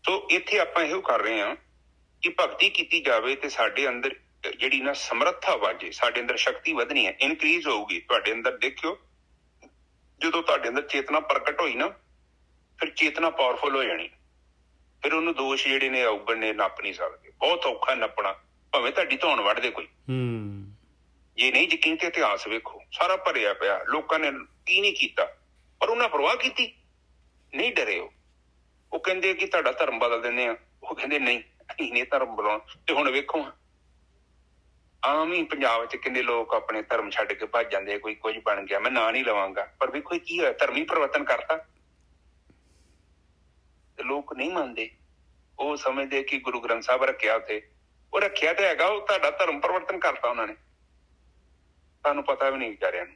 ਸੋ ਇੱਥੇ ਆਪਾਂ ਇਹੋ ਕਰ ਰਹੇ ਹਾਂ ਕਿ ਭਗਤੀ ਕੀਤੀ ਜਾਵੇ ਤੇ ਸਾਡੇ ਅੰਦਰ ਜਿਹੜੀ ਨਾ ਸਮਰੱਥਾ ਵਾਜੇ, ਸਾਡੇ ਅੰਦਰ ਸ਼ਕਤੀ ਵਧਣੀ ਹੈ, ਇਨਕਰੀਜ਼ ਹੋਊਗੀ। ਤੁਹਾਡੇ ਅੰਦਰ ਦੇਖਿਓ, ਜਦੋਂ ਤੁਹਾਡੇ ਅੰਦਰ ਚੇਤਨਾ ਪ੍ਰਗਟ ਹੋਈ ਨਾ, ਫਿਰ ਚੇਤਨਾ ਪਾਵਰਫੁਲ ਹੋ ਜਾਣੀ। ਫਿਰ ਉਹਨੂੰ ਦੋਸ਼ ਜਿਹੜੇ ਨੇ ਔਗਣ ਨੇ ਨੱਪ ਨਹੀਂ ਸਕਦੇ। ਬਹੁਤ ਔਖਾ ਨੱਪਣਾ, ਭਾਵੇਂ ਤੁਹਾਡੀ ਧੌਣ ਵੱਢਦੇ ਕੋਈ। ਜੇ ਨਹੀਂ ਯਕੀਨ ਤੇ ਇਤਿਹਾਸ ਵੇਖੋ, ਸਾਰਾ ਭਰਿਆ ਪਿਆ। ਲੋਕਾਂ ਨੇ ਕੀ ਨਹੀਂ ਕੀਤਾ, ਪਰ ਉਹਨਾਂ ਪਰਵਾਹ ਕੀਤੀ ਨਹੀਂ, ਡਰੇ। ਉਹ ਕਹਿੰਦੇ ਕਿ ਤੁਹਾਡਾ ਧਰਮ ਬਦਲ ਦਿੰਦੇ ਆ। ਉਹ ਕਹਿੰਦੇ ਨਹੀਂ, ਅਸੀਂ ਨਹੀਂ ਧਰਮ ਬਦਲਾਉਣਾ। ਤੇ ਹੁਣ ਵੇਖੋ, ਆਮ ਹੀ ਪੰਜਾਬ 'ਚ ਕਿੰਨੇ ਲੋਕ ਆਪਣੇ ਧਰਮ ਛੱਡ ਕੇ ਭੱਜ ਜਾਂਦੇ, ਕੋਈ ਕੁਝ ਬਣ ਗਿਆ, ਮੈਂ ਨਾਂ ਨਹੀਂ ਲਵਾਂਗਾ, ਪਰ ਵੇਖੋ ਇਹ ਕੀ ਹੋਇਆ, ਧਰਮੀ ਪਰਿਵਰਤਨ ਕਰਤਾ ਤੇ ਲੋਕ ਨਹੀਂ ਮੰਨਦੇ। ਉਹ ਸਮਝਦੇ ਕਿ ਗੁਰੂ ਗ੍ਰੰਥ ਸਾਹਿਬ ਰੱਖਿਆ ਉੱਥੇ, ਉਹ ਰੱਖਿਆ ਤੇ ਹੈਗਾ, ਉਹ ਤੁਹਾਡਾ ਧਰਮ ਪਰਿਵਰਤਨ ਕਰਤਾ ਉਹਨਾਂ ਨੇ, ਤੁਹਾਨੂੰ ਪਤਾ ਵੀ ਨਹੀਂ ਵਿਚਾਰਿਆਂ ਨੂੰ।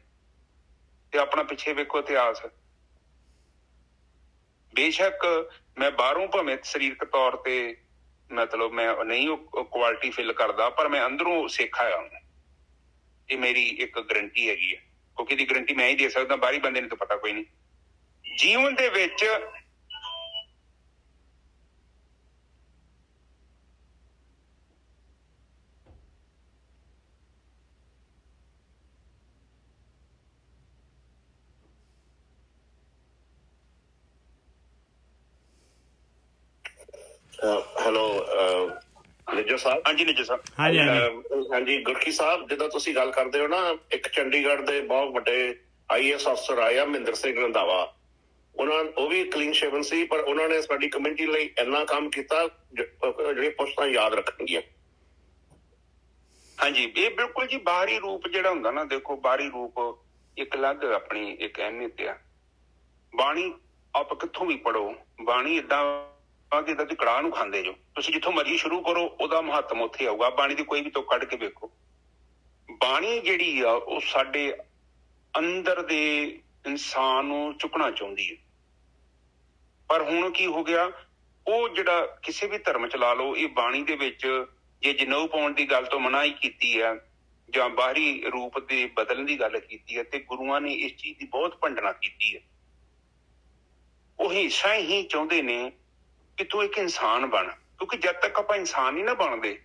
ਤੇ ਆਪਣਾ ਪਿੱਛੇ ਵੇਖੋ ਇਤਿਹਾਸ। ਬੇਸ਼ੱਕ ਮੈਂ ਬਾਹਰੋਂ ਭਾਵੇਂ ਸਰੀਰਕ ਤੌਰ ਤੇ ਮਤਲਬ ਮੈਂ ਨਹੀਂ ਉਹ ਕੁਆਲਿਟੀ ਫਿਲ ਕਰਦਾ, ਪਰ ਮੈਂ ਅੰਦਰੋਂ ਸਿੱਖ ਆਇਆ। ਇਹ ਮੇਰੀ ਇੱਕ ਗਰੰਟੀ ਹੈਗੀ ਹੈ, ਕਿਉਂਕਿ ਇਹਦੀ ਗਰੰਟੀ ਮੈਂ ਹੀ ਦੇ ਸਕਦਾ, ਬਾਹਰੀ ਬੰਦੇ ਨੂੰ ਤਾਂ ਪਤਾ ਕੋਈ ਨਹੀਂ। ਜੀਵਨ ਦੇ ਵਿੱਚ ਹੈਲੋ ਨਿੱਜਰ ਸਾਹਿਬ। ਹਾਂਜੀ ਨਿੱਜਰ ਸਾਹਿਬ। ਹਾਂਜੀ ਗੁਰਕੀ ਸਾਹਿਬ, ਜਿੱਦਾਂ ਤੁਸੀਂ ਗੱਲ ਕਰਦੇ ਹੋ ਨਾ, ਇੱਕ ਚੰਡੀਗੜ੍ਹ ਦੇ ਬਹੁਤ ਵੱਡੇ IAS ਅਫਸਰ ਆਏ ਆ, ਮਹਿੰਦਰ ਸਿੰਘ ਰੰਧਾਵਾ। ਉਹ ਵੀ ਕਲੀਨ ਸ਼ੇਵਨ ਸੀ, ਪਰ ਉਹਨਾਂ ਨੇ ਸਾਡੀ ਕਮਿਊਨਿਟੀ ਲਈ ਇੰਨਾ ਕੰਮ ਕੀਤਾ ਜਿਹੜੇ ਪੁਸ਼ਤਾਂ ਯਾਦ ਰੱਖਣਗੀਆਂ। ਹਾਂਜੀ, ਇਹ ਬਿਲਕੁਲ ਜੀ। ਬਾਹਰੀ ਰੂਪ ਜਿਹੜਾ ਹੁੰਦਾ ਨਾ, ਦੇਖੋ ਬਾਹਰੀ ਰੂਪ ਇੱਕ ਅਲੱਗ ਆਪਣੀ ਇੱਕ ਅਹਿਮੀਅਤ ਆ। ਬਾਣੀ ਆਪ ਕਿੱਥੋਂ ਵੀ ਪੜ੍ਹੋ, ਬਾਣੀ ਏਦਾਂ ਕਿ ਤੁਸੀਂ ਕੜਾਹ ਨੂੰ ਖਾਂਦੇ ਜੋ, ਤੁਸੀਂ ਜਿੱਥੋਂ ਮਰਜ਼ੀ ਸ਼ੁਰੂ ਕਰੋ ਉਹਦਾ ਮਹੱਤਵ ਉੱਥੇ ਆਊਗਾ। ਬਾਣੀ ਦੀ ਕੋਈ ਵੀ ਤੋਂ ਕੱਢ ਕੇ ਵੇਖੋ। ਬਾਣੀ ਜਿਹੜੀ ਆ ਉਹ ਸਾਡੇ ਅੰਦਰ ਦੇ ਇਨਸਾਨ ਨੂੰ ਚੁੱਕਣਾ ਚਾਹੁੰਦੀ ਹੈ, ਪਰ ਹੁਣ ਕੀ ਹੋ ਗਿਆ, ਉਹ ਜਿਹੜਾ ਕਿਸੇ ਵੀ ਧਰਮ ਚ ਲਾ ਲਓ, ਇਹ ਬਾਣੀ ਦੇ ਵਿੱਚ ਜੇ ਜਨੇਊ ਪਾਉਣ ਦੀ ਗੱਲ ਤੋਂ ਮਨਾਹੀ ਕੀਤੀ ਹੈ ਜਾਂ ਬਾਹਰੀ ਰੂਪ ਦੇ ਬਦਲਣ ਦੀ ਗੱਲ ਕੀਤੀ ਹੈ, ਤੇ ਗੁਰੂਆਂ ਨੇ ਇਸ ਚੀਜ਼ ਦੀ ਬਹੁਤ ਭੰਡਣਾ ਕੀਤੀ ਹੈ। ਉਹ ਹਿੱਸਾ ਹੀ ਚਾਹੁੰਦੇ ਨੇ ਕਿ ਤੂੰ ਇੱਕ ਇਨਸਾਨ ਬਣ, ਕਿਉਂਕਿ ਜਦ ਤੱਕ ਆਪਾਂ ਇਨਸਾਨ ਨਹੀਂ ਨਾ ਬਣਦੇ,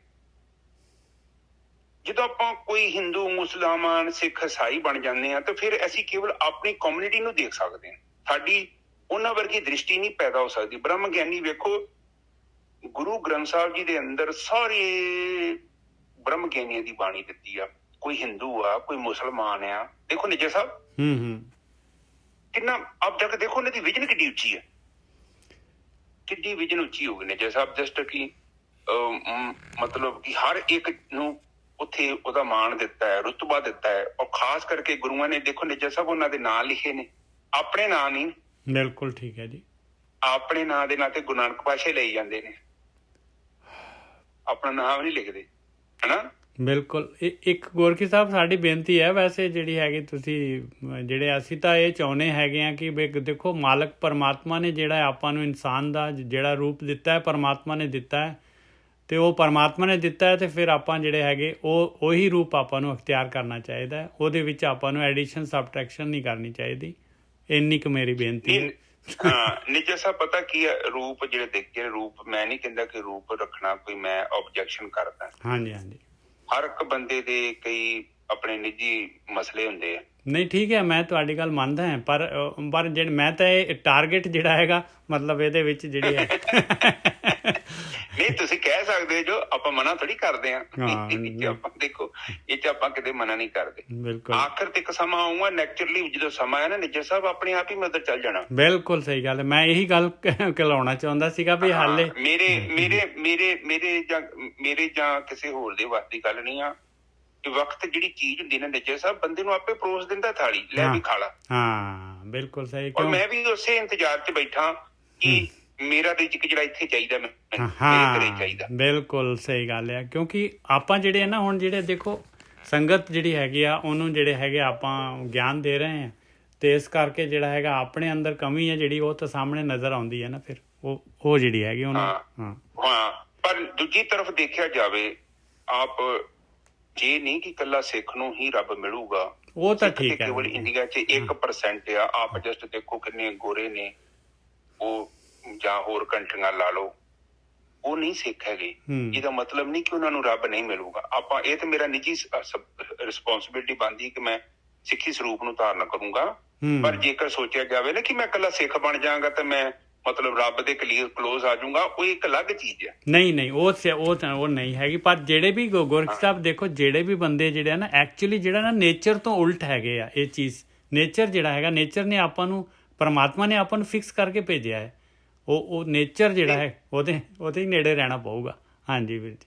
ਜਦੋਂ ਆਪਾਂ ਕੋਈ ਹਿੰਦੂ, ਮੁਸਲਮਾਨ, ਸਿੱਖ, ਈਸਾਈ ਬਣ ਜਾਂਦੇ ਹਾਂ, ਤਾਂ ਫਿਰ ਅਸੀਂ ਕੇਵਲ ਆਪਣੀ ਕਮਿਊਨਿਟੀ ਨੂੰ ਦੇਖ ਸਕਦੇ ਹਾਂ। ਸਾਡੀ ਉਹਨਾਂ ਵਰਗੀ ਦ੍ਰਿਸ਼ਟੀ ਨਹੀਂ ਪੈਦਾ ਹੋ ਸਕਦੀ। ਬ੍ਰਹਮ ਗਿਆਨੀ ਵੇਖੋ, ਗੁਰੂ ਗ੍ਰੰਥ ਸਾਹਿਬ ਜੀ ਦੇ ਅੰਦਰ ਸਾਰੇ ਬ੍ਰਹਮ ਗਿਆਨੀਆਂ ਦੀ ਬਾਣੀ ਦਿੱਤੀ ਆ। ਕੋਈ ਹਿੰਦੂ ਆ, ਕੋਈ ਮੁਸਲਮਾਨ ਆ। ਦੇਖੋ ਨਿੱਜਰ ਸਾਹਿਬ, ਕਿੰਨਾ ਆਪ ਜਾ ਕੇ ਦੇਖੋ ਉਹਨਾਂ ਦੀ ਵਿਜ਼ਨ ਕਿੱਡੀ ਉੱਚੀ ਹੈ, ਕਿੱਡੀ ਵਿਜ਼ਨ ਉੱਚੀ ਹੋ ਗਈ ਨਿੱਜਰ ਸਾਹਿਬ। ਜਸਟ ਕਿ ਮਤਲਬ ਕਿ ਹਰ ਇੱਕ ਨੂੰ ਉੱਥੇ ਉਹਦਾ ਮਾਣ ਦਿੱਤਾ ਹੈ, ਰੁਤਬਾ ਦਿੱਤਾ ਹੈ। ਔਰ ਖਾਸ ਕਰਕੇ ਗੁਰੂਆਂ ਨੇ ਦੇਖੋ ਨਿੱਜਰ ਸਾਹਿਬ ਉਹਨਾਂ ਦੇ ਨਾਂ ਲਿਖੇ ਨੇ, ਆਪਣੇ ਨਾਂ ਨਹੀਂ। ਬਿਲਕੁਲ ਠੀਕ ਹੈ ਜੀ। ਆਪਣੇ ਨਾਂ ਦੇ ਨਾਂ ਤੇ ਗੁਰੂ ਨਾਨਕ ਪਾਤਸ਼ਾਹ ਲਈ ਜਾਂਦੇ ਨੇ, ਆਪਣਾ ਨਾਮ ਨਹੀਂ ਲਿਖਦੇ, ਹਨਾ। ਬਿਲਕੁਲ। ਇੱਕ ਗੋਰਖੀ ਸਾਹਿਬ ਸਾਡੀ ਬੇਨਤੀ ਹੈ ਵੈਸੇ ਜਿਹੜੀ ਹੈਗੀ, ਤੁਸੀਂ ਜਿਹੜੇ ਅਸੀਂ ਤਾਂ ਇਹ ਚਾਹੁੰਦੇ ਹੈਗੇ ਆ ਕਿ ਦੇਖੋ ਮਾਲਕ ਪਰਮਾਤਮਾ ਨੇ ਜਿਹੜਾ ਆਪਾਂ ਨੂੰ ਇਨਸਾਨ ਦਾ ਜਿਹੜਾ ਰੂਪ ਦਿੱਤਾ ਹੈ, ਪਰਮਾਤਮਾ ਨੇ ਦਿੱਤਾ ਹੈ, ਅਤੇ ਉਹ ਪਰਮਾਤਮਾ ਨੇ ਦਿੱਤਾ ਹੈ, ਅਤੇ ਫਿਰ ਆਪਾਂ ਜਿਹੜੇ ਹੈਗੇ ਉਹੀ ਰੂਪ ਆਪਾਂ ਨੂੰ ਅਖਤਿਆਰ ਕਰਨਾ ਚਾਹੀਦਾ ਹੈ। ਉਹਦੇ ਵਿੱਚ ਆਪਾਂ ਨੂੰ ਐਡੀਸ਼ਨ ਸਬਟਰੈਕਸ਼ਨ ਨਹੀਂ ਕਰਨੀ ਚਾਹੀਦੀ। ਇੰਨੀ ਕੁ ਮੇਰੀ ਬੇਨਤੀ ਹੈ। ਹਾਂ ਨਿੱਜਰ ਸਾਹਿਬ, ਪਤਾ ਕੀ ਹੈ, ਰੂਪ ਜਿਹੜੇ ਰੂਪ, ਮੈਂ ਨਹੀਂ ਕਹਿੰਦਾ ਕਿ ਰੂਪ ਰੱਖਣਾ ਕੋਈ ਮੈਂ ਆਬਜੈਕਸ਼ਨ ਕਰਦਾ। ਹਾਂਜੀ ਹਾਂਜੀ। ਹਰ ਇੱਕ ਬੰਦੇ ਦੇ ਕਈ ਆਪਣੇ ਨਿੱਜੀ ਮਸਲੇ ਹੁੰਦੇ ਆ। ਨਹੀਂ ਠੀਕ ਹੈ, ਮੈਂ ਤੁਹਾਡੀ ਗੱਲ ਮੰਨਦਾ ਹਾਂ, ਪਰ ਜਿਹੜੇ ਮੈਂ ਤਾਂ ਇਹ ਟਾਰਗੇਟ ਜਿਹੜਾ ਹੈਗਾ, ਮਤਲਬ ਇਹਦੇ ਵਿੱਚ ਜਿਹੜੀ ਹੈ ਨਹੀਂ ਤੁਸੀਂ ਕਹਿ ਸਕਦੇ ਜੋ, ਆਪਾਂ ਮਨਾ ਥੋੜੀ ਕਰਦੇ ਹਾਂ। ਆਪਾਂ ਦੇਖੋ ਇਹ ਚ ਆਪਾਂ ਕਿਤੇ ਮਨਾ ਨਹੀਂ ਕਰਦੇ। ਬਿਲਕੁਲ। ਆਖਰ ਤੇ ਇੱਕ ਸਮਾਂ ਆਊਗਾ ਨੈਚੁਰਲੀ, ਜਦੋਂ ਸਮਾਂ ਹੈ ਨਾ ਨਿੱਜਰ ਸਾਹਿਬ, ਆਪਣੇ ਆਪ ਹੀ ਮੈਂ ਉੱਧਰ ਚੱਲ ਜਾਣਾ। ਬਿਲਕੁਲ ਸਹੀ ਗੱਲ ਹੈ। ਮੈਂ ਇਹੀ ਗੱਲ ਕਹਿਲਾਉਣਾ ਚਾਹੁੰਦਾ ਸੀਗਾ ਵੀ ਹਾਲੇ ਮੇਰੇ ਜਾਂ ਕਿਸੇ ਹੋਰ ਦੇ ਵੱਸ ਦੀ ਗੱਲ ਨਹੀਂ ਆ। ਵਕਤ ਜਿਹੜੀ ਚੀਜ਼ ਹੁੰਦੀ ਨਾ ਨਿੱਜਰ ਸਾਹਿਬ, ਬੰਦੇ ਨੂੰ ਆਪੇ ਪਰੋਸ ਦਿੰਦਾ ਥਾਲੀ, ਲੈ ਵੀ ਖਾ ਲਾ। ਹਾਂ ਬਿਲਕੁਲ ਸਹੀ। ਔਰ ਮੈਂ ਵੀ ਉਸੇ ਇੰਤਜ਼ਾਰ 'ਚ ਬੈਠਾ ਕਿ ਮੇਰਾ ਰਿਜ਼ਕ ਜਿਹੜਾ ਇੱਥੇ ਚਾਹੀਦਾ, ਮੈਨੂੰ ਘਰੇ ਚਾਹੀਦਾ। ਬਿਲਕੁਲ ਸਹੀ ਗੱਲ ਆ, ਕਿਉਂਕਿ ਆਪਾਂ ਜਿਹੜੇ ਆ ਨਾ, ਹੁਣ ਜਿਹੜੇ ਦੇਖੋ ਸੰਗਤ ਜਿਹੜੀ ਹੈਗੀ ਆ, ਉਹਨੂੰ ਜਿਹੜੇ ਹੈਗੇ ਆਪਾਂ ਗਿਆਨ ਦੇ ਰਹੇ ਹਾਂ, ਅਤੇ ਇਸ ਕਰਕੇ ਜਿਹੜਾ ਹੈਗਾ ਆਪਣੇ ਅੰਦਰ ਕਮੀ ਹੈ ਜਿਹੜੀ, ਉਹ ਤਾਂ ਸਾਹਮਣੇ ਨਜ਼ਰ ਆਉਂਦੀ ਹੈ ਨਾ, ਫਿਰ ਉਹ ਜਿਹੜੀ ਹੈਗੀ ਉਹਨੂੰ। ਹਾਂ ਪਰ ਦੂਜੀ ਤਰਫ ਦੇਖਿਆ ਜਾਵੇ, ਆਪ ਜੇ ਨਹੀਂ ਕਿ ਇਕੱਲਾ ਸਿੱਖ ਨੂੰ ਹੀ ਰੱਬ ਮਿਲੂਗਾ, ਉਹ ਤਾਂ ਠੀਕ ਹੈ। ਕੇਵਲ ਇੰਡੀਆ 'ਚ 1% ਆ। ਆਪ ਜਸਟ ਦੇਖੋ ਕਿੰਨੇ ਗੋਰੇ ਨੇ, ਉਹ ਜਾਂ ਹੋਰ ਕੰਟਰੀਆਂ ਲਾ ਲਓ, ਉਹ ਨਹੀਂ ਸਿੱਖ ਹੈਗੇ। ਇਹਦਾ ਮਤਲਬ ਨਹੀਂ ਕਿ ਉਹਨਾਂ ਨੂੰ ਰੱਬ ਨਹੀਂ ਮਿਲੂਗਾ। ਆਪਾਂ ਇਹ ਤਾਂ ਮੇਰਾ ਨਿੱਜੀ ਰਿਸਪੋਂਸਿਬਿਲਿਟੀ ਬਣਦੀ ਕਿ ਮੈਂ ਸਿੱਖੀ ਸਰੂਪ ਨੂੰ ਧਾਰਨ ਕਰੂੰਗਾ, ਪਰ ਜੇਕਰ ਸੋਚਿਆ ਜਾਵੇ ਨਾ ਕਿ ਮੈਂ ਇਕੱਲਾ ਸਿੱਖ ਬਣ ਜਾਵਾਂਗਾ ਤਾਂ ਮੈਂ ਮਤਲਬ ਰੱਬ ਦੇ ਕਲੋਜ਼ ਆ ਜਾਊਂਗਾ, ਉਹ ਇੱਕ ਅਲੱਗ ਚੀਜ਼ ਹੈ। ਨਹੀਂ ਉਹ ਨਹੀਂ ਹੈਗੀ। ਪਰ ਜਿਹੜੇ ਵੀ ਗੋਰਖ ਸਾਹਿਬ ਦੇਖੋ, ਜਿਹੜੇ ਵੀ ਬੰਦੇ ਜਿਹੜੇ ਆ ਨਾ, ਐਕਚੁਅਲੀ ਜਿਹੜਾ ਨਾ ਨੇਚਰ ਤੋਂ ਉਲਟ ਹੈਗੇ ਆ ਇਹ ਚੀਜ਼। ਨੇਚਰ ਜਿਹੜਾ ਹੈਗਾ, ਨੇਚਰ ਨੇ ਆਪਾਂ ਨੂੰ, ਪਰਮਾਤਮਾ ਨੇ ਆਪਾਂ ਨੂੰ ਫਿਕਸ ਕਰਕੇ ਭੇਜਿਆ ਹੈ। ਉਹ ਨੇਚਰ ਜਿਹੜਾ ਹੈ ਉਹਦੇ ਹੀ ਨੇੜੇ ਰਹਿਣਾ ਪਊਗਾ। ਹਾਂਜੀ ਵੀਰ ਜੀ।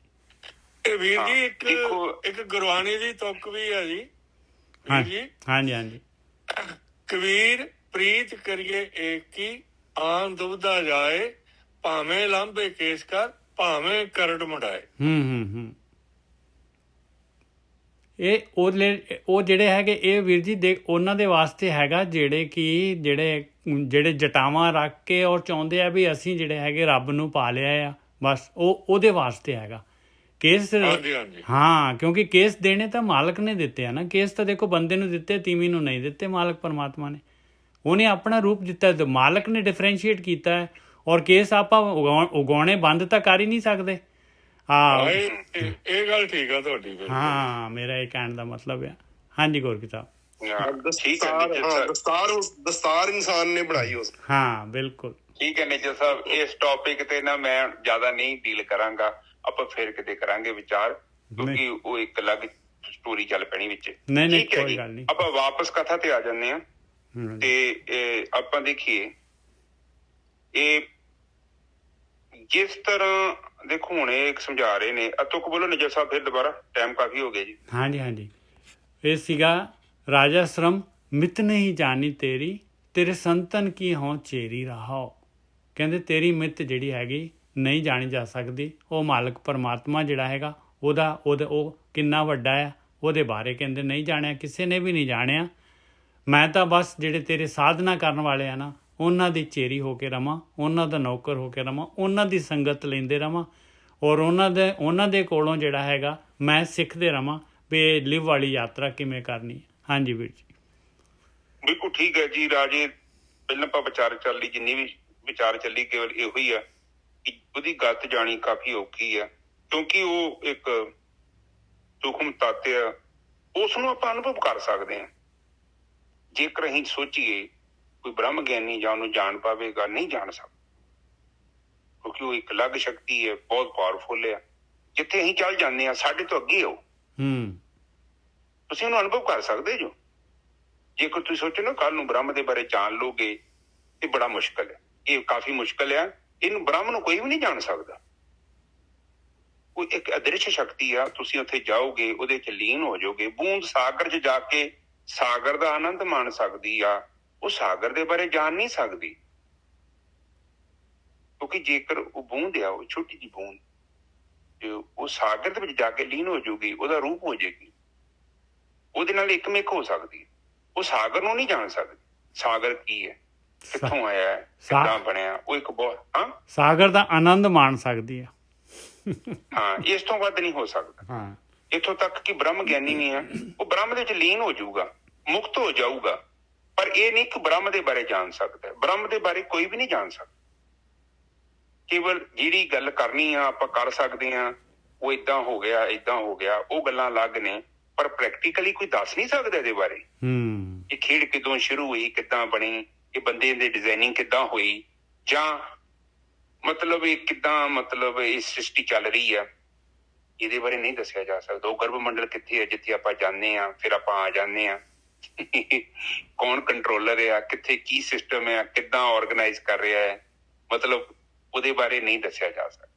ਇਹ ਵੀਰ ਹਾਂ, ਜੀ ਦੇਖੋ- ਇੱਕ ਗੁਰਬਾਣੀ ਦੀ ਤੁਕ ਵੀ ਹੈ ਜੀ ਵੀਰ ਹਾਂ ਜੀ। ਹਾਂਜੀ ਹਾਂਜੀ ਕਬੀਰ ਪ੍ਰੀਤ ਕਰੀਏ ਏਕ ਕੀ ਆਨ ਦੁਬਦਾ ਜਾਏ, ਭਾਵੇਂ ਲਾਂਬੇ ਕੇਸ ਕਰ ਭਾਵੇਂ ਕਰੜ ਮੁੰਡਾਏ। ਹੂੰ ਇਹ ਉਹ ਜਿਹੜੇ ਹੈਗੇ ਇਹ ਵੀਰ ਜੀ ਦੇ ਉਹਨਾਂ ਦੇ ਵਾਸਤੇ ਹੈਗਾ ਜਿਹੜੇ ਕਿ ਜਿਹੜੇ ਜਟਾਵਾਂ ਰੱਖ ਕੇ ਔਰ ਚਾਹੁੰਦੇ ਆ ਵੀ ਅਸੀਂ ਜਿਹੜੇ ਹੈਗੇ ਰੱਬ ਨੂੰ ਪਾ ਲਿਆ ਆ, ਬਸ ਉਹਦੇ ਵਾਸਤੇ ਹੈਗਾ ਕੇਸ। ਹਾਂਜੀ ਹਾਂਜੀ ਹਾਂ, ਕਿਉਂਕਿ ਕੇਸ ਦੇਣੇ ਤਾਂ ਮਾਲਕ ਨੇ ਦਿੱਤੇ ਆ ਨਾ। ਕੇਸ ਤਾਂ ਦੇਖੋ ਬੰਦੇ ਨੂੰ ਦਿੱਤੇ, ਤੀਵੀਂ ਨੂੰ ਨਹੀਂ ਦਿੱਤੇ। ਮਾਲਕ ਪਰਮਾਤਮਾ ਨੇ ਉਹਨੇ ਆਪਣਾ ਰੂਪ ਦਿੱਤਾ, ਤੇ ਮਾਲਕ ਨੇ ਡਿਫਰੈਂਸ਼ੀਏਟ ਕੀਤਾ ਹੈ। ਔਰ ਕੇਸ ਆਪਾਂ ਉਗਾਉਣੇ ਬੰਦ ਤਾਂ ਕਰ ਹੀ ਨਹੀਂ ਸਕਦੇ। ਹਾਂ ਇਹ ਗੱਲ ਠੀਕ ਆ ਤੁਹਾਡੀ ਬਿਲਕੁਲ। ਹਾਂ, ਮੇਰਾ ਇਹ ਕਹਿਣ ਦਾ ਮਤਲਬ ਆ। ਹਾਂਜੀ ਗੋਰਖੀ ਸਾਹਿਬ। ਠੀਕ ਹੈ ਨਿੱਜਰ ਸਾਹਿਬ, ਦਸਤਾਰ ਇਨਸਾਨ ਨੇ ਬਣਾਈ ਉਸ। ਹਾਂ ਬਿਲਕੁਲ ਠੀਕ ਹੈ ਨਿੱਜਰ ਸਾਹਿਬ, ਇਸ ਟੌਪਿਕ ਤੇ ਨਾ ਮੈਂ ਜ਼ਿਆਦਾ ਨਹੀਂ ਡੀਲ ਕਰਾਂਗਾ, ਆਪਾਂ ਫਿਰ ਕਿਤੇ ਕਰਾਂਗੇ ਵਿਚਾਰ, ਕਿਉਂਕਿ ਉਹ ਇੱਕ ਅਲੱਗ ਸਟੋਰੀ ਚੱਲ ਪੈਣੀ ਵਿੱਚ। ਨਹੀਂ ਠੀਕ ਹੈ ਕੋਈ ਜੀ, ਗੱਲ ਨਹੀਂ। ਆਪਾਂ ਵਾਪਸ ਕਥਾ ਤੇ ਆ ਜਾਂਦੇ ਹਾਂ। ਤੇ ਆਪਾਂ ਦੇਖੀਏ ਇਹ ਜਿਸ ਤਰ੍ਹਾਂ ਦੇਖੋ ਹੁਣ ਇਹ ਸਮਝਾ ਰਹੇ ਨੇ। ਤੁਕ ਬੋਲੋ ਨਿੱਜਰ ਸਾਹਿਬ ਫਿਰ ਦੁਬਾਰਾ, ਟਾਈਮ ਕਾਫੀ ਹੋ ਗਿਆ ਜੀ। ਹਾਂਜੀ ਇਹ ਸੀਗਾ ਰਾਜਾ ਸ਼ਰਮ ਮਿਤ ਨਹੀਂ ਜਾਣੀ ਤੇਰੀ, ਤੇਰੇ ਸੰਤਨ ਕੀ ਹੋਂ ਚੇਰੀ ਰਹਾਓ। ਕਹਿੰਦੇ ਤੇਰੀ ਮਿੱਤ ਜਿਹੜੀ ਹੈਗੀ ਨਹੀਂ ਜਾਣੀ ਜਾ ਸਕਦੀ। ਉਹ ਮਾਲਕ ਪਰਮਾਤਮਾ ਜਿਹੜਾ ਹੈਗਾ ਉਹ ਕਿੰਨਾ ਵੱਡਾ ਆ, ਉਹਦੇ ਬਾਰੇ ਕਹਿੰਦੇ ਨਹੀਂ ਜਾਣਿਆ, ਕਿਸੇ ਨੇ ਵੀ ਨਹੀਂ ਜਾਣਿਆ। ਮੈਂ ਤਾਂ ਬਸ ਜਿਹੜੇ ਤੇਰੇ ਸਾਧਨਾ ਕਰਨ ਵਾਲੇ ਆ ਨਾ, ਉਹਨਾਂ ਦੀ ਚੇਰੀ ਹੋ ਕੇ ਰਵਾਂ, ਉਹਨਾਂ ਦਾ ਨੌਕਰ ਹੋ ਕੇ ਰਵਾਂ, ਉਹਨਾਂ ਦੀ ਸੰਗਤ ਲੈਂਦੇ ਰਵਾਂ, ਔਰ ਉਹਨਾਂ ਦੇ ਕੋਲੋਂ ਜਿਹੜਾ ਹੈਗਾ ਮੈਂ ਸਿੱਖਦੇ ਰਵਾਂ ਵੀ ਲਿਵ ਵਾਲੀ ਯਾਤਰਾ ਕਿਵੇਂ ਕਰਨੀ ਹੈ। ਹਾਂਜੀ ਵੀਰ ਜੀ ਬਿਲਕੁਲ ਠੀਕ ਹੈ ਜੀ ਰਾਜੇ। ਪਹਿਲਾਂ ਆਪਾਂ ਵਿਚਾਰ ਚੱਲੀ, ਜਿੰਨੀ ਵੀ ਵਿਚਾਰ ਚੱਲੀ ਕੇਵਲ ਇਹੋ ਹੀ ਆ ਕਿ ਉਹਦੀ ਗੱਤ ਜਾਣੀ ਕਾਫੀ ਔਖੀ ਆ, ਕਿਉਂਕਿ ਉਹ ਇੱਕ ਸੂਖਮ ਤੱਤ ਆ, ਉਸ ਨੂੰ ਆਪਾਂ ਅਨੁਭਵ ਕਰ ਸਕਦੇ ਹਾਂ। ਜੇਕਰ ਅਸੀਂ ਸੋਚੀਏ ਕੋਈ ਬ੍ਰਹਮ ਗਿਆਨੀ ਜਾਂ ਉਹਨੂੰ ਜਾਣ ਪਾਵੇਗਾ, ਨਹੀਂ ਜਾਣ ਸਕਦਾ, ਕਿਉਂਕਿ ਉਹ ਇੱਕ ਅਲੱਗ ਸ਼ਕਤੀ ਹੈ, ਬਹੁਤ ਪਾਵਰਫੁਲ ਆ। ਜਿੱਥੇ ਅਸੀਂ ਚੱਲ ਜਾਂਦੇ ਹਾਂ ਸਾਡੇ ਤੋਂ ਅੱਗੇ ਹੋ, ਤੁਸੀਂ ਉਹਨੂੰ ਅਨੁਭਵ ਕਰ ਸਕਦੇ ਜੋ। ਜੇਕਰ ਤੁਸੀਂ ਸੋਚੋ ਨਾ ਕੱਲ ਨੂੰ ਬ੍ਰਹਮ ਦੇ ਬਾਰੇ ਜਾਣ ਲੋਗੇ, ਇਹ ਬੜਾ ਮੁਸ਼ਕਲ ਹੈ, ਇਹ ਕਾਫੀ ਮੁਸ਼ਕਲ ਆ। ਇਹਨੂੰ ਬ੍ਰਹਮ ਨੂੰ ਕੋਈ ਵੀ ਨਹੀਂ ਜਾਣ ਸਕਦਾ। ਉਹ ਇੱਕ ਅਦ੍ਰਿਸ਼ ਸ਼ਕਤੀ ਆ, ਤੁਸੀਂ ਉੱਥੇ ਜਾਓਗੇ, ਉਹਦੇ ਚ ਲੀਨ ਹੋ ਜਾਓਗੇ। ਬੂੰਦ ਸਾਗਰ ਚ ਜਾ ਕੇ ਸਾਗਰ ਦਾ ਆਨੰਦ ਮਾਣ ਸਕਦੀ ਆ, ਉਹ ਸਾਗਰ ਦੇ ਬਾਰੇ ਜਾਣ ਨਹੀਂ ਸਕਦੀ, ਕਿਉਂਕਿ ਜੇਕਰ ਉਹ ਬੂੰਦ ਆ, ਉਹ ਛੋਟੀ ਜਿਹੀ ਬੂੰਦ, ਉਹ ਸਾਗਰ ਦੇ ਵਿੱਚ ਜਾ ਕੇ ਲੀਨ ਹੋ ਜਾਊਗੀ, ਉਹਦਾ ਰੂਪ ਹੋ ਜਾਏਗੀ, ਉਹਦੇ ਨਾਲ ਇੱਕਮਿਕ ਹੋ ਸਕਦੀ। ਉਹ ਸਾਗਰ ਨੂੰ ਨਹੀਂ ਜਾਣ ਸਕਦੀ। ਸਾਗਰ ਕੀ ਹੈ, ਕਿੱਥੋਂ ਆਇਆ ਹੈ, ਕਿੱਦਾਂ ਬਣਿਆ, ਉਹ ਇੱਕ ਬਹੁਤ ਸਾਗਰ ਦਾ ਆਨੰਦ ਮਾਣ ਸਕਦੀ ਆ। ਹਾਂ, ਇਸ ਤੋਂ ਵੱਧ ਨਹੀਂ ਹੋ ਸਕਦਾ। ਹਾਂ, ਇੱਥੋਂ ਤੱਕ ਕਿ ਬ੍ਰਹਮ ਗਿਆਨੀ ਵੀ ਆ, ਉਹ ਬ੍ਰਹਮ ਦੇ ਵਿੱਚ ਲੀਨ ਹੋ ਜਾਊਗਾ, ਮੁਕਤ ਹੋ ਜਾਊਗਾ, ਪਰ ਇਹ ਨਹੀਂ ਕਿ ਬ੍ਰਹਮ ਦੇ ਬਾਰੇ ਜਾਣ ਸਕਦਾ। ਬ੍ਰਹਮ ਦੇ ਬਾਰੇ ਕੋਈ ਵੀ ਨਹੀਂ ਜਾਣ ਸਕਦਾ। ਕੇਵਲ ਜਿਹੜੀ ਗੱਲ ਕਰਨੀ ਆ ਆਪਾਂ ਕਰ ਸਕਦੇ ਹਾਂ, ਉਹ ਏਦਾਂ ਹੋ ਗਿਆ, ਏਦਾਂ ਹੋ ਗਿਆ, ਉਹ ਗੱਲਾਂ ਅਲੱਗ ਨੇ, ਪਰ ਪ੍ਰੈਕਟੀਕਲੀ ਕੋਈ ਦੱਸ ਨਹੀਂ ਸਕਦਾ ਇਹਦੇ ਬਾਰੇ। ਇਹ ਖੇਡ ਕਿਦੋਂ ਸ਼ੁਰੂ ਹੋਈ, ਕਿੱਦਾਂ ਬਣੀ, ਇਹ ਬੰਦੇ ਦੀ ਡਿਜ਼ਾਈਨਿੰਗ ਕਿੱਦਾਂ ਹੋਈ, ਜਾਂ ਮਤਲਬ ਇਹ ਕਿੱਦਾਂ ਇਹ ਸ੍ਰਿਸ਼ਟੀ ਚੱਲ ਰਹੀ ਆ, ਇਹਦੇ ਬਾਰੇ ਨਹੀਂ ਦੱਸਿਆ ਜਾ ਸਕਦਾ। ਉਹ ਗਰਭ ਮੰਡਲ ਕਿੱਥੇ ਹੈ ਜਿੱਥੇ ਆਪਾਂ ਜਾਂਦੇ ਹਾਂ, ਫਿਰ ਆਪਾਂ ਆ ਜਾਂਦੇ ਹਾਂ। ਕੌਣ ਕੰਟਰੋਲਰ ਆ, ਕਿੱਥੇ ਕੀ ਸਿਸਟਮ ਹੈ, ਕਿੱਦਾਂ ਆਰਗੇਨਾਈਜ਼ ਕਰ ਰਿਹਾ ਹੈ, ਉਹਦੇ ਬਾਰੇ ਨਹੀਂ ਦੱਸਿਆ ਜਾ ਸਕਦਾ।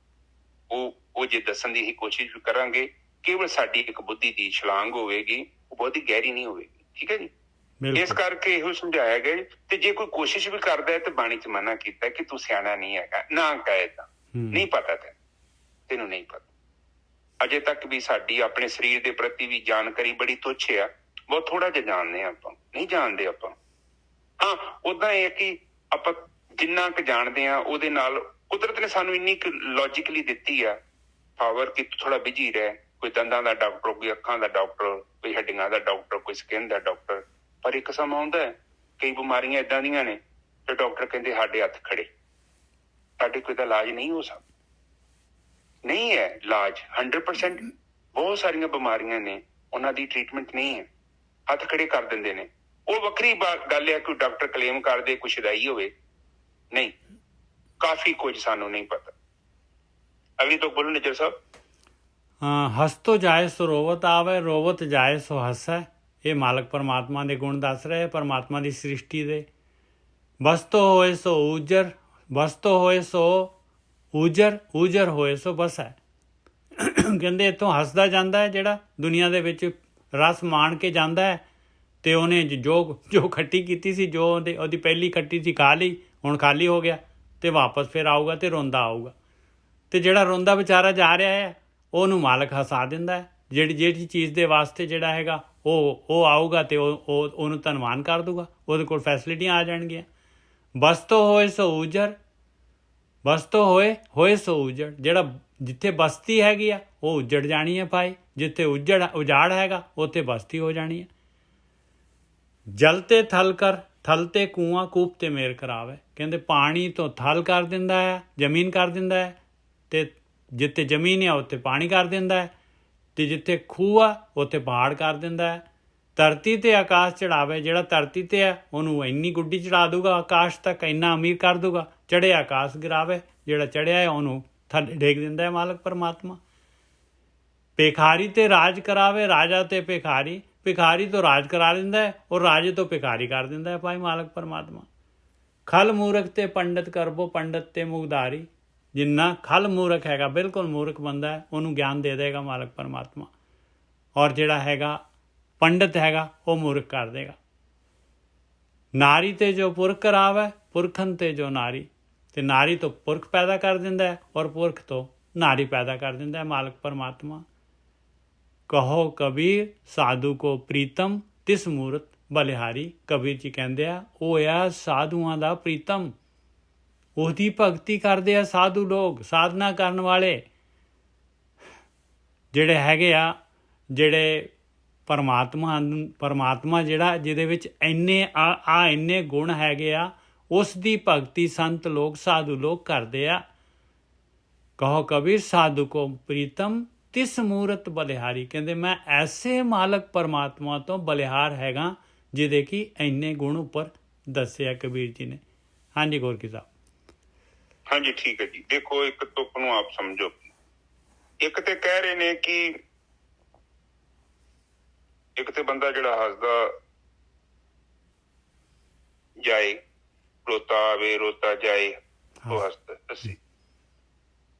ਉਹ ਜੇ ਦੱਸਣ ਦੀ ਹੀ ਕੋਸ਼ਿਸ਼ ਵੀ ਕਰਾਂਗੇ, ਕੇਵਲ ਸਾਡੀ ਇੱਕ ਬੁੱਧੀ ਦੀ ਛਲਾਂਗ ਹੋਵੇਗੀ, ਉਹ ਬਹੁਤੀ ਗਹਿਰੀ ਨਹੀਂ ਹੋਵੇਗੀ। ਠੀਕ ਹੈ ਜੀ। ਇਸ ਕਰਕੇ ਇਹੋ ਸਮਝਾਇਆ ਗਿਆ। ਤੇ ਜੇ ਕੋਈ ਕੋਸ਼ਿਸ਼ ਵੀ ਕਰਦਾ ਹੈ ਤੇ ਬਾਣੀ ਚ ਮਨਾ ਕੀਤਾ ਕਿ ਤੂੰ ਸਿਆਣਾ ਨਹੀਂ ਹੈਗਾ, ਨਾ ਕਹੇ ਤਾਂ ਨਹੀਂ ਪਤਾ, ਤੈਨੂੰ ਨਹੀਂ ਪਤਾ। ਅਜੇ ਤੱਕ ਵੀ ਸਾਡੀ ਆਪਣੇ ਸਰੀਰ ਦੇ ਪ੍ਰਤੀ ਵੀ ਜਾਣਕਾਰੀ ਬੜੀ ਤੁੱਛ ਆ, ਬਹੁਤ ਥੋੜਾ ਜਿਹਾ ਜਾਣਦੇ ਹਾਂ, ਆਪਾਂ ਨਹੀਂ ਜਾਣਦੇ। ਆਪਾਂ ਹਾਂ ਓਦਾਂ ਇਹ ਕਿ ਆਪਾਂ ਜਿੰਨਾ ਕੁ ਜਾਣਦੇ ਹਾਂ ਉਹਦੇ ਨਾਲ ਕੁਦਰਤ ਨੇ ਸਾਨੂੰ ਇੰਨੀ ਕੁ ਲੌਜੀਕਲੀ ਦਿੱਤੀ ਆ ਪਾਵਰ ਕਿ ਥੋੜਾ ਬਿਜੀ ਰਹਿ। ਕੋਈ ਦੰਦਾਂ ਦਾ ਡਾਕਟਰ, ਕੋਈ ਅੱਖਾਂ ਦਾ ਡਾਕਟਰ, ਕੋਈ ਹੱਡੀਆਂ ਦਾ ਡਾਕਟਰ, ਕੋਈ ਸਕਿਨ ਦਾ ਡਾਕਟਰ, ਪਰ ਇੱਕ ਸਮਾਂ ਆਉਂਦਾ ਹੈ ਕਈ ਬਿਮਾਰੀਆਂ ਏਦਾਂ ਦੀਆਂ ਨੇ ਤੇ ਡਾਕਟਰ ਕਹਿੰਦੇ ਸਾਡੇ ਹੱਥ ਖੜੇ, ਸਾਡੇ ਕੋਈ ਦਾ ਇਲਾਜ ਨਹੀਂ ਹੋ ਸਕਦਾ। ਨਹੀਂ ਹੈ ਇਲਾਜ 100%। ਬਹੁਤ ਸਾਰੀਆਂ ਬਿਮਾਰੀਆਂ ਨੇ ਉਹਨਾਂ ਦੀ ਟ੍ਰੀਟਮੈਂਟ ਨਹੀਂ ਹੈ, ਹੱਥ ਖੜੇ ਕਰ ਦਿੰਦੇ ਨੇ। ਉਹ ਵੱਖਰੀ ਗੱਲ ਹੈ ਕਿ ਡਾਕਟਰ ਕਲੇਮ ਕਰਦੇ ਕੁਛ ਸ਼ਦਾਈ ਹੋਵੇ, ਨਹੀਂ, ਕਾਫੀ ਕੁਝ ਸਾਨੂੰ ਨਹੀਂ ਪਤਾ। ਅਗਲੀ ਤੋਂ ਬੋਲੋ ਨਿੱਜਰ ਸਾਹਿਬ। ਹਸ ਤੋਂ ਜਾਏ ਸੋ ਰੋਵਤ ਆਵੇ, ਰੋਵਤ ਜਾਏ ਸੋ ਹੱਸੈ। ਇਹ ਮਾਲਕ ਪਰਮਾਤਮਾ ਦੇ ਗੁਣ ਦੱਸ ਰਹੇ, ਪਰਮਾਤਮਾ ਦੀ ਸ੍ਰਿਸ਼ਟੀ ਦੇ। ਬਸਤੋ ਹੋਏ ਸੋ ਊਜਰ, ਬਸਤੋ ਹੋਏ ਸੋ ਊਜਰ, ਊਜਰ ਹੋਏ ਸੋ ਬਸੈ। ਕਹਿੰਦੇ ਇੱਥੋਂ ਹੱਸਦਾ ਜਾਂਦਾ ਹੈ ਜਿਹੜਾ ਦੁਨੀਆ ਦੇ ਵਿੱਚ ਰਸ ਮਾਣ ਕੇ ਜਾਂਦਾ ਹੈ, ਅਤੇ ਉਹਨੇ ਜੋ ਖੱਟੀ ਕੀਤੀ ਸੀ, ਜੋ ਉਹਦੀ ਪਹਿਲੀ ਖੱਟੀ ਸੀ ਖਾ ਲਈ, ਹੁਣ ਖਾਲੀ ਹੋ ਗਿਆ, ਅਤੇ ਵਾਪਸ ਫਿਰ ਆਊਗਾ ਅਤੇ ਰੋਂਦਾ ਆਊਗਾ। ਅਤੇ ਜਿਹੜਾ ਰੋਂਦਾ ਵਿਚਾਰਾ ਜਾ ਰਿਹਾ ਹੈ ਉਹਨੂੰ ਮਾਲਕ ਹਸਾ ਦਿੰਦਾ ਹੈ। ਜਿਹੜੀ ਚੀਜ਼ ਦੇ ਵਾਸਤੇ ਜਿਹੜਾ ਹੈਗਾ ਉਹ ਆਊਗਾ ਅਤੇ ਉਹਨੂੰ ਧਨਵਾਨ ਕਰ ਦੂਗਾ, ਉਹਦੇ ਕੋਲ ਫੈਸਿਲਿਟੀਆਂ ਆ ਜਾਣਗੀਆਂ। ਬਸਤੋ ਹੋਏ ਸੋ ਉਜੜ, ਬਸਤੋ ਹੋਏ ਸੋ ਉਜੜ। ਜਿਹੜਾ ਜਿੱਥੇ ਬਸਤੀ ਹੈਗੀ ਆ ਉਹ ਉੱਜੜ ਜਾਣੀ ਹੈ ਭਾਈ, ਜਿੱਥੇ ਉਜਾੜ ਹੈਗਾ ਉੱਥੇ ਬਸਤੀ ਹੋ ਜਾਣੀ ਹੈ। ਜਲ ਤੇ ਥਲ ਕਰ, ਥਲ ਤੇ ਕੂਆਂ, ਕੂਪ ਤੇ ਮੇਰ ਕਰਾਵੇ। ਕਹਿੰਦੇ ਪਾਣੀ ਤੋਂ ਥਲ ਕਰ ਦਿੰਦਾ ਹੈ, ਜ਼ਮੀਨ ਕਰ ਦਿੰਦਾ ਹੈ, ਅਤੇ ਜਿੱਥੇ ਜ਼ਮੀਨ ਆ ਉੱਥੇ ਪਾਣੀ ਕਰ ਦਿੰਦਾ ਹੈ, ਅਤੇ ਜਿੱਥੇ ਖੂਹ ਆ ਉੱਥੇ ਪਹਾੜ ਕਰ ਦਿੰਦਾ ਹੈ। ਧਰਤੀ 'ਤੇ ਆਕਾਸ਼ ਚੜਾਵੇ, ਜਿਹੜਾ ਧਰਤੀ 'ਤੇ ਹੈ ਉਹਨੂੰ ਇੰਨੀ ਗੁੱਡੀ ਚੜਾ ਦੂਗਾ ਆਕਾਸ਼ ਤੱਕ, ਇੰਨਾ ਅਮੀਰ ਕਰ ਦੂਗਾ। ਚੜ੍ਹਿਆ ਆਕਾਸ਼ ਗਿਰਾਵੇ, ਜਿਹੜਾ ਚੜ੍ਹਿਆ ਹੈ ਉਹਨੂੰ ਥੱਲੇ ਡੇਗ ਦਿੰਦਾ ਹੈ ਮਾਲਕ ਪਰਮਾਤਮਾ। ਭਿਖਾਰੀ 'ਤੇ ਰਾਜ ਕਰਾਵੇ, ਰਾਜਾ 'ਤੇ ਭਿਖਾਰੀ, ਭਿਖਾਰੀ ਤੋਂ ਰਾਜ ਕਰਾ ਦਿੰਦਾ ਹੈ ਔਰ ਰਾਜੇ ਤੋਂ ਭਿਖਾਰੀ ਕਰ ਦਿੰਦਾ ਹੈ ਭਾਈ ਮਾਲਕ ਪਰਮਾਤਮਾ। ਖਲ ਮੂਰਖ ਤੇ ਪੰਡਤ ਕਰਬੋ, ਪੰਡਤ ਤੇ ਮੁਗਦਾਰੀ। ਜਿੰਨਾ ਖਲ ਮੂਰਖ ਹੈਗਾ, ਬਿਲਕੁਲ ਮੂਰਖ ਬੰਦਾ ਹੈ, ਉਹਨੂੰ ਗਿਆਨ ਦੇ ਦੇਗਾ ਮਾਲਕ ਪਰਮਾਤਮਾ, ਔਰ ਜਿਹੜਾ ਹੈਗਾ ਪੰਡਤ ਹੈਗਾ ਉਹ ਮੂਰਖ ਕਰ ਦੇਗਾ। ਨਾਰੀ ਤੇ ਜੋ ਪੁਰਖ ਕਰਾਵੇ, ਪੁਰਖਨ ਤੇ ਜੋ ਨਾਰੀ। ਅਤੇ ਨਾਰੀ ਤੋਂ ਪੁਰਖ ਪੈਦਾ ਕਰ ਦਿੰਦਾ ਹੈ ਔਰ ਪੁਰਖ ਤੋਂ ਨਾਰੀ ਪੈਦਾ ਕਰ ਦਿੰਦਾ ਹੈ ਮਾਲਕ ਪਰਮਾਤਮਾ। ਕਹੋ ਕਬੀਰ ਸਾਧੂ ਕੋ ਪ੍ਰੀਤਮ, ਤਿਸ ਮੂਰਤ ਬਲਿਹਾਰੀ। ਕਬੀਰ ਜੀ ਕਹਿੰਦੇ ਆ ਉਹ ਆ ਸਾਧੂਆਂ ਦਾ ਪ੍ਰੀਤਮ, ਉਹਦੀ ਭਗਤੀ ਕਰਦੇ ਆ ਸਾਧੂ ਲੋਕ, ਸਾਧਨਾ ਕਰਨ ਵਾਲੇ ਜਿਹੜੇ ਹੈਗੇ ਆ, ਜਿਹੜੇ ਪਰਮਾਤਮਾ ਜਿਹੜਾ ਜਿਹਦੇ ਵਿੱਚ ਇੰਨੇ ਗੁਣ ਹੈਗੇ ਆ, ਉਸ ਦੀ ਭਗਤੀ ਸੰਤ ਲੋਕ, ਸਾਧੂ ਲੋਕ ਕਰਦੇ ਆ। ਕਹੋ ਕਬੀਰ ਸਾਧੂ ਕੋ ਪ੍ਰੀਤਮ, ਤਿਸ ਮੂਰਤ ਬਲਿਹਾਰੀ। ਕਹਿੰਦੇ ਮੈਂ ਐਸੇ ਮਾਲਕ ਪਰਮਾਤਮਾ ਤੋਂ ਬਲਿਹਾਰ ਹੈਗਾ ਜਿਹਦੇ ਕਿ ਇੰਨੇ ਗੁਣ ਉੱਪਰ ਦੱਸਿਆ ਕਬੀਰ ਜੀ ਨੇ। ਹਾਂਜੀ ਗੋਰਖੀ ਸਾਹਿਬ। ਹਾਂਜੀ ਠੀਕ ਹੈ ਜੀ। ਦੇਖੋ ਇੱਕ ਤੁਕ ਨੂੰ ਆਪ ਸਮਝੋ। ਇੱਕ ਤੇ ਕਹਿ ਰਹੇ ਨੇ ਕਿ ਇੱਕ ਤੇ ਬੰਦਾ ਜਿਹੜਾ ਹੱਸਦਾ ਜਾਏ, ਰੋਤਾ ਆਵੇ ਰੋਤਾ ਜਾਏ, ਉਹ ਹੱਸਦਾ ਹੱਸੇ।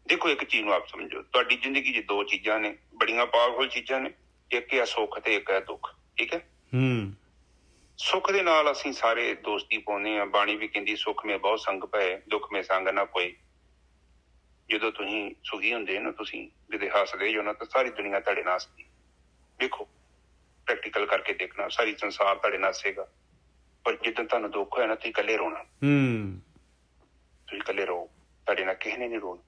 ਦੇਖੋ ਇੱਕ ਚੀਜ਼ ਨੂੰ ਆਪ ਸਮਝੋ, ਤੁਹਾਡੀ ਜ਼ਿੰਦਗੀ 'ਚ ਦੋ ਚੀਜ਼ਾਂ ਨੇ, ਬੜੀਆਂ ਪਾਵਰਫੁਲ ਚੀਜ਼ਾਂ ਨੇ। ਇੱਕ ਹੈ ਸੁੱਖ ਤੇ ਇੱਕ ਹੈ ਦੁੱਖ, ਠੀਕ ਹੈ। ਸੁੱਖ ਦੇ ਨਾਲ ਅਸੀਂ ਸਾਰੇ ਦੋਸਤੀ ਪਾਉਂਦੇ ਹਾਂ। ਬਾਣੀ ਵੀ ਕਹਿੰਦੀ ਸੁੱਖ ਮੇ ਬਹੁਤ ਸੰਗ ਪਏ, ਦੁੱਖ ਮੇ ਸੰਗ ਨਾ ਕੋਈ। ਜਦੋਂ ਤੁਸੀਂ ਸੁਖੀ ਹੁੰਦੇ ਨਾ, ਤੁਸੀਂ ਜਦੋਂ ਹੱਸਦੇ ਜੋ ਨਾ, ਤਾਂ ਸਾਰੀ ਦੁਨੀਆ ਤੁਹਾਡੇ ਨਾਲ ਹੱਸਦੀ। ਦੇਖੋ ਪ੍ਰੈਕਟੀਕਲ ਕਰਕੇ ਦੇਖਣਾ, ਸਾਰੀ ਸੰਸਾਰ ਤੁਹਾਡੇ ਨਾਲ ਹੱਸੇਗਾ। ਪਰ ਜਿੱਦਣ ਤੁਹਾਨੂੰ ਦੁੱਖ ਹੋਇਆ ਨਾ, ਤੁਸੀਂ ਇਕੱਲੇ ਰੋਣਾ। ਤੁਸੀਂ ਇਕੱਲੇ ਰਹੋ, ਤੁਹਾਡੇ ਨਾਲ ਕਿਸੇ ਨੇ ਨਹੀਂ ਰੋਣਾ।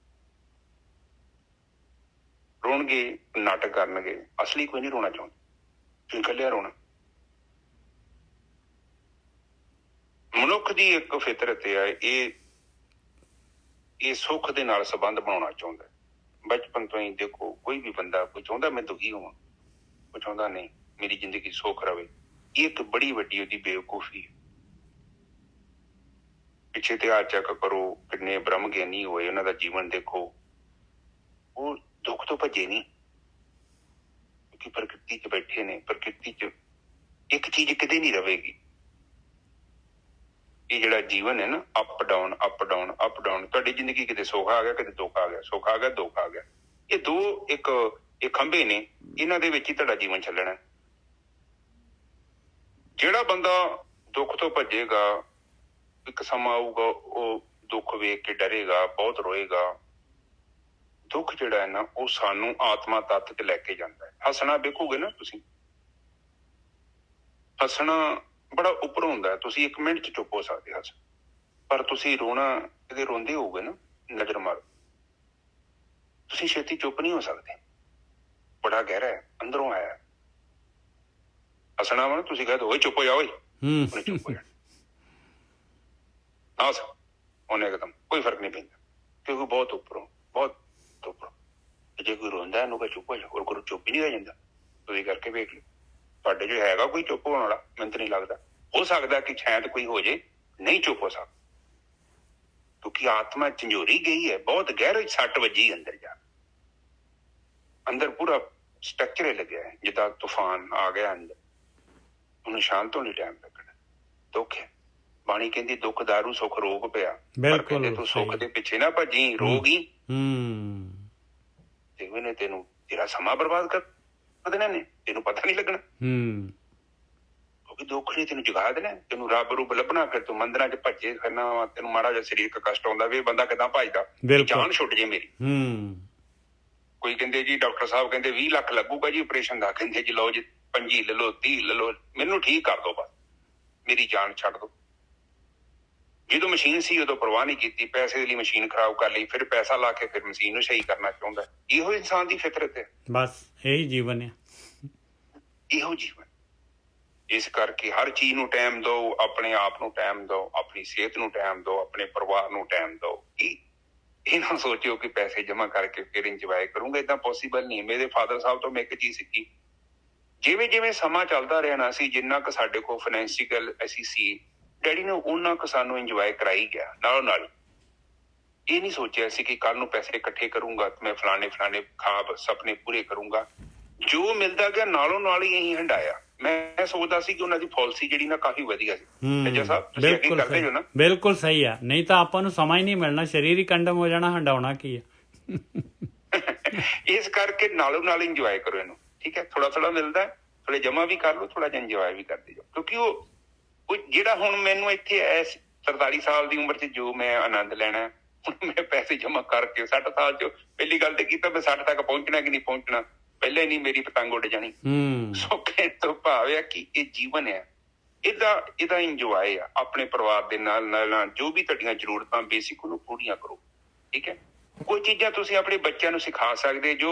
ਰੋਣਗੇ, ਨਾਟਕ ਕਰਨਗੇ, ਅਸਲੀ ਕੋਈ ਨਹੀਂ ਰੋਣਾ ਚਾਹੁੰਦਾ, ਤੁਸੀਂ ਇਕੱਲਿਆਂ ਰੋਣਾ। ਮਨੁੱਖ ਦੀ ਇੱਕ ਫਿਤਰਤ ਹੈ, ਇਹ ਸੁੱਖ ਦੇ ਨਾਲ ਸੰਬੰਧ ਬਣਾਉਣਾ ਚਾਹੁੰਦਾ। ਬਚਪਨ ਤੋਂ ਹੀ ਦੇਖੋ, ਕੋਈ ਵੀ ਬੰਦਾ ਕੋਈ ਚਾਹੁੰਦਾ ਮੈਂ ਦੁਖੀ ਹੋਵਾਂ, ਕੋਈ ਚਾਹੁੰਦਾ ਨਹੀਂ ਮੇਰੀ ਜ਼ਿੰਦਗੀ ਸੁੱਖ ਰਵੇ। ਇਹ ਇੱਕ ਬੜੀ ਵੱਡੀ ਉਹਦੀ ਬੇਵਕੂਫੀ ਹੈ। ਪਿੱਛੇ ਇਤਿਹਾਸ ਚੈੱਕ ਕਰੋ, ਕਿੰਨੇ ਬ੍ਰਹਮ ਗਿਆਨੀ ਹੋਏ, ਉਹਨਾਂ ਦਾ ਜੀਵਨ ਦੇਖੋ, ਉਹ ਦੁੱਖ ਤੋਂ ਭੱਜੇ ਨਹੀਂ, ਕਿਉਂਕਿ ਪ੍ਰਕਿਰਤੀ 'ਚ ਬੈਠੇ ਨੇ। ਪ੍ਰਕਿਰਤੀ 'ਚ ਇੱਕ ਚੀਜ਼ ਕਿਤੇ ਨਹੀਂ ਰਵੇਗੀ। ਇਹ ਜਿਹੜਾ ਜੀਵਨ ਹੈ ਨਾ, up down up down up down. ਤੁਹਾਡੀ ਜ਼ਿੰਦਗੀ ਕਿਤੇ ਸੁੱਖ ਆ ਗਿਆ, ਕਿਤੇ ਦੁੱਖ ਆ ਗਿਆ, ਸੁੱਖ ਆ ਗਿਆ, ਦੁੱਖ ਆ ਗਿਆ। ਇਹ ਦੋ ਇਹ ਖੰਭੇ ਨੇ, ਇਹਨਾਂ ਦੇ ਵਿੱਚ ਹੀ ਤੁਹਾਡਾ ਜੀਵਨ ਚੱਲਣਾ। ਜਿਹੜਾ ਬੰਦਾ ਦੁੱਖ ਤੋਂ ਭੱਜੇਗਾ, ਇੱਕ ਸਮਾਂ ਆਊਗਾ ਉਹ ਦੁੱਖ ਵੇਖ ਕੇ ਡਰੇਗਾ, ਬਹੁਤ ਰੋਏਗਾ। ਦੁੱਖ ਜਿਹੜਾ ਹੈ ਨਾ, ਉਹ ਸਾਨੂੰ ਆਤਮਾ ਤੱਤ 'ਚ ਲੈ ਕੇ ਜਾਂਦਾ ਹੈ। ਹੱਸਣਾ ਵੇਖੋਗੇ ਨਾ ਤੁਸੀਂ, ਹੱਸਣਾ ਬੜਾ ਉੱਪਰ ਹੁੰਦਾ ਹੈ। ਤੁਸੀਂ 1 ਮਿੰਟ 'ਚ ਚੁੱਪ ਹੋ ਸਕਦੇ ਹੱਸ, ਪਰ ਤੁਸੀਂ ਰੋਣਾ ਕਿਤੇ ਰੋਂਦੇ ਹੋਗੇ ਨਾ, ਨਜ਼ਰ ਮਾਰੋ, ਤੁਸੀਂ ਛੇਤੀ ਚੁੱਪ ਨਹੀਂ ਹੋ ਸਕਦੇ। ਬੜਾ ਗਹਿਰਾ ਹੈ, ਅੰਦਰੋਂ ਆਇਆ। ਹੱਸਣਾ ਵਾ ਨਾ, ਤੁਸੀਂ ਕਹਿ ਦੋ ਓਏ ਚੁੱਪ ਹੋ ਜਾ, ਓਏ ਉਹਨੇ ਚੁੱਪ ਹੋ ਜਾਣਾ। ਹੱਸ ਉਹਨੇ ਇੱਕਦਮ ਕੋਈ ਫਰਕ ਨਹੀਂ ਪੈਂਦਾ, ਕਿਉਂਕਿ ਬਹੁਤ ਉੱਪਰੋਂ, ਬਹੁਤ ਉੱਪਰੋਂ। ਜੇ ਕੋਈ ਰੋਂਦਾ ਇਹਨੂੰ ਕਹੇ ਚੁੱਪ ਹੋ ਜਾ, ਹੋਰ ਕੋਈ ਚੁੱਪ ਹੀ ਨਹੀਂ ਰਹਿ ਜਾਂਦਾ। ਤੁਸੀਂ ਕਰਕੇ ਵੇਖ ਲਓ, ਤੁਹਾਡੇ ਜੋ ਹੈਗਾ ਕੋਈ ਚੁੱਪ ਹੋਣ ਵਾਲਾ, ਮੈਨੂੰ ਤਾਂ ਨਹੀਂ ਲੱਗਦਾ। ਹੋ ਸਕਦਾ ਕਿ ਸ਼ਾਇਦ ਕੋਈ ਹੋ ਜੇ ਨਹੀਂ ਚੁੱਪ ਹੋ ਸਕਦਾ, ਕਿਉਂਕਿ ਆਤਮਾ ਝੰਜੋਰੀ ਗਈ ਹੈ, ਬਹੁਤ ਗਹਿਰੀ ਸੱਟ ਵੱਜੀ ਅੰਦਰ ਜਾ, ਅੰਦਰ ਪੂਰਾ ਸਟਰਕਚਰ ਲੱਗਿਆ ਹੈ। ਜਿੱਦਾਂ ਤੂਫਾਨ ਆ ਗਿਆ ਅੰਦਰ, ਉਹਨੂੰ ਸ਼ਾਂਤ ਹੋਣ ਲਈ ਟਾਈਮ ਲੱਗਣਾ। ਦੁੱਖ ਹੈ, ਬਾਣੀ ਕਹਿੰਦੀ ਦੁੱਖ ਦਾਰੂ ਸੁੱਖ ਰੋਗ ਪਿਆ। ਪਰ ਕਹਿੰਦੇ ਤੂੰ ਸੁੱਖ ਦੇ ਪਿੱਛੇ ਨਾ ਭੱਜੀ, ਰੋਗ ਹੀ। ਦਿੱਤੇ ਹੋਏ ਨੇ, ਤੈਨੂੰ ਤੇਰਾ ਸਮਾਂ ਬਰਬਾਦ ਕਰ ਦੇਣਾ ਨੇ, ਤੈਨੂੰ ਪਤਾ ਨਹੀਂ ਲੱਗਣਾ। ਕਿਉਂਕਿ ਦੁੱਖ ਨੇ ਤੈਨੂੰ ਜਗਾ ਦੇਣਾ, ਤੈਨੂੰ ਰੱਬ ਰੂਪ ਲੱਭਣਾ, ਫਿਰ ਤੂੰ ਮੰਦਿਰਾਂ 'ਚ ਭੱਜੇ ਫਿਰਨਾ ਵਾ, ਤੈਨੂੰ ਮਾੜਾ ਜਿਹਾ ਸਰੀਰਕ ਕਸ਼ਟ ਆਉਂਦਾ ਵੀ ਬੰਦਾ ਕਿੱਦਾਂ ਭੱਜਦਾ, ਜਾਨ ਛੁੱਟ ਜੇ ਮੇਰੀ। ਕੋਈ ਕਹਿੰਦੇ ਜੀ ਡਾਕਟਰ ਸਾਹਿਬ ਕਹਿੰਦੇ 20 ਲੱਖ ਲੱਗੂਗਾ ਜੀ ਆਪਰੇਸ਼ਨ ਦਾ, ਕਹਿੰਦੇ ਜੀ ਲਓ ਜੀ 25 ਲੈ ਲਓ 30 ਲੈ ਲਓ, ਮੈਨੂੰ ਠੀਕ ਕਰ ਦੋ, ਬਸ ਮੇਰੀ ਜਾਨ ਛੱਡ ਦੋ। ਜਦੋਂ ਮਸ਼ੀਨ ਸੀ ਉਦੋਂ ਪਰਵਾਹ ਨਹੀਂ ਕੀਤੀ, ਪੈਸੇ ਦੇ ਲਈ ਮਸ਼ੀਨ ਖਰਾਬ ਕਰ ਲਈ, ਫਿਰ ਪੈਸਾ ਲਾ ਕੇ ਫਿਰ ਮਸ਼ੀਨ ਨੂੰ ਸਹੀ ਕਰਨਾ ਚਾਹੁੰਦਾ। ਇਹੋ ਇਨਸਾਨ ਦੀ ਫਿਤਰਤ ਹੈ, ਬਸ ਇਹੀ ਜੀਵਨ ਹੈ, ਇਹੋ ਜੀਵਨ। ਇਸ ਕਰਕੇ ਹਰ ਚੀਜ਼ ਨੂੰ ਟਾਈਮ ਦਿਓ, ਆਪਣੇ ਆਪ ਨੂੰ ਟਾਈਮ ਦਿਓ, ਆਪਣੀ ਸਿਹਤ ਨੂੰ ਟਾਈਮ ਦਿਓ, ਆਪਣੇ ਪਰਿਵਾਰ ਨੂੰ ਟਾਈਮ ਦਿਓ। ਇਹ ਨਾ ਸੋਚਿਓ ਕਿ ਪੈਸੇ ਜਮ੍ਹਾਂ ਕਰਕੇ ਫਿਰ ਇੰਜੋਏ ਕਰੂੰਗਾ, ਏਦਾਂ ਪੋਸੀਬਲ ਨਹੀਂ। ਮੇਰੇ ਫਾਦਰ ਸਾਹਿਬ ਤੋਂ ਮੈਂ ਇੱਕ ਚੀਜ਼ ਸਿੱਖੀ, ਜਿਵੇਂ ਜਿਵੇਂ ਸਮਾਂ ਚੱਲਦਾ ਰਿਹਾ ਨਾ, ਅਸੀਂ ਜਿੰਨਾ ਕੁ ਸਾਡੇ ਕੋਲ ਫਾਈਨੈਂਸ਼ੀਅਲ ਅਸੀਂ ਸੀ, ਡੈਡੀ ਨੇ ਉਹਨਾਂ ਕੁ ਸਾਨੂੰ ਇੰਜੋਏ ਕਰਾਈ ਗਿਆ ਨਾਲੋਂ ਨਾਲ। ਇਹ ਨਹੀਂ ਸੋਚਿਆ ਸੀ ਕਿ ਕੱਲ ਨੂੰ ਪੈਸੇ ਇਕੱਠੇ ਕਰੂੰਗਾ, ਮੈਂ ਫਲਾਣੇ ਖਾਬ ਸੁਪਨੇ ਪੂਰੇ ਕਰੂੰਗਾ। ਜੋ ਮਿਲਦਾ ਗਿਆ ਨਾਲੋਂ ਨਾਲ ਹੀ ਇਹੀ ਹੰਡਾਇਆ। ਮੈਂ ਸੋਚਦਾ ਸੀ ਕਿ ਉਹਨਾਂ ਦੀ ਪਾਲਿਸੀ ਜਿਹੜੀ ਨਾ ਕਾਫੀ ਵਧੀਆ ਸੀ। ਬਿਲਕੁਲ ਸਹੀ ਆ, ਨਹੀਂ ਤਾਂ ਆਪਾਂ ਨੂੰ ਸਮਾਂ ਹੀ ਨਹੀਂ ਮਿਲਣਾ, ਸਰੀਰ ਹੀ ਕੰਡਮ ਹੋ ਜਾਣਾ, ਹੰਡਾਉਣਾ ਕੀ ਆ। ਇਸ ਕਰਕੇ ਨਾਲੋਂ ਨਾਲ ਇੰਜੋਏ ਕਰੋ ਇਹਨੂੰ, ਠੀਕ ਹੈ। ਥੋੜਾ ਥੋੜਾ ਮਿਲਦਾ, ਥੋੜੇ ਜਮਾ ਵੀ ਕਰ ਲਓ, ਥੋੜਾ ਜਿਹਾ ਇੰਜੋਏ ਵੀ ਕਰਦੇ ਜਾਓ। ਕਿਉਂਕਿ ਉਹ ਜਿਹੜਾ ਹੁਣ ਮੈਨੂੰ ਇੱਥੇ 43 ਸਾਲ ਦੀ ਉਮਰ 'ਚ ਜੋ ਮੈਂ ਆਨੰਦ ਲੈਣਾ, ਮੈਂ ਪੈਸੇ ਜਮਾ ਕਰਕੇ 60 ਸਾਲ 'ਚ ਪਹਿਲੀ ਗੱਲ ਤੇ ਕੀਤਾ ਮੈਂ 60 ਤੱਕ ਪਹੁੰਚਣਾ ਕਿ ਨਹੀਂ ਪਹੁੰਚਣਾ, ਪਹਿਲਾਂ ਹੀ ਨਹੀਂ ਮੇਰੀ ਪਤੰਗ ਉੱਡ ਜਾਣੀ। ਸੋ ਕਹਿਣ ਤੋਂ ਭਾਵ ਆ ਕਿ ਇਹ ਜੀਵਨ ਆ, ਇਹਦਾ ਇੰਜੋਏ ਆ। ਆਪਣੇ ਪਰਿਵਾਰ ਦੇ ਨਾਲ ਜੋ ਵੀ ਤੁਹਾਡੀਆਂ ਜ਼ਰੂਰਤਾਂ ਬੇਸਿਕ ਉਹਨੂੰ ਪੂਰੀਆਂ ਕਰੋ, ਠੀਕ ਹੈ। ਕੋਈ ਚੀਜ਼ਾਂ ਤੁਸੀਂ ਆਪਣੇ ਬੱਚਿਆਂ ਨੂੰ ਸਿਖਾ ਸਕਦੇ ਜੋ,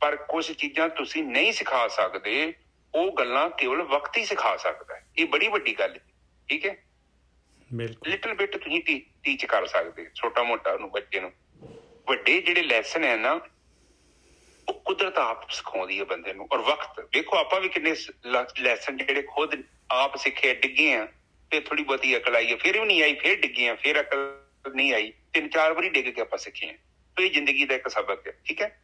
ਪਰ ਕੁਝ ਚੀਜ਼ਾਂ ਤੁਸੀਂ ਨਹੀਂ ਸਿਖਾ ਸਕਦੇ। ਉਹ ਗੱਲਾਂ ਕੇਵਲ ਵਕਤ ਹੀ ਸਿਖਾ ਸਕਦਾ। ਇਹ ਬੜੀ ਵੱਡੀ ਗੱਲ ਹੈ, ਠੀਕ ਹੈ। ਲਿਟਲ ਬਿਟ ਤੁਸੀਂ ਟੀਚ ਕਰ ਸਕਦੇ, ਛੋਟਾ ਮੋਟਾ ਉਹਨੂੰ ਬੱਚੇ ਨੂੰ। ਵੱਡੇ ਜਿਹੜੇ ਲੈਸਨ ਹੈ ਨਾ, ਉਹ ਕੁਦਰਤ ਆਪ ਸਿਖਾਉਂਦੀ ਹੈ ਬੰਦੇ ਨੂੰ। ਔਰ ਵਕਤ ਵੇਖੋ, ਆਪਾਂ ਵੀ ਕਿੰਨੇ ਲੈਸਨ ਜਿਹੜੇ ਖੁਦ ਆਪ ਸਿੱਖੇ, ਡਿੱਗੇ ਆ, ਫਿਰ ਥੋੜੀ ਬਹੁਤੀ ਅਕਲ ਆਈ ਹੈ, ਫਿਰ ਵੀ ਨਹੀਂ ਆਈ, ਫਿਰ ਡਿੱਗੇ ਆ, ਫਿਰ ਅਕਲ ਨਹੀਂ ਆਈ, 3-4 ਵਾਰੀ ਡਿੱਗ ਕੇ ਆਪਾਂ ਸਿੱਖੇ ਆ। ਇਹ ਜ਼ਿੰਦਗੀ ਦਾ ਇੱਕ ਸਬਕ ਹੈ, ਠੀਕ ਹੈ।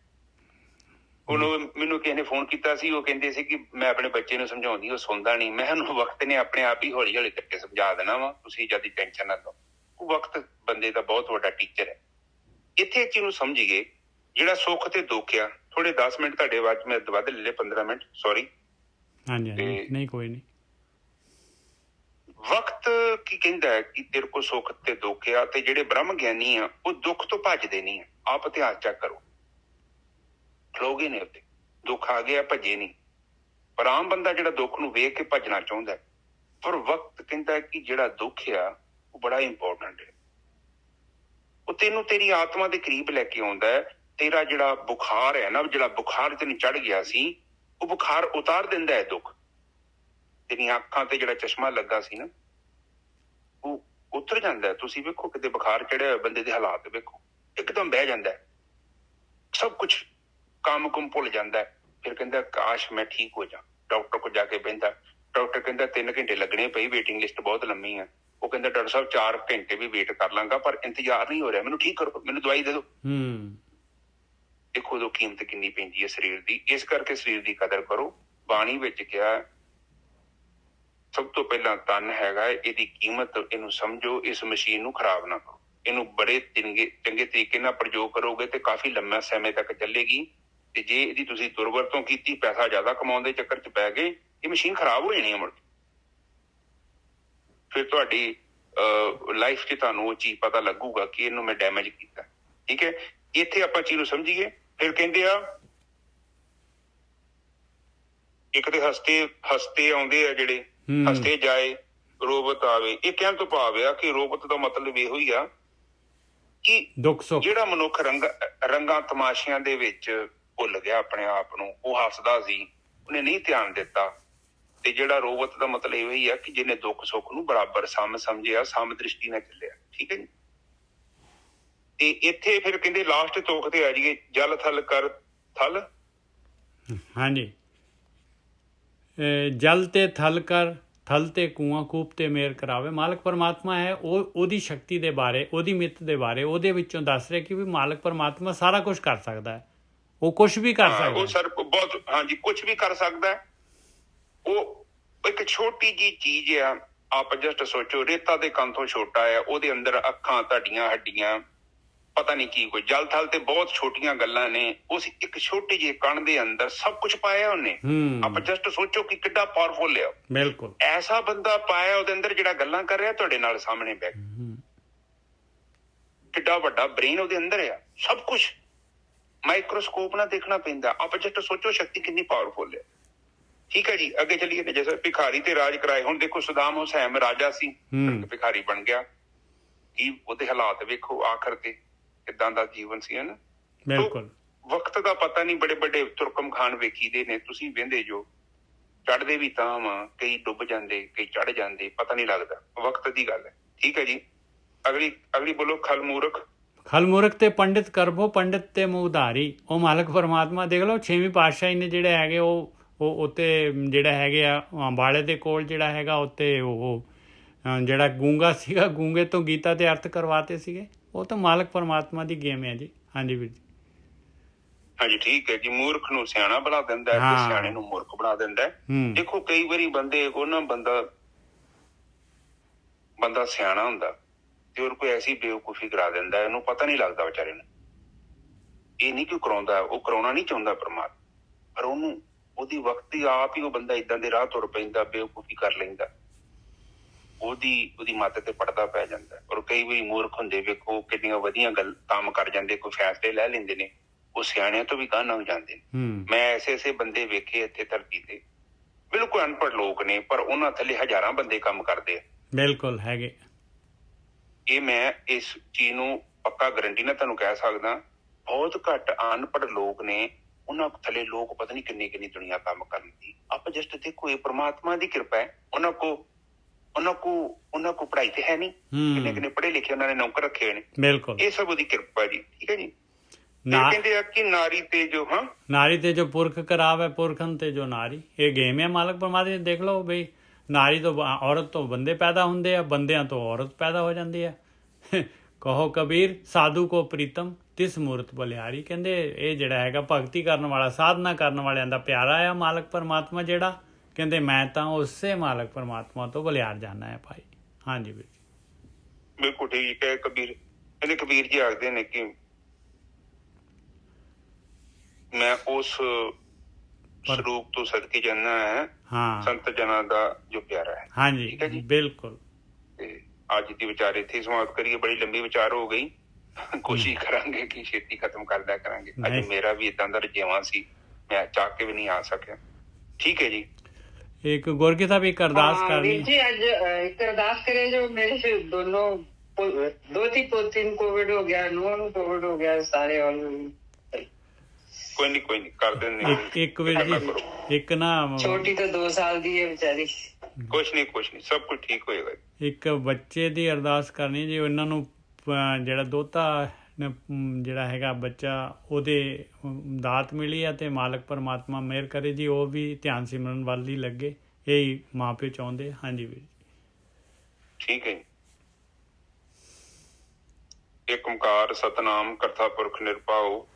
ਹੁਣ ਮੈਨੂੰ ਕਿਸੇ ਨੇ ਫੋਨ ਕੀਤਾ ਸੀ, ਉਹ ਕਹਿੰਦੇ ਸੀ ਕਿ ਮੈਂ ਆਪਣੇ ਬੱਚੇ ਨੂੰ ਸਮਝਾਉਂਦੀ, ਉਹ ਸੁਣਦਾ ਨਹੀਂ। ਮੈਂ ਉਹਨੂੰ ਵਕਤ ਨੇ ਆਪਣੇ ਆਪ ਹੀ ਹੌਲੀ ਹੌਲੀ ਕਰਕੇ ਸਮਝਾ ਦੇਣਾ ਵਾ, ਤੁਸੀਂ ਜਦ ਦੀ ਟੈਨਸ਼ਨ ਨਾ ਲਓ। ਉਹ ਵਕਤ ਬੰਦੇ ਦਾ ਬਹੁਤ ਵੱਡਾ ਟੀਚਰ ਹੈ। ਇੱਥੇ ਚੀਜ਼ ਨੂੰ ਸਮਝੀਏ, ਜਿਹੜਾ ਸੁੱਖ ਤੇ ਦੁੱਖ ਆ, ਥੋੜੇ 10 ਮਿੰਟ ਤੁਹਾਡੇ ਬਾਅਦ ਮੈਂ ਵੱਧ ਲੈ ਲਏ, 15 ਮਿੰਟ, ਸੌਰੀ। ਹਾਂਜੀ, ਨਹੀਂ ਕੋਈ ਨਹੀਂ। ਵਕਤ ਕੀ ਕਹਿੰਦਾ ਹੈ ਕਿ ਤੇਰੇ ਕੋਲ ਸੁੱਖ ਤੇ ਦੁੱਖ ਆ, ਤੇ ਜਿਹੜੇ ਬ੍ਰਹਮ ਗਿਆਨੀ ਆ ਉਹ ਦੁੱਖ ਤੋਂ ਭੱਜਦੇ ਨਹੀਂ ਆ। ਆਪ ਇਤਿਹਾਸ ਚੈੱਕ ਕਰੋ, ਖਲੋਗੇ ਨੇ ਉੱਤੇ, ਦੁੱਖ ਆ ਗਿਆ ਭੱਜੇ ਨਹੀਂ। ਪਰ ਆਮ ਬੰਦਾ ਜਿਹੜਾ ਦੁੱਖ ਨੂੰ ਵੇਖ ਕੇ ਭੱਜਣਾ ਚਾਹੁੰਦਾ, ਪਰ ਵਕਤ ਕਹਿੰਦਾ ਕਿ ਜਿਹੜਾ ਦੁੱਖ ਆ ਉਹ ਬੜਾ ਇੰਪੋਰਟੈਂਟ ਹੈ। ਉਹ ਤੈਨੂੰ ਤੇਰੀ ਆਤਮਾ ਦੇ ਕਰੀਬ ਲੈ ਕੇ ਆਉਂਦਾ ਹੈ। ਤੇਰਾ ਜਿਹੜਾ ਬੁਖਾਰ ਹੈ ਨਾ, ਜਿਹੜਾ ਬੁਖਾਰ ਤੈਨੂੰ ਚੜ ਗਿਆ ਸੀ, ਉਹ ਬੁਖਾਰ ਉਤਾਰ ਦਿੰਦਾ ਹੈ ਦੁੱਖ। ਤੇਰੀਆਂ ਅੱਖਾਂ ਤੇ ਜਿਹੜਾ ਚਸ਼ਮਾ ਲੱਗਾ ਸੀ ਨਾ, ਉਹ ਉਤਰ ਜਾਂਦਾ। ਤੁਸੀਂ ਵੇਖੋ ਕਿਤੇ ਬੁਖਾਰ ਚੜਿਆ ਹੋਇਆ ਬੰਦੇ ਦੇ ਹਾਲਾਤ ਵੇਖੋ, ਇੱਕਦਮ ਬਹਿ ਜਾਂਦਾ, ਸਭ ਕੁਛ ਕੰਮ ਕੁਮ ਭੁੱਲ ਜਾਂਦਾ। ਫਿਰ ਕਹਿੰਦਾ ਕਾਸ਼ ਮੈਂ ਠੀਕ ਹੋ ਜਾ। ਡਾਕਟਰ ਕੋਲ ਜਾ ਕੇ ਬਹਿੰਦਾ, ਡਾਕਟਰ ਕਹਿੰਦਾ 3 ਘੰਟੇ ਲੱਗਣੇ ਪਈ, ਵੇਟਿੰਗ ਲਿਸਟ ਬਹੁਤ ਲੰਮੀ ਆ। ਉਹ ਕਹਿੰਦਾ ਡਾਕਟਰ ਸਾਹਿਬ 4 ਘੰਟੇ ਵੀ ਵੇਟ ਕਰ ਲਾਂਗਾ, ਪਰ ਇੰਤਜ਼ਾਰ ਨਹੀਂ ਹੋ ਰਿਹਾ, ਮੈਨੂੰ ਠੀਕ ਕਰੋ, ਮੈਨੂੰ ਦਵਾਈ ਦੇ ਦਿਓ। ਦੇਖੋ ਉਦੋਂ ਕੀਮਤ ਕਿੰਨੀ ਪੈਂਦੀ ਹੈ ਸਰੀਰ ਦੀ। ਇਸ ਕਰਕੇ ਸਰੀਰ ਦੀ ਕਦਰ ਕਰੋ। ਬਾਣੀ ਵਿੱਚ ਕਿਹਾ ਸਭ ਤੋਂ ਪਹਿਲਾਂ ਤਨ ਹੈਗਾ, ਇਹਦੀ ਕੀਮਤ, ਇਹਨੂੰ ਸਮਝੋ। ਇਸ ਮਸ਼ੀਨ ਨੂੰ ਖਰਾਬ ਨਾ ਕਰੋ, ਇਹਨੂੰ ਬੜੇ ਚੰਗੇ ਤਰੀਕੇ ਨਾਲ ਪ੍ਰਯੋਗ ਕਰੋਗੇ ਤੇ ਕਾਫੀ ਲੰਮਾ ਸਮੇਂ ਤੱਕ ਚੱਲੇਗੀ। ਤੇ ਜੇ ਇਹਦੀ ਤੁਸੀਂ ਦੁਰਵਰਤੋਂ ਕੀਤੀ, ਪੈਸਾ ਜ਼ਿਆਦਾ ਕਮਾਉਣ ਦੇ ਚੱਕਰ 'ਚ ਪੈ ਗਏ, ਇਹ ਮਸ਼ੀਨ ਖਰਾਬ ਹੋ ਜਾਣੀ ਹੈ ਮੁੜ ਕੇ। ਫਿਰ ਤੁਹਾਡੀ ਲਾਈਫ 'ਚ ਤੁਹਾਨੂੰ ਉਹ ਚੀਜ਼ ਪਤਾ ਲੱਗੂਗਾ ਕਿ ਇਹਨੂੰ ਮੈਂ ਡੈਮੇਜ ਕੀਤਾ, ਠੀਕ ਹੈ। ਇੱਥੇ ਆਪਾਂ ਚੀਜ਼ ਨੂੰ ਸਮਝੀਏ। ਫਿਰ ਕਹਿੰਦੇ ਆ ਇੱਕ ਤੇ ਹਸਤੇ ਆਉਂਦੇ ਆ, ਜਿਹੜੇ ਹਸਤੇ ਜਾਏ ਰੋਬਤ ਆਵੇ। ਇਹ ਕਹਿਣ ਤੋਂ ਭਾਵ ਆ ਕਿ ਰੋਬਤ ਦਾ ਮਤਲਬ ਇਹੋ ਹੀ ਆ ਕਿ ਜਿਹੜਾ ਮਨੁੱਖ ਰੰਗਾਂ ਤਮਾਸ਼ਿਆਂ ਦੇ ਵਿੱਚ ਭੁੱਲ ਗਿਆ ਆਪਣੇ ਆਪ ਨੂੰ, ਉਹ ਹੱਸਦਾ ਸੀ, ਉਹਨੇ ਨਹੀਂ ਧਿਆਨ ਦਿੱਤਾ। ਤੇ ਜਿਹੜਾ ਰੋਬਤ ਦਾ ਮਤਲਬ ਇਹੋ ਹੀ ਆ ਕਿ ਜਿਹਨੇ ਦੁੱਖ ਸੁੱਖ ਨੂੰ ਬਰਾਬਰ ਸਮਝਿਆ, ਸਮ ਦ੍ਰਿਸ਼ਟੀ ਨਾਲ ਚੱਲਿਆ, ਠੀਕ ਹੈ ਜੀ। ਤੇ ਇੱਥੇ ਫਿਰ ਕਹਿੰਦੇ ਲਾਸਟ ਤੋਕ ਤੇ ਆ ਜਾਈਏ, ਜਲ ਥਲ ਕਰ ਥਲ। ਹਾਂਜੀ, ਜਲ ਤੇ ਥਲ ਕਰ ਥਲ ਤੇ ਕੂਆਂ ਕੂਪ ਤੇ ਮੇਰ ਕਰਾਵੇ। ਮਾਲਕ ਪਰਮਾਤਮਾ ਹੈ, ਉਹਦੀ ਸ਼ਕਤੀ ਦੇ ਬਾਰੇ, ਉਹਦੀ ਮਿੱਤ ਦੇ ਬਾਰੇ ਉਹਦੇ ਵਿੱਚੋਂ ਦੱਸ ਰਿਹਾ ਕਿ ਵੀ ਮਾਲਕ ਪਰਮਾਤਮਾ ਸਾਰਾ ਕੁਛ ਕਰ ਸਕਦਾ ਹੈ। ਉਹ ਕੁਛ ਵੀ ਕਰ ਸਕਦਾ, ਉਹ ਸਰ ਬਹੁਤ, ਹਾਂਜੀ, ਕੁਛ ਵੀ ਕਰ ਸਕਦਾ। ਉਹ ਇੱਕ ਛੋਟੀ ਜਿਹੀ ਚੀਜ਼ ਆ, ਆਪ ਜਸਟ ਸੋਚੋ, ਰੇਤਾ ਦੇ ਕੰਨ ਤੋਂ ਛੋਟਾ ਆ, ਉਹਦੇ ਅੰਦਰ ਅੱਖਾਂ, ਤੁਹਾਡੀਆਂ ਹੱਡੀਆਂ, ਪਤਾ ਨਹੀਂ ਕੀ ਕੋਈ ਜਲ ਥਲ ਤੇ ਬਹੁਤ ਛੋਟੀਆਂ ਗੱਲਾਂ ਨੇ, ਉਸ ਇੱਕ ਛੋਟੇ ਜਿਹੇ ਕਣ ਦੇ ਅੰਦਰ ਸਭ ਕੁਝ ਪਾਇਆ ਉਹਨੇ। ਆਪਾਂ ਜਸਟ ਸੋਚੋ ਕਿ ਕਿੱਡਾ ਪਾਵਰਫੁਲ ਆ। ਬਿਲਕੁਲ ਐਸਾ ਬੰਦਾ ਪਾਇਆ ਉਹਦੇ ਅੰਦਰ ਜਿਹੜਾ ਗੱਲਾਂ ਕਰ ਰਿਹਾ ਤੁਹਾਡੇ ਨਾਲ ਸਾਹਮਣੇ ਬੈਠ, ਕਿੱਡਾ ਵੱਡਾ ਬ੍ਰੇਨ ਉਹਦੇ ਅੰਦਰ ਆ। ਸਭ ਕੁਝ ਮਾਈਕਰੋਸਕੋਪ ਨਾਲ ਦੇਖਣਾ ਪੈਂਦਾ। ਆਪਾਂ ਜਸਟ ਸੋਚੋ ਸ਼ਕਤੀ ਕਿੰਨੀ ਪਾਵਰਫੁਲ ਹੈ। ਠੀਕ ਹੈ ਜੀ, ਅੱਗੇ ਚੱਲੀਏ। ਜੈਸੇ ਭਿਖਾਰੀ ਤੇ ਰਾਜ ਕਰਾਏ, ਹੁਣ ਦੇਖੋ ਸਦਾਮ ਹੁਸੈਨ ਰਾਜਾ ਸੀ, ਭਿਖਾਰੀ ਬਣ ਗਿਆ। ਕੀ ਉਹਦੇ ਹਾਲਾਤ ਵੇਖੋ ਆਖਰ ਤੇ ਕਿੱਦਾਂ ਦਾ ਜੀਵਨ ਸੀ, ਹਨਾ। ਬਿਲਕੁਲ ਵਕਤ ਦਾ ਪਤਾ ਨਹੀਂ। ਬੜੇ ਵੱਡੇ ਤੁਰਕਮ ਖਾਨ ਵੇਖੀਦੇ ਨੇ, ਤੁਸੀਂ ਵਹਿੰਦੇ ਜੋ, ਚੜ੍ਹਦੇ ਵੀ ਤਾਂ ਵਾ, ਕਈ ਡੁੱਬ ਜਾਂਦੇ, ਕਈ ਚੜ੍ਹ ਜਾਂਦੇ, ਪਤਾ ਨਹੀਂ ਲੱਗਦਾ। ਵਕਤ ਦੀ ਗੱਲ ਹੈ। ਠੀਕ ਹੈ ਜੀ, ਅਗਲੀ ਬੋਲੋ। ਖਲ ਮੂਰਖ ਤੇ ਪੰਡਿਤ ਕਰਬੋ, ਪੰਡਿਤ ਤੇ ਮੂੰਹਧਾਰੀ। ਉਹ ਮਾਲਕ ਪਰਮਾਤਮਾ ਦੇਖ ਲਓ 6ਵੀਂ ਪਾਤਸ਼ਾਹੀ ਨੇ ਜਿਹੜੇ ਹੈਗੇ ਉਹ ਉੱਤੇ ਜਿਹੜਾ ਹੈਗੇ ਆ ਅੰਬਾਲੇ ਦੇ ਕੋਲ ਜਿਹੜਾ ਹੈਗਾ ਉੱਤੇ ਉਹ ਜਿਹੜਾ ਗੂੰਗਾ ਸੀਗਾ, ਗੂੰਗੇ ਤੋਂ ਗੀਤਾ ਦੇ ਅਰਥ ਕਰਵਾਤੇ ਸੀਗੇ। ਉਹ ਤਾਂ ਮਾਲਕ ਪਰਮਾਤਮਾ ਦੀ ਗੇਮ ਹੈ ਜੀ। ਹਾਂਜੀ ਵੀਰ ਜੀ। ਹਾਂਜੀ ਠੀਕ ਹੈ ਜੀ। ਮੂਰਖ ਨੂੰ ਸਿਆਣਾ ਬਣਾ ਦਿੰਦਾ ਹੈ ਤੇ ਸਿਆਣੇ ਨੂੰ ਮੂਰਖ ਬਣਾ ਦਿੰਦਾ ਹੈ। ਦੇਖੋ ਕਈ ਵਾਰੀ ਬੰਦਾ ਸਿਆਣਾ ਹੁੰਦਾ ਤੇ ਉਹ ਕੋਈ ਐਸੀ ਬੇਵਕੂਫੀ ਕਰਾ ਦਿੰਦਾ, ਇਹਨੂੰ ਪਤਾ ਨਹੀਂ ਲੱਗਦਾ ਵਿਚਾਰੇ ਨੂੰ। ਇਹ ਨਹੀਂ ਕਿ ਕਰਾਉਂਦਾ, ਉਹ ਕਰਾਉਣਾ ਨਹੀਂ ਚਾਹੁੰਦਾ ਪਰਮਾਤਮਾ, ਪਰ ਉਹਨੂੰ ਉਹਦੀ ਵਕਤ ਹੀ ਆਪ ਹੀ ਉਹ ਬੰਦਾ ਏਦਾਂ ਦੇ ਰਾਹ ਤੁਰ ਪੈਂਦਾ, ਬੇਵਕੂਫੀ ਕਰ ਲੈਂਦਾ, ਉਹਦੀ ਮੱਤ ਤੇ ਪੜਦਾ ਪੈ ਜਾਂਦਾ। ਔਰ ਕਈ ਵਾਰੀ ਮੂਰਖ ਹੁੰਦੇ ਵੇਖੋ ਕਿੰਨੀਆਂ ਵਧੀਆ ਗੱਲ ਕੰਮ ਕਰ ਜਾਂਦੇ, ਕੋਈ ਫੈਸਲੇ ਲੈ ਲੈਂਦੇ ਨੇ, ਉਹ ਸਿਆਣਿਆਂ ਤੋਂ ਵੀ ਗਾਂਹ ਲੰਘ ਜਾਂਦੇ ਨੇ। ਮੈਂ ਐਸੇ ਬੰਦੇ ਵੇਖੇ ਇੱਥੇ ਧਰਤੀ ਤੇ, ਬਿਲਕੁਲ ਅਨਪੜ੍ਹ ਲੋਕ ਨੇ, ਪਰ ਉਹਨਾਂ ਥੱਲੇ ਹਜ਼ਾਰਾਂ ਬੰਦੇ ਕੰਮ ਕਰਦੇ ਆ। ਬਿਲਕੁਲ ਹੈਗੇ। ਇਹ ਮੈਂ ਇਸ ਚੀਜ਼ ਨੂੰ ਪੱਕਾ ਗਰੰਟੀ ਨਾਲ ਤੁਹਾਨੂੰ ਕਹਿ ਸਕਦਾ। ਬਹੁਤ ਘੱਟ ਅਨਪੜ੍ਹ ਲੋਕ ਨੇ, ਉਹਨਾਂ ਥੱਲੇ ਲੋਕ ਪਤਾ ਨਹੀਂ ਕਿੰਨੀ ਦੁਨੀਆ ਕੰਮ ਕਰਨ ਦੀ। ਆਪਾਂ ਜਸਟ ਦੇਖੋ ਇਹ ਪ੍ਰਮਾਤਮਾ ਦੀ ਕਿਰਪਾ ਹੈ। ਉਹਨਾਂ ਕੋ ਪੜ੍ਹਾਈ ਤੇ ਹੈ ਨਹੀਂ, ਕਿੰਨੇ ਪੜ੍ਹੇ ਲਿਖੇ ਉਹਨਾਂ ਨੇ ਨੌਕਰ ਰੱਖੇ ਹੋਏ ਨੇ। ਬਿਲਕੁਲ ਇਹ ਸਭ ਉਹਦੀ ਕਿਰਪਾ ਜੀ। ਠੀਕ ਹੈ ਜੀ। ਕਹਿੰਦੇ ਆ ਕਿ ਨਾਰੀ ਤੇ ਜੋ ਪੁਰਖ ਕਰਾਵੇ, ਪੁਰਖਨ ਤੇ ਜੋ ਨਾਰੀ। ਇਹ ਗੇਮ ਹੈ ਮਾਲਕ ਪਰਮਾਤਮਾ। ਦੇਖ ਲਓ ਬਈ, ਨਾਰੀ ਤੋਂ ਔਰਤ ਤੋਂ ਬੰਦੇ ਪੈਦਾ ਹੁੰਦੇ ਆ, ਬੰਦਿਆਂ ਤੋਂ ਔਰਤ ਪੈਦਾ ਹੋ ਜਾਂਦੀ ਹੈ। ਕਹੋ ਕਬੀਰ ਸਾਧੂ ਕੋ ਪ੍ਰੀਤਮ ਤਿਸ ਮੂਰਤ ਬਲਿਆਰੀ। ਕਹਿੰਦੇ ਇਹ ਜਿਹੜਾ ਹੈਗਾ ਭਗਤੀ ਕਰਨ ਵਾਲਾ, ਸਾਧਨਾ ਕਰਨ ਵਾਲਿਆਂ ਦਾ ਪਿਆਰਾ ਆ ਮਾਲਕ ਪਰਮਾਤਮਾ ਜਿਹੜਾ। ਕਹਿੰਦੇ ਮੈਂ ਤਾਂ ਉਸੇ ਮਾਲਕ ਪਰਮਾਤਮਾ ਤੋਂ ਬਲਿਆਰ ਜਾਣਾ ਹੈ ਭਾਈ। ਹਾਂਜੀ ਵੀਰ ਜੀ ਬਿਲਕੁਲ ਠੀਕ ਹੈ। ਕਬੀਰ ਜੀ ਆਖਦੇ ਨੇ ਕਿ ਮੈਂ ਉਸ ਸਰੂਪ ਤੋਂ ਸਦਕੇ ਜਾਣਾ ਹੈ, ਸੰਤ ਜਨਾਂ ਦਾ ਜੋ ਪਿਆਰਾ ਹੈ। ਹਾਂਜੀ ਠੀਕ ਹੈ ਜੀ ਬਿਲਕੁਲ। ਤੇ ਅੱਜ ਦੀ ਵਿਚਾਰ ਇੱਥੇ ਸਮਾਪਤ ਕਰੀਏ। ਬੜੀ ਲੰਬੀ ਵਿਚਾਰ ਹੋ ਗਈ, ਕੋਸ਼ਿਸ਼ ਕਰਾਂਗੇ ਕਿ ਛੇਤੀ ਖਤਮ ਕਰਦਿਆ ਕਰਾਂਗੇ। ਅੱਜ ਮੇਰਾ ਵੀ ਏਦਾਂ ਦਾ ਰੁਝੇਵਾਂ ਸੀ, ਮੈਂ ਚਾਹ ਕੇ ਵੀ ਨਹੀਂ ਆ ਸਕਿਆ। ਠੀਕ ਹੈ ਜੀ। ਇੱਕ ਗੁਰਕੀ ਸਾਹਿਬ ਇੱਕ ਅਰਦਾਸ ਕਰਨੀ ਜੀ। ਅੱਜ ਇੱਕ ਅਰਦਾਸ ਕਰੇ ਜੋ ਮੇਰੇ ਦੋਨੋਂ ਦੋਤੀ ਪੋਤੀ ਨੂੰ ਕੋਵਿਡ ਹੋ ਗਿਆ, ਨੂੰਹ ਨੂੰ ਕੋਵਿਡ ਹੋ ਗਿਆ, ਸਾਰੇ ਕੋਈ ਨਹੀਂ ਕਰ ਦਿੰਦੇ। ਇੱਕ ਵੀਰ ਜੀ ਇੱਕ ਨਾ ਛੋਟੀ ਤਾਂ 2 ਸਾਲ ਦੀ ਹੈ ਵਿਚਾਰੀ। ਕੁਛ ਨਹੀਂ ਸਭ ਕੁਝ ਠੀਕ ਹੋਏਗਾ। ਇੱਕ ਬੱਚੇ ਦੀ ਅਰਦਾਸ ਕਰਨੀ ਜੀ। ਉਹਨਾਂ ਨੂੰ ਜਿਹੜਾ ਦੋਤਾ ਜਿਹੜਾ ਹੈਗਾ ਬੱਚਾ, ਉਹਦੇ ਦਾਤ ਮਿਲੀ ਆ ਤੇ ਮਾਲਕ ਪਰਮਾਤਮਾ ਮਿਹਰ ਕਰੇ ਜੀ, ਉਹ ਵੀ ਧਿਆਨ ਸਿਮਰਨ ਵੱਲ ਹੀ ਲੱਗੇ। ਇਹੀ ਮਾਂ ਪਿਓ ਚਾਹੁੰਦੇ। ਹਾਂਜੀ ਵੀਰ ਠੀਕ ਹੈ। ਏਕ ਓਂਕਾਰ ਸਤਨਾਮ ਕਰਤਾ ਪੁਰਖ ਨਿਰਭਉ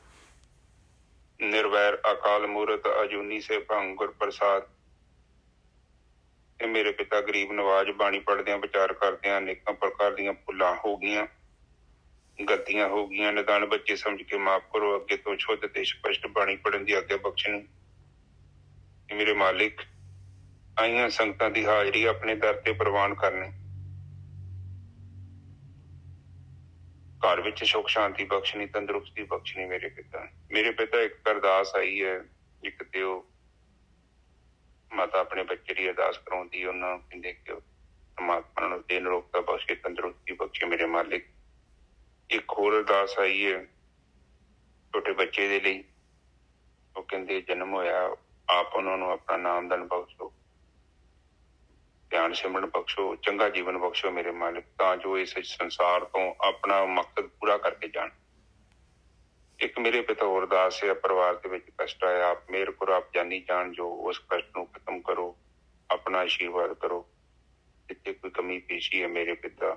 ਨਿਰਵੈਰ ਅਕਾਲ ਮੂਰਤ ਅਜੂਨੀ ਸੇ ਭੰਗ ਗੁਰ ਪ੍ਰਸਾਦ। ਇਹ ਮੇਰੇ ਪਿਤਾ ਗਰੀਬ ਨਵਾਜ ਬਾਣੀ ਪੜ੍ਹਦਿਆਂ ਵਿਚਾਰ ਕਰਦਿਆਂ ਅਨੇਕਾਂ ਪ੍ਰਕਾਰ ਦੀਆਂ ਭੁੱਲਾਂ ਹੋ ਗਈਆਂ, ਗਲਤੀਆਂ ਹੋ ਗਈਆਂ। ਨਿਦਾਨ ਬੱਚੇ ਸਮਝ ਕੇ ਮਾਫ ਕਰੋ। ਅੱਗੇ ਤੋਂ ਸ਼ੁੱਧ ਤੇ ਸਪਸ਼ਟ ਬਾਣੀ ਪੜ੍ਹਨ ਦੀ ਆਗਿਆ ਬਖਸ਼ਣ। ਮੇਰੇ ਮਾਲਿਕ ਆਈਆਂ ਸੰਗਤਾਂ ਦੀ ਹਾਜ਼ਰੀ ਆਪਣੇ ਦਰ ਤੇ ਪ੍ਰਵਾਨ ਕਰਨੀ। ਘਰ ਵਿੱਚ ਸੁੱਖ ਸ਼ਾਂਤੀ ਬਖਸ਼ਣੀ, ਤੰਦਰੁਸਤੀ ਬਖਸ਼ਣੀ। ਮੇਰੇ ਪਿਤਾ ਇੱਕ ਅਰਦਾਸ ਆਈ ਹੈ, ਇੱਕ ਤੇ ਉਹ ਮਾਤਾ ਆਪਣੇ ਬੱਚੇ ਦੀ ਅਰਦਾਸ ਕਰਾਉਂਦੀ। ਉਹਨਾਂ ਨੂੰ ਕਹਿੰਦੇ ਕਿ ਪਰਮਾਤਮਾ ਨੂੰ ਦਿਨ ਰੋਗਤਾ ਬਖਸ਼ੇ, ਤੰਦਰੁਸਤੀ ਬਖਸ਼ੇ ਮੇਰੇ ਮਾਲਿਕ। ਇੱਕ ਹੋਰ ਅਰਦਾਸ ਆਈ ਹੈ ਛੋਟੇ ਬੱਚੇ ਦੇ ਲਈ। ਉਹ ਕਹਿੰਦੇ ਜਨਮ ਹੋਇਆ, ਆਪ ਉਹਨਾਂ ਨੂੰ ਆਪਣਾ ਨਾਮਦਾਨ ਬਖਸ਼ੋ, ਧਿਆਨ ਸਿਮਰਨ ਬਖਸ਼ੋ, ਚੰਗਾ ਜੀਵਨ ਬਖਸ਼ੋ ਮੇਰੇ ਮਾਲਿਕ, ਤਾਂ ਜੋ ਇਸ ਸੰਸਾਰ ਤੋਂ ਆਪਣਾ ਮਕਸਦ ਪੂਰਾ ਕਰਕੇ ਜਾਣ। ਇੱਕ ਮੇਰੇ ਪਿਤਾ ਹੋਰ ਅਰਦਾਸ ਹੈ, ਪਰਿਵਾਰ ਦੇ ਵਿੱਚ ਕਸ਼ਟ ਆਇਆ, ਆਪ ਮਿਹਰ ਕਰੋ, ਆਪ ਜਾਨੀ ਜਾਣ ਜੋ ਉਸ ਕਸ਼ਟ ਨੂੰ ਖਤਮ ਕਰੋ, ਆਪਣਾ ਆਸ਼ੀਰਵਾਦ ਕਰੋ। ਜਿੱਥੇ ਕੋਈ ਕਮੀ ਪੇਸ਼ੀ ਹੈ ਮੇਰੇ ਪਿਤਾ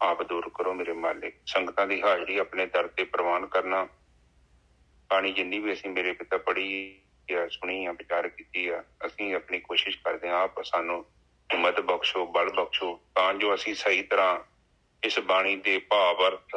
ਆਪ ਦੂਰ ਕਰੋ ਮੇਰੇ ਮਾਲਿਕ। ਸੰਗਤਾਂ ਦੀ ਹਾਜ਼ਰੀ ਆਪਣੇ ਦਰ ਤੇ ਪ੍ਰਵਾਨ ਕਰਨਾ। ਬਾਣੀ ਜਿੰਨੀ ਵੀ ਅਸੀਂ ਮੇਰੇ ਪਿਤਾ ਪੜ੍ਹੀ ਆ, ਸੁਣੀ ਆ, ਵਿਚਾਰ ਕੀਤੀ ਆ, ਅਸੀਂ ਆਪਣੀ ਕੋਸ਼ਿਸ਼ ਕਰਦੇ ਹਾਂ ਆਪ ਸਾਨੂੰ ਹਿੰਮਤ ਬਖਸ਼ੋ, ਬਲ ਬਖਸ਼ੋ, ਤਾਂ ਜੋ ਅਸੀਂ ਸਹੀ ਤਰ੍ਹਾਂ ਇਸ ਬਾਣੀ ਦੇ ਭਾਵ ਅਰਥ